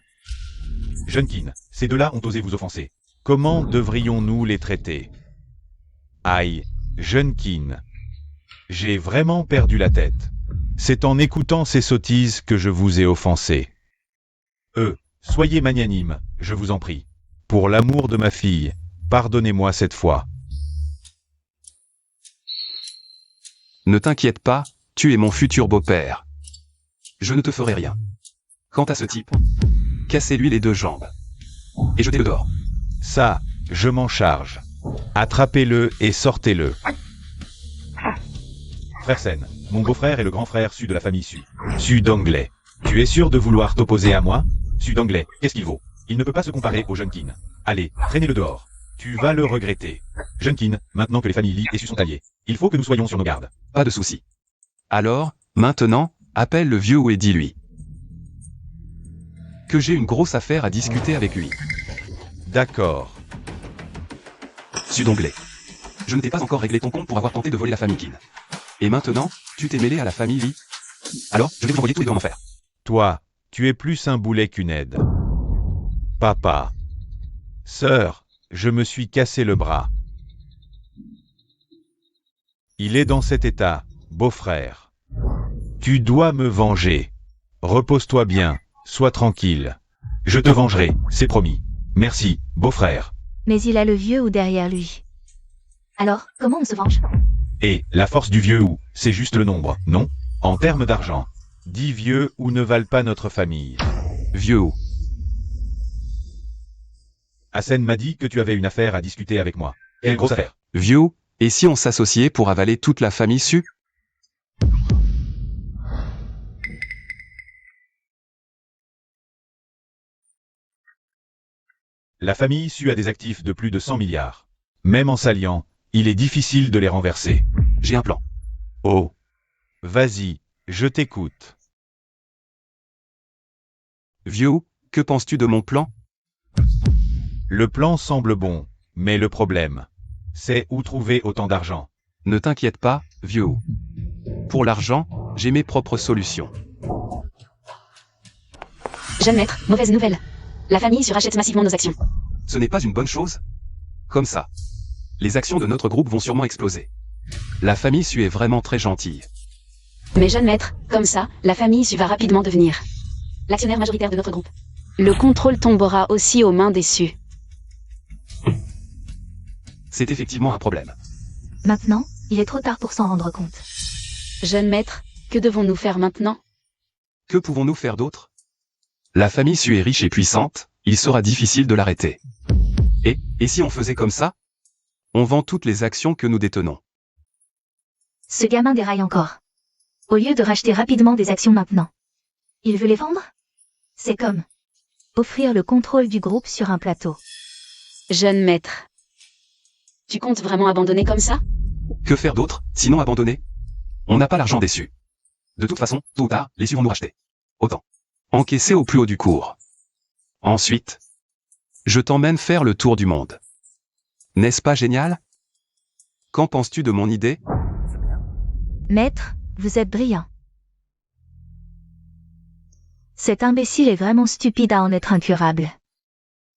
Jeune Qin, ces deux-là ont osé vous offenser. Comment devrions-nous les traiter? Aïe, jeune Qin. J'ai vraiment perdu la tête. C'est en écoutant ces sottises que je vous ai offensé. Soyez magnanime, je vous en prie. Pour l'amour de ma fille, pardonnez-moi cette fois. Ne t'inquiète pas, tu es mon futur beau-père. Je ne te ferai rien. Quant à ce type, cassez-lui les 2 jambes. Et jetez-le dehors. Ça, je m'en charge. Attrapez-le et sortez-le. Frère Sen, mon beau-frère est le grand frère Su de la famille Su. Su d'anglais. Tu es sûr de vouloir t'opposer à moi? Su d'anglais, qu'est-ce qu'il vaut? Il ne peut pas se comparer au jeune Qin. Allez, traînez-le dehors. Tu vas le regretter. Jeune Qin, maintenant que les familles Li et Su sont alliées, il faut que nous soyons sur nos gardes. Pas de souci. Alors, maintenant, appelle le vieux ou et dis-lui que j'ai une grosse affaire à discuter avec lui. D'accord. Su d'anglais. Je ne t'ai pas encore réglé ton compte pour avoir tenté de voler la famille Qin. Et maintenant, tu t'es mêlé à la famille Li. Alors, je vais vous envoyer tous les deux en enfer. Toi, tu es plus un boulet qu'une aide. Papa. Sœur, je me suis cassé le bras. Il est dans cet état, beau-frère. Tu dois me venger. Repose-toi bien, sois tranquille. Je te vengerai, c'est promis. Merci, beau-frère. Mais il a le vieux ou derrière lui. Alors, comment on se venge? Et, la force du vieux ou, c'est juste le nombre, non? En termes d'argent. 10 vieux ou ne valent pas notre famille. Vieux ou. Hassen m'a dit que tu avais une affaire à discuter avec moi. Quelle grosse affaire? Vieux ou, et si on s'associait pour avaler toute la famille Su? La famille Su a des actifs de plus de 100 milliards. Même en s'alliant, il est difficile de les renverser. J'ai un plan. Oh. Vas-y, je t'écoute. Vieux ou, que penses-tu de mon plan? Le plan semble bon, mais le problème, c'est où trouver autant d'argent. Ne t'inquiète pas, vieux ou. Pour l'argent, j'ai mes propres solutions. Jeune maître, mauvaise nouvelle. La famille surachète massivement nos actions. Ce n'est pas une bonne chose? Comme ça. Les actions de notre groupe vont sûrement exploser. La famille Su est vraiment très gentille. Mais jeune maître, comme ça, la famille Su va rapidement devenir l'actionnaire majoritaire de notre groupe. Le contrôle tombera aussi aux mains des Su. C'est effectivement un problème. Maintenant, il est trop tard pour s'en rendre compte. Jeune maître, que devons-nous faire maintenant? Que pouvons-nous faire d'autre? La famille Su est riche et puissante, il sera difficile de l'arrêter. Et si on faisait comme ça? On vend toutes les actions que nous détenons. Ce gamin déraille encore. Au lieu de racheter rapidement des actions maintenant. Il veut les vendre? C'est comme offrir le contrôle du groupe sur un plateau. Jeune maître. Tu comptes vraiment abandonner comme ça? Que faire d'autre, sinon abandonner? On n'a pas l'argent des Su. De toute façon, tôt ou tard, les Su vont nous racheter. Autant encaisser au plus haut du cours. Ensuite, je t'emmène faire le tour du monde. N'est-ce pas génial? Qu'en penses-tu de mon idée? Maître, vous êtes brillant. Cet imbécile est vraiment stupide à en être incurable.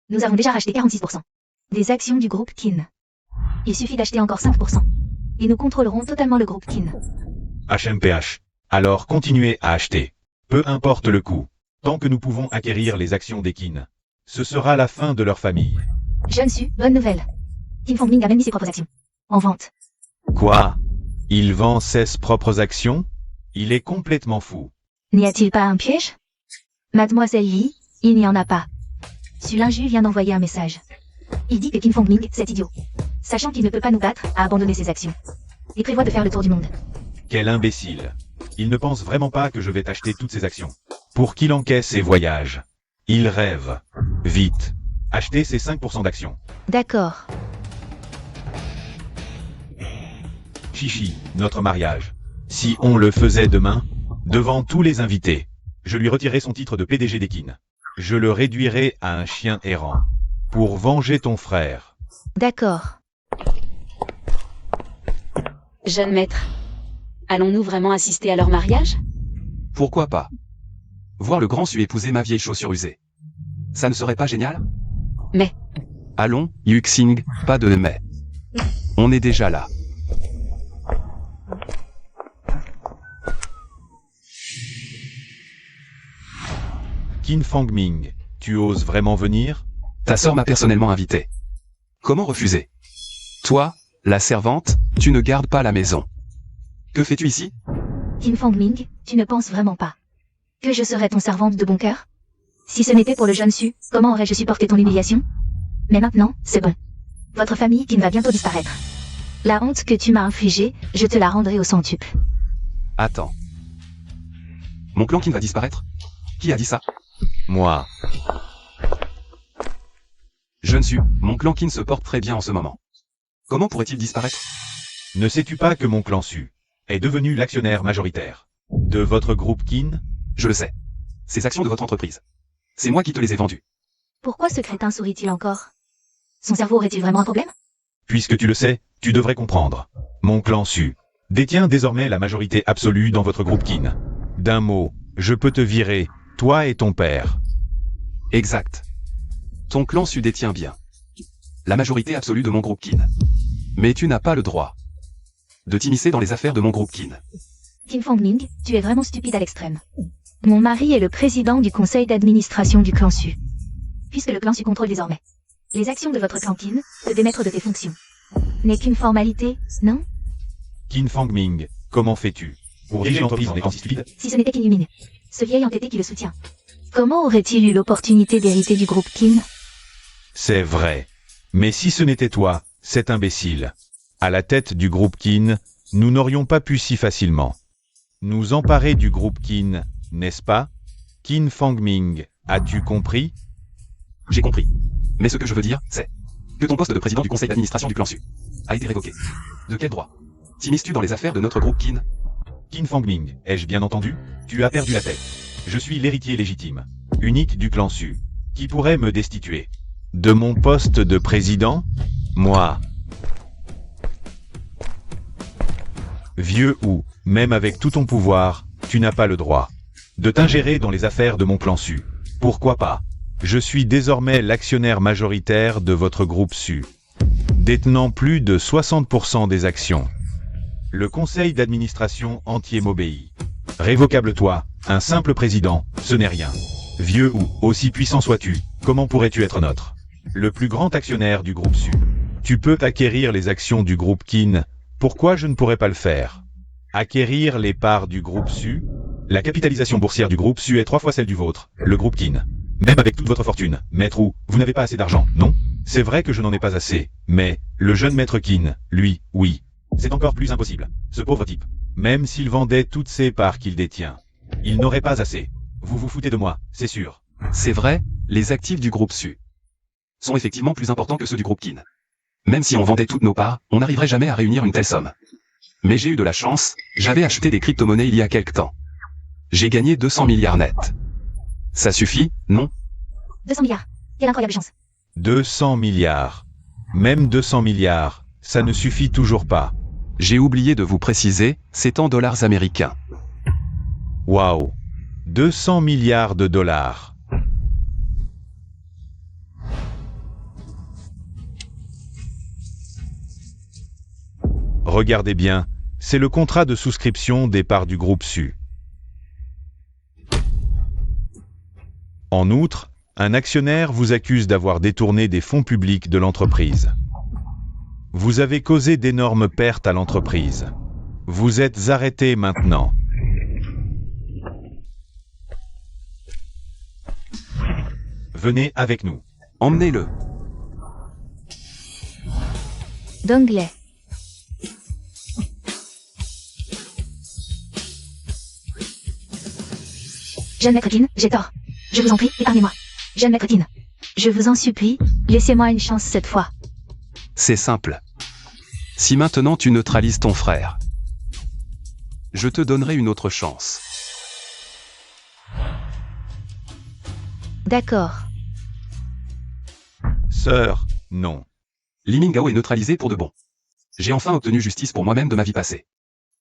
Nous avons déjà racheté 46% des actions du groupe Qin. Il suffit d'acheter encore 5%. Et nous contrôlerons totalement le groupe Qin. HMPH. Alors continuez à acheter. Peu importe le coût. Tant que nous pouvons acquérir les actions des Qin. Ce sera la fin de leur famille. Jeune Su, bonne nouvelle. Qin Fengming a même mis ses propres actions en vente. Quoi? Il vend ses propres actions? Il est complètement fou. N'y a-t-il pas un piège? Mademoiselle Li, Il n'y en a pas. Sulinju vient d'envoyer un message. Il dit que Qin Fongming, cet idiot, sachant qu'il ne peut pas nous battre, a abandonné ses actions. Et prévoit de faire le tour du monde. Quel imbécile. Il ne pense vraiment pas que je vais t'acheter toutes ces actions. Pour qu'il encaisse ses voyages. Il rêve. Vite. Achetez ces 5% d'actions. D'accord. Chichi, notre mariage. Si on le faisait demain, devant tous les invités, je lui retirerais son titre de PDG d'Ekin. Je le réduirais à un chien errant. Pour venger ton frère. D'accord. Jeune maître. Allons-nous vraiment assister à leur mariage? Pourquoi pas? Voir le grand Su épouser ma vieille chaussure usée. Ça ne serait pas génial? Mais. Allons, Yuxing, pas de mais. On est déjà là. Qin Fongming, tu oses vraiment venir? Ta sœur m'a personnellement invité. Comment refuser? Toi, la servante, tu ne gardes pas la maison. Que fais-tu ici? Qin Fongming, tu ne penses vraiment pas que je serais ton servante de bon cœur? Si ce n'était pour le jeune Su, comment aurais-je supporté ton humiliation? Mais maintenant, c'est bon. Votre famille Qin va bientôt disparaître. La honte que tu m'as infligée, je te la rendrai au centuple. Attends. Mon clan Qin va disparaître? Qui a dit ça? Moi. Jeune Su, mon clan Qin se porte très bien en ce moment. Comment pourrait-il disparaître? Ne sais-tu pas que mon clan Su est devenu l'actionnaire majoritaire de votre groupe Qin? Je le sais. Ces actions de votre entreprise. C'est moi qui te les ai vendues. Pourquoi ce crétin sourit-il encore? Son cerveau aurait-il vraiment un problème? Puisque tu le sais, tu devrais comprendre. Mon clan Su détient désormais la majorité absolue dans votre groupe Qin. D'un mot, je peux te virer, toi et ton père. Exact. Ton clan Su détient bien la majorité absolue de mon groupe Qin. Mais tu n'as pas le droit de t'immiscer dans les affaires de mon groupe Qin. Qin Fongming, tu es vraiment stupide à l'extrême. Mon mari est le président du conseil d'administration du clan Su. Puisque le clan Su contrôle désormais les actions de votre clan Qin, te démettre de tes fonctions n'est qu'une formalité, non? Qin Fongming, comment fais-tu pour diriger l'entreprise en étant si stupide? Si ce n'était qu'Illumine, ce vieil entêté qui le soutient. Comment aurait-il eu l'opportunité d'hériter du groupe Qin? C'est vrai. Mais si ce n'était toi, cet imbécile, à la tête du groupe Qin, nous n'aurions pas pu si facilement nous emparer du groupe Qin, n'est-ce pas? Qin Fongming, as-tu compris? J'ai compris. Mais ce que je veux dire, c'est que ton poste de président du conseil d'administration du clan Su a été révoqué. De quel droit t'immisces-tu dans les affaires de notre groupe Qin? Qin Fongming, ai-je bien entendu? Tu as perdu la tête. Je suis l'héritier légitime, unique du clan Su, qui pourrait me destituer de mon poste de président? Moi. Vieux ou, même avec tout ton pouvoir, tu n'as pas le droit de t'ingérer dans les affaires de mon clan Su. Pourquoi pas? Je suis désormais l'actionnaire majoritaire de votre groupe Su, détenant plus de 60% des actions. Le conseil d'administration entier m'obéit. Révocable toi, un simple président, ce n'est rien. Vieux ou, aussi puissant sois-tu, comment pourrais-tu être nôtre? Le plus grand actionnaire du groupe Su. Tu peux acquérir les actions du groupe Qin, pourquoi je ne pourrais pas le faire? Acquérir les parts du groupe Su? La capitalisation boursière du groupe Su est 3 fois celle du vôtre, le groupe Qin. Même avec toute votre fortune, maître Wu, vous n'avez pas assez d'argent, non? C'est vrai que je n'en ai pas assez, mais, le jeune maître Qin, lui, oui. C'est encore plus impossible. Ce pauvre type, même s'il vendait toutes ses parts qu'il détient, il n'aurait pas assez. Vous vous foutez de moi, c'est sûr. C'est vrai, les actifs du groupe Su sont effectivement plus importants que ceux du groupe Qin. Même si on vendait toutes nos parts, on n'arriverait jamais à réunir une telle somme. Mais j'ai eu de la chance, j'avais acheté des crypto-monnaies il y a quelque temps. J'ai gagné 200 milliards net. Ça suffit, non? 200 milliards. Quelle incroyable chance. 200 milliards. Même 200 milliards, ça ne suffit toujours pas. J'ai oublié de vous préciser, c'est en dollars américains. Waouh. 200 milliards de dollars. Regardez bien, c'est le contrat de souscription des parts du groupe Su. En outre, un actionnaire vous accuse d'avoir détourné des fonds publics de l'entreprise. Vous avez causé d'énormes pertes à l'entreprise. Vous êtes arrêté maintenant. Venez avec nous. Emmenez-le. Dongley. Jeune maître Kin, j'ai tort. Je vous en prie, épargnez-moi. Jeune maître Kin. Je vous en supplie, laissez-moi une chance cette fois. C'est simple. Si maintenant tu neutralises ton frère, je te donnerai une autre chance. D'accord. Sœur, non. Li Mingao est neutralisé pour de bon. J'ai enfin obtenu justice pour moi-même de ma vie passée.